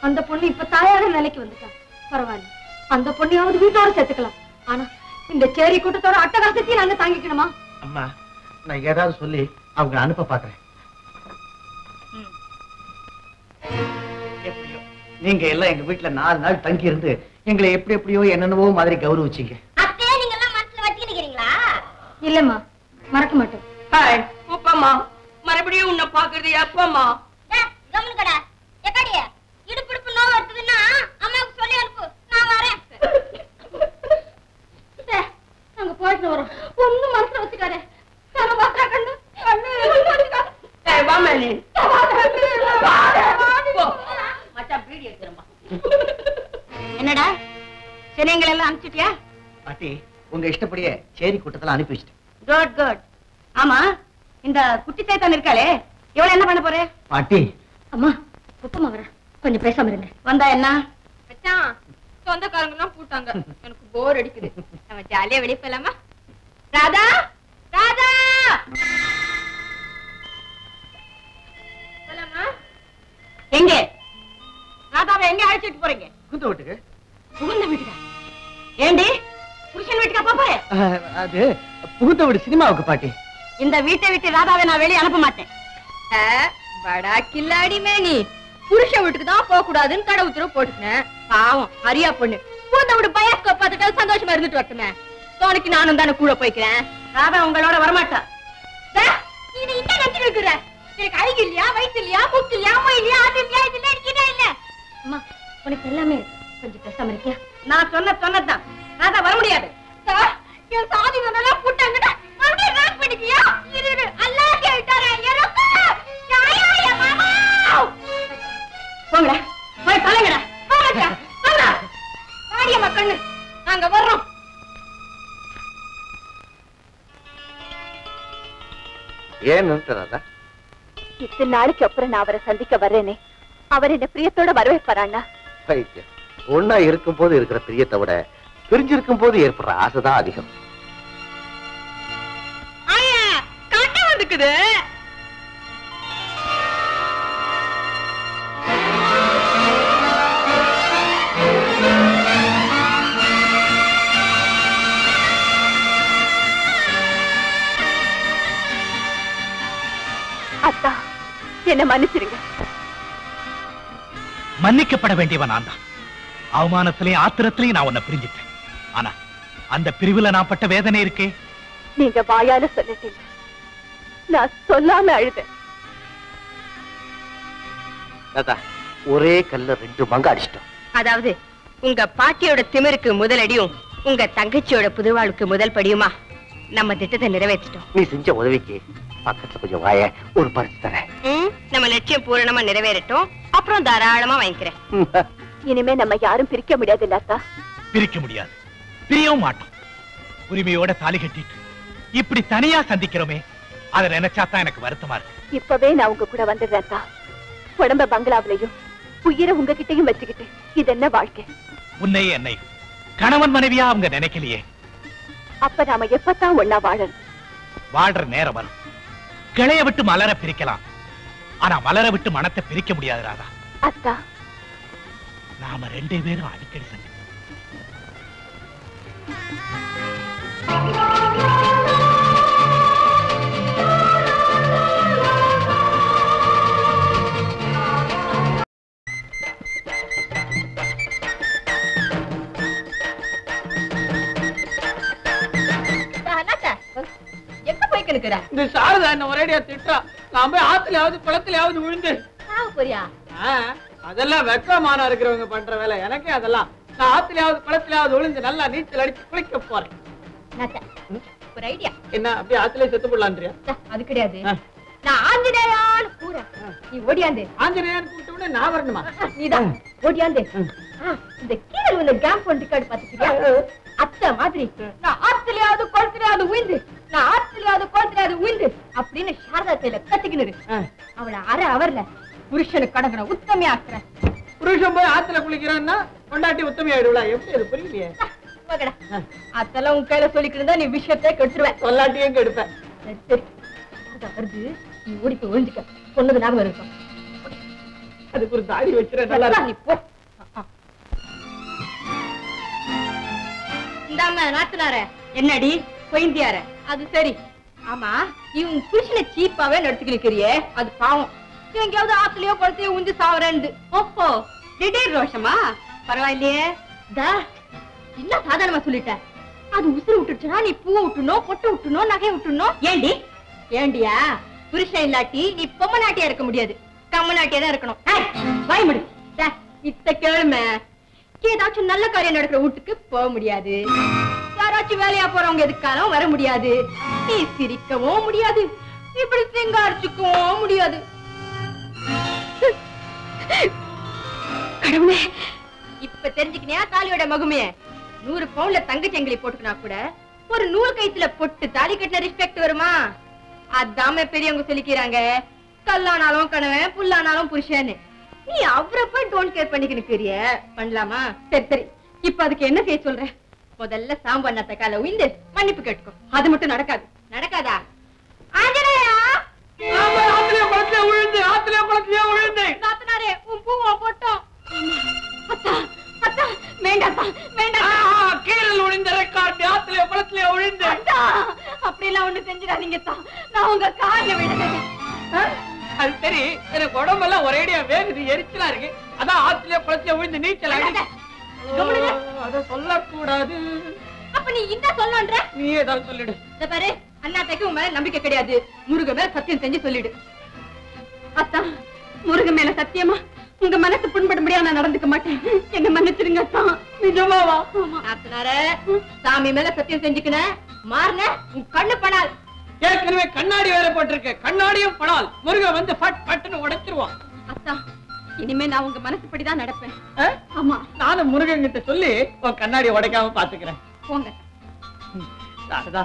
அந்த பொண்ணு இப்ப தாயார நிலைக்கு வந்துட்டா. பரவாயில்ல, அந்த பொண்ணையாவது வீட்டோட சேர்த்துக்கலாம். ஆனா இந்த சேரி கூட்டத்தோட அட்டகாசத்தையும் நாங்க தாங்கிக்கணுமா? அம்மா, நான் ஏதாவது சொல்லி அவங்க அனுப்ப பாக்குறேன். எப்படியோ நீங்க எல்லாம் எங்க வீட்டுல 4 நாள் தங்கி இருந்து எங்களை எப்படியோ என்னென்னவோ மாதிரி கௌரவிச்சீங்க. அத்தையே நீங்க எல்லாம் மனசுல வச்சுக்கிறீங்களா? இல்லம்மா, மறக்க மாட்டோம். ஹாய் அப்பம்மா, மறுபடியும் உன்னை பாக்குறது எப்பம்மா? கவனம் கடை எக்கடிய இடுப்பு நோவு வருதுன்னா அம்மாவுக்கு சொல்லி அனுப்பு, நான் வரேன். நாங்க போயிட்டு வரோம், ஒண்ணும் மனசுல வச்சுக்காரு. என்னடா சினைங்களை எல்லாம் அனுப்பிச்சிட்டியா? பாட்டி, உங்க இஷ்டப்படியே சேரி கூட்டத்துல அனுப்பி வச்சிட்டேன். Good good. ஆமா, இந்த குட்டி சேத்தான் இருக்காளே, இவள என்ன பண்ண போற? பாட்டி, அம்மா உப்பமா வர, கொஞ்சம் பேசாம இருங்க. வந்தா என்ன? சொந்தக்காரங்க எல்லாம் கூட்டாங்க, எனக்கு போர் அடிக்குது. நம்ம ஜாலியா வெளியே போலாமா? ராதா, ராதா போலாமா? எங்க ராதாவை எங்க அழைச்சிட்டு போறீங்க? குந்த வீட்டுக்கு. புகுந்த வீட்டுக்கா? ஏண்டி புருஷன் வீட்டுக்கா போறே? அது புகுந்த வீடு சினிமாவுக்கு பாட்டி. இந்த வீட்டை விட்டு ராதாவை நான் வெளியே அனுப்ப மாட்டேன். படா கில்லாடி மேனி, புருஷன் வீட்டுக்கு தான் போக கூடாதுன்னு கடை உத்தரவு போட்டுனேன். பாவம் அரியா பொண்ணு பூந்த விடு பயாஸ்கோப் பார்த்துட்டு சந்தோஷமா இருந்துட்டு வரட்டுமே. தோணிக்கு நானும் தானே கூட போய்க்கிறேன். ராதா உங்களோட வரமாட்டா. இது இந்த நச்சு இருக்கிற எனக்கு அழகு இல்லையா, வயசு இல்லையா, மூக்கு இல்லையா, அம்மா இல்லையா, அது இல்லையா, இது இல்லையா, இருக்கே இல்ல. அம்மா உனக்கு எல்லாமே கொஞ்சம் பேசாம இருக்கியா? நான் சொன்னதான் ராதா வர முடியாது. என் சாதி வந்தெல்லாம் போட்டாங்கடா, மறுபடியும் ராக் பண்ணிக்கியா? இரு அல்லாஹ் கேட்டாரே எனக்கு யாயா மாமா. போங்கடா, போய் தலைங்கடா. போங்கடா போங்கடா, வாடிய மக்கள் நாங்க வர்றோம். ஏன் நிறுத்தறாதா? இத்தனை நாளைக்கு அப்புறம் நான் அவரை சந்திக்க வர்றேனே, அவர் என்ன பிரியத்தோட வரவேற்பாராண்ணா? ஒன்னா இருக்கும் போது இருக்கிற பிரியத்தை விட பிரிஞ்சிருக்கும் போது ஏற்படுற ஆசைதான் அதிகம். கண்ணு வந்துக்குது. அத்தா, என்ன மன்னிச்சிருங்க. மன்னிக்கப்பட வேண்டியவன் நான் தான். அவமானத்திலையும் ஆத்திரத்திலையும் நான் உன்னை பிரிஞ்சிட்டேன். ஆனா அந்த பிரிவுல நான் பட்ட வேதனை இருக்கே. நீங்க வாயால சொல்லிட்டீங்க, நான் சொல்லாம அழுதேன். ஒரே கல்ல 2 மங்க அடிச்சிட்டோம். அதாவது உங்க பாட்டியோட திமிருக்கு முதலடியும் உங்க தங்கச்சியோட புதுவாளுக்கு முதல் படியுமா நம்ம திட்டத்தை நிறைவேற்றிட்டோம். நீ செஞ்ச உதவிக்கு பக்கத்துல கொஞ்சம் வாய, ஒரு பரிசு தரேன். நம்ம லட்சியம் பூரணமா நிறைவேறட்டும், அப்புறம் தாராளமா வாங்கிக்கிறேன். இனிமே நம்ம யாரும் பிரிக்க முடியாது இல்லாத்தா. பிரிக்க முடியாது, பிரியவும் மாட்டோம். உரிமையோட தாலி கட்டிட்டு இப்படி தனியா சந்திக்கிறோமே, அதை நினைச்சாதான் எனக்கு வருத்தமா இருக்கு. இப்பவே நான் உங்க கூட வந்துடுறேன். உடம்ப பங்களாவிலையும் உயிரை உங்ககிட்டயும் வச்சுக்கிட்டு இது என்ன வாழ்க்கை? உன்னை என்னை கணவன் மனைவியா அவங்க நினைக்கலையே. அப்ப நாம எப்பதான் ஒன்னா வாழணும்? வாழ்ற நேரம் வரும். கிளைய விட்டு மலர பிரிக்கலாம், ஆனா மலர விட்டு மனத்தை பிரிக்க முடியாது ராதா. அத்தா, நாம 2 பேரும் அடிக்கடி சந்திப்போம். எங்க போய்க்கு இருக்கிற? இந்த சாரதா என்ன ஒரேடியா திட்டா, நான் போய் ஆத்துலயாவது குளத்துலயாவது விழுந்து போறியா? அதெல்லாம் வெக்கமானம் இருக்கிறவங்க பண்ற வேலை. எனக்கே அதெல்லாம். நான் ஆத்துலயாவது குளத்துலயாவது விழுந்து நல்லா நீச்சல் அடிச்சு குளிக்க போறேன். ஒரு ஐடியா என்ன, அப்படியே ஆத்துலயே செத்து போடலான்றியா? அது கிடையாது. நான் ஆஞ்சநேயான்னு கூறேன், நீ ஓடியாந்து. ஆஞ்சநேயான்னு கூப்பிட்டு விட நான் வரணுமா? நீதான் ஓடியாந்து. இந்த கீழே உள்ள கேம்ப் ஒன் டிக்கெட் பாத்துக்கிறியா? அத்தை மாதிரி நான் ஆத்துலயாவது குளத்துலயாவது விழுந்து நான் ஆத்திரியாது கோத்திரியாது உயிந்து அப்படின்னு சாரதா கையில கட்டிக்கினு அவளை அரை அவர்ல புருஷனுக்கு கடங்கின உத்தமே ஆக்குறேன். புருஷன் போய் ஆத்துல குளிக்கிறான்னா பொண்டாட்டி உத்தமி ஆயிடுவா? எப்படி அது புரியலையே. அதெல்லாம் உன் கையில சொல்லிக்கிட்டு நீ விஷயத்தை கெடுத்துருவேன். சொல்லாட்டியும் கெடுப்பேன். சரி வருது, நீ ஓடி போய் ஒழிஞ்சுக்க. சொன்னது ஞாபகம் இருக்கும். அதுக்கு ஒரு தாடி வச்சுறேன். நல்லா நீ போ. இந்தாம நாத்துனார என்னடி கொய்ந்தியார? அது சரி. ஆமா, இவன் புருஷனை சீப்பாவே நடத்துக்கு நிக்கிறியே, அது பாவம். எங்கேயாவது ஆத்துலயோ குளத்தையோ உஞ்சு சாவரேன்னு. ஓஹோ, திடீர் ரோஷமா? பரவாயில்லையே. இல்ல சாதாரணமா சொல்லிட்ட. அது உசுறு விட்டுச்சுன்னா நீ பூ விட்டுணும், பொட்டு விட்டுணும், நகை விட்டுணும். ஏண்டி? ஏண்டியா? புருஷன் இல்லாட்டி நீ பொம்மை நாட்டியா இருக்க முடியாது, கம்ம நாட்டியா தான் இருக்கணும். பயமுடு இத்த கேளுமை. ஏதாச்சும் நல்ல காரியம் நடக்கிற வீட்டுக்கு போக முடியாது, யாராச்சும் வேலையா போறவங்க எதுக்காலும் வர முடியாது, நீ சிரிக்கவும் முடியாது, இப்படி சிங்காரிச்சுக்கவும் முடியாது. கடவுளே, இப்ப தெரிஞ்சுக்கினியா தாலியோட மகுமைய? 100 பவுன்ல தங்க செங்கலி போட்டுக்கினா கூட ஒரு நூல் கைத்துல பொட்டு தாலி கட்டின ரெஸ்பெக்ட் வருமா? அதாம பெரியவங்க சொல்லிக்கிறாங்க, கல்லானாலும் கணவன் புல்லானாலும் புருஷன்னு. நீ அவரை போய் டோன்ட் கேர் பண்ணிக்கிறிய பண்ணலாமா? சரி சரி, இப்ப அதுக்கு என்ன செய்ய சொல்ற? முதல்ல சாம்பார் கால உயிந்து மன்னிப்பு கேட்டுக்கோ. அது மட்டும் நடக்காது. நடக்காதா? ஆஞ்சநேயா, ஆத்துல குளத்துல விழுந்து, ஆத்துல குளத்துல விழுந்து. நாத்தனாரே, உன் பூவை போட்டோம். அத்தா அத்தா, வேண்டாத்தா வேண்டாம். கீழே விழுந்த ரெக்கார்டு ஆத்துல குளத்துல விழுந்து. அப்படி எல்லாம் ஒண்ணு செஞ்சிடாதீங்க. நான் உங்க காலில் விடுறேன். அது சரி, எனக்கு உடம்பெல்லாம் ஒரேடியா வேகுது, எரிச்சலா இருக்கு. அதான் ஆத்துல குளத்துல விழுந்து நீச்சல் அடி. அத சொல்லக்கூடாது. அப்ப நீ இந்த சொல்லன்ற? நீ ஏதாவது சொல்லிடு. பாரு, அண்ணாத்தைக்கு உன் மேல நம்பிக்கை கிடையாது, முருகன் மேல சத்தியம் செஞ்சு சொல்லிடு. அத்தா, முருகன் மேல சத்தியமா உங்க மனசு புண்படும்படியா நான் நடந்துக்க மாட்டேன். என்ன மன்னிச்சிருங்க அத்தா. நிஜமாவா? நாத்தனாரே, சாமி மேல சத்தியம் செஞ்சுக்கின மாறின உன் கண்ணு படால். ஏற்கனவே கண்ணாடி வேற போட்டிருக்க, கண்ணாடியும் படால். முருகன் வந்து பட் பட்டுன்னு உடைச்சிருவான். அத்தா, இனிமே நான் உங்க மனசுப்படிதான் நடப்பேன். ஆமா, நானும் முருகன் கிட்ட சொல்லி உன் கண்ணாடி உடைக்காம பாத்துக்கிறேன். போங்க. சாரதா,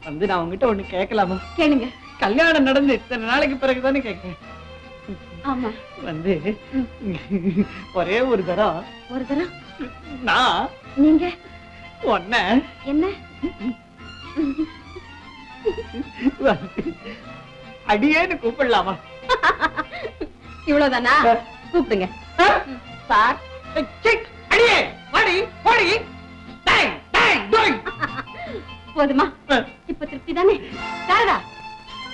வந்து நான் உங்ககிட்ட ஒண்ணு கேட்கலாமா? கேளுங்க. கல்யாணம் நடந்து இத்தனை நாளைக்கு பிறகுதானே கேட்கிறேன். ஆமா, வந்து ஒரே ஒரு தரம் நான் நீங்க ஒன்ன என்ன அடியேன்னு கூப்பிடலாமா? இவ்வளவுதானா? கூப்பிடுங்க. சார், அடியே வாடி வாடி. போதுமா? இப்ப திருப்தி தானே? சாரதா,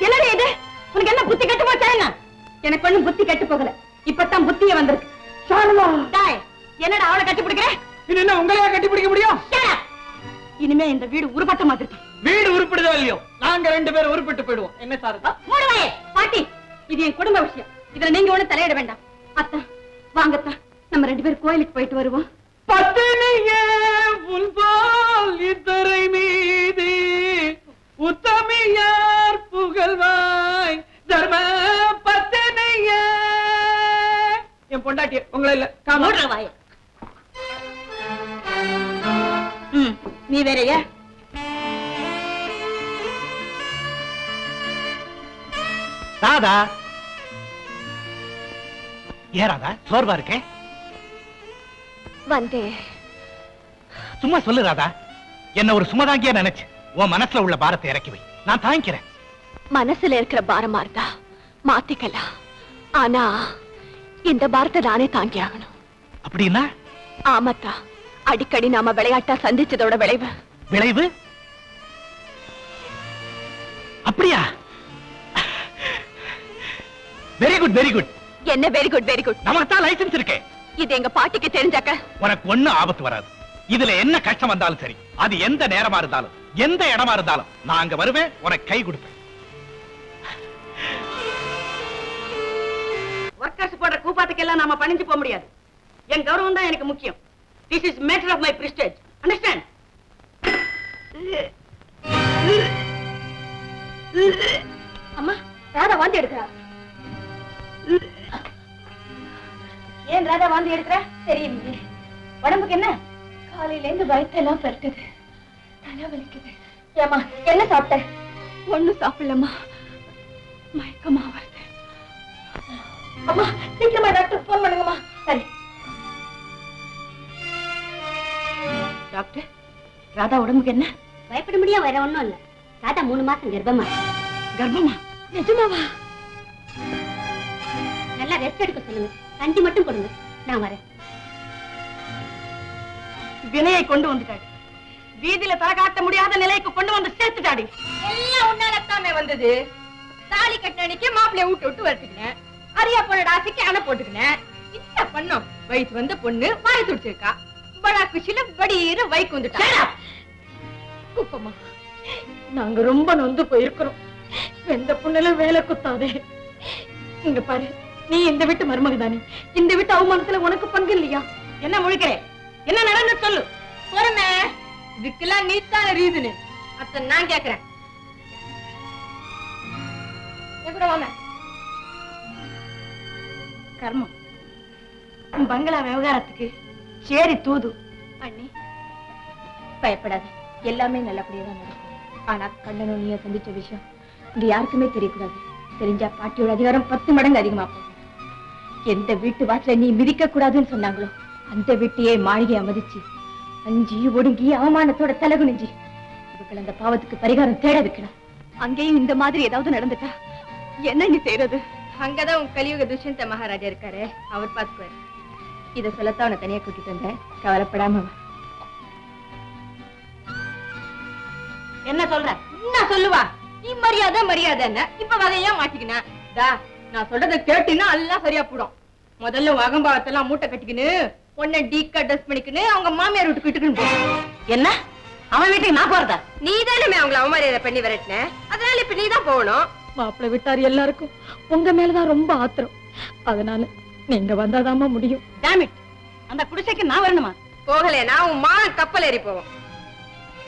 என்னடி இது? உனக்கு என்ன புத்தி கெட்டு போச்சா? என்ன எனக்கு ஒண்ணும் புத்தி கெட்டு போகல, இப்பதான் புத்திய வந்திருக்கு. என்னடா அவளை கட்டி பிடிக்கிற? என்ன உங்களையா கட்டி பிடிக்க முடியும்? இனிமே இந்த வீடு உருப்பட்ட மாதிரி. வீடு உருப்பிடுதோ இல்லையோ, நாங்க 2 பேரும் உருப்பிட்டு போயிடுவோம். என்ன சாரதா? பாட்டி, இது என் குடும்ப விஷயம், இதுல நீங்க ஒண்ணு தலையிட வேண்டாம். அத்தா வாங்கத்தா, நம்ம 2 பேரும் கோயிலுக்கு போயிட்டு வருவோம். பத்தினியே உன் பால் இத்தரை மீது உத்தமியார் புகழ்வாய் தர்ம பத்தினியே. என் பொண்டாட்டி உங்களை இல்ல காமோடுறவாய. நீ வேறையா? ராதா, ஏன் ராதா சோர்வா இருக்கே? வந்து சும்மா சொல்லு ராதா. என்ன ஒரு சுமதாங்கியா நினைச்சு உன் மனசுல உள்ள பாரத்தை இறக்கி வை, நான் தாங்கிக்கிறேன். மனசுல இருக்கிற பாரமா இருந்தா மாத்திக்கலாம், ஆனா இந்த பாரத்தை நானே தாங்கி ஆகணும். அப்படின்னா? ஆமாத்தா, அடிக்கடி நாம விளையாட்டா சந்திச்சதோட விளைவு. விளைவு? அப்படியா? Very good very good. என்ன வெரி குட் வெரி குட்? நமக்கு தான் லைசன்ஸ் இருக்கே. இது எங்க பாட்டிக்கு தெரிஞ்சாக்க உனக்கு ஒண்ணும் ஆபத்து வராது. இதுல என்ன கஷ்டம் வந்தாலும் சரி, அது எந்த நேரமா இருந்தாலும் எந்த இடமா இருந்தாலும் நான் அங்க வருவேன், உனக்கு கை கொடுப்பேன். ஒர்க்கர்ஸ் போடுற கூப்பாத்துக்கெல்லாம் நாம பணிஞ்சு போக முடியாது. என் கௌரவம் தான் எனக்கு முக்கியம். This is matter of my prestige. Understand? அம்மா, ராதா வாந்தி எடுக்கிறா. ஏன் ராதா வாந்தி எடுக்கிற? தெரியுது. உடம்புக்கு என்ன? காலையில இருந்து வயிற்றெல்லாம் பரட்டுது, தலை வலிக்குது. ஏமா, என்ன சாப்பிட்ட? ஒண்ணும் சாப்பிடலம்மா, மயக்கமா வருது. அம்மா சீக்கிரமா டாக்டர் போன் பண்ணுங்கம்மா. சரி டாக்டர், ராதா உடம்புக்கு என்ன? பயப்பட முடியாது, வேற ஒண்ணும் இல்ல. ராதா 3 மாசம் கர்ப்பமா. கர்ப்பமா? நிஜமாவா? நல்லா ரெஸ்ட் எடுக்க சொல்லுங்க, கஞ்சி மட்டும் கொடுங்க, நான் வரேன். வினையை கொண்டு வந்துட்டாடி, வீதியில தலை காட்ட முடியாத நிலைக்கு கொண்டு வந்து சேர்த்துட்டாடி. எல்லாம் உன்னாலத்தாமே வந்தது. தாலி கட்டின அன்னைக்கு மாப்பிள்ளைய விட்டு வரட்டுக்கினேன், அரியா பொண்ணோட ஆசைக்கு அணை போட்டுக்கினேன். என்ன பண்ணோம்? வயசு வந்த பொண்ணு வாய் துடிச்சிருக்கா, படா குஷில வடியிற வைக்கு வந்துட்டா. குப்பமா, நாங்க ரொம்ப நொந்து போயிருக்கிறோம். எந்த பொண்ணுல வேலை குத்தாதே. இங்க பாரு, நீ இந்த வீட்டு மருமக தானே, இந்த வீட்டு அவமானத்துல உனக்கு பங்கு இல்லையா? என்ன முழிக்கிறே? என்ன நடந்து சொல்லு. பொறுமை, இதுக்கெல்லாம் நீத்தான ரீசனு. அத்த நான் கேக்குறேன். கூட வாங்க. கர்மம், உன் பங்களா விவகாரத்துக்கு சேரி தூது. அண்ணி பயப்படாத, எல்லாமே நல்லபடியா தான் நடக்கும். ஆனா கண்ணனும் நீய சந்திச்ச விஷயம் இங்க யாருக்குமே தெரியக்கூடாது. தெரிஞ்சா பாட்டியோட அதிகாரம் 10 மடங்கு அதிகமா போகும். எந்த வீட்டு வாசல நீ மிதிக்க கூடாதுன்னு சொன்னாங்களோ அந்த வீட்டையே மாளிகை மதிச்சு அஞ்சி ஒடுங்கி அவமானத்தோட தலகுனிஞ்சி இவர்கள் அந்த பாவத்துக்கு பரிகாரம் தேட வைக்கணும். அங்கேயும் இந்த மாதிரி ஏதாவது நடந்துட்டா என்ன நீ செய்யறது? அங்கதான் உன் கலியுக துஷ்யந்த மகாராஜா இருக்காரு, அவர் பாத்துக்குவாரு. இத சொல்லத்தான் உன்னை தனியா கூட்டிட்டு வந்தேன், கவலைப்படாம வா. என்ன சொல்ற? என்ன சொல்லுவா? நீ மரியாதை மரியாதைன்னு இப்ப வகையா மாட்டிக்கின. நான் சொல்றத கேட்டினா எல்லாம் சரியா போடும். முதல்ல வகம்பாவத்தெல்லாம் மூட்டை கட்டிக்கின்னு உன்னை டீக்கா ட்ரெஸ் பண்ணிக்கின்னு அவங்க மாமியார் வீட்டுக்கு இட்டுக்குன்னு போ. என்ன அவன் வீட்டுக்கு நான் போறதா? நீ தானே அவங்கள அவமரியாதை பண்ணி வரட்டின, அதனால இப்ப நீ தான் போகணும். மாப்பிள்ளை விட்டாரு, எல்லாருக்கும் உங்க மேலதான் ரொம்ப ஆத்திரம். அதனால நீங்க வந்தாதாமா முடியும். டேமிட், அந்த குடிசைக்கு நான் வரணுமா? போகலைன்னா உன் மான் கப்பல் ஏறி போவோம்.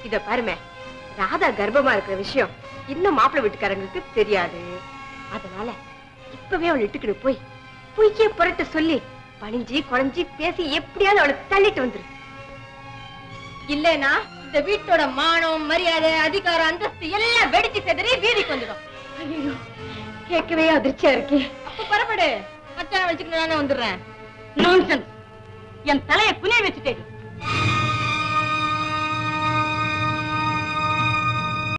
இத பாருமே, ராதா கர்ப்பமா இருக்கிற விஷயம் இன்னும் மாப்பிள்ளை வீட்டுக்காரங்களுக்கு தெரியாது. அதனால இப்பவே அவளை இட்டுக்கிட்டு போய் பொய்யே புரட்ட சொல்லி பணிஞ்சு குழஞ்சி பேசி எப்படியாவது அவளை தள்ளிட்டு வந்துரு. இல்லைன்னா இந்த வீட்டோட மானம் மரியாதை அதிகாரம் அந்தஸ்து எல்லாம் வெடிச்சு செதறி வீதிக்கு வந்துடும். ஐயோ, கேட்கவே அதிர்ச்சியா இருக்கே. அப்ப பரப்படு, மச்சான வச்சுக்கிட்டு நானே வந்துடுறேன். நான்சென்ஸ், என் தலையை புனிய வச்சுட்டேன்.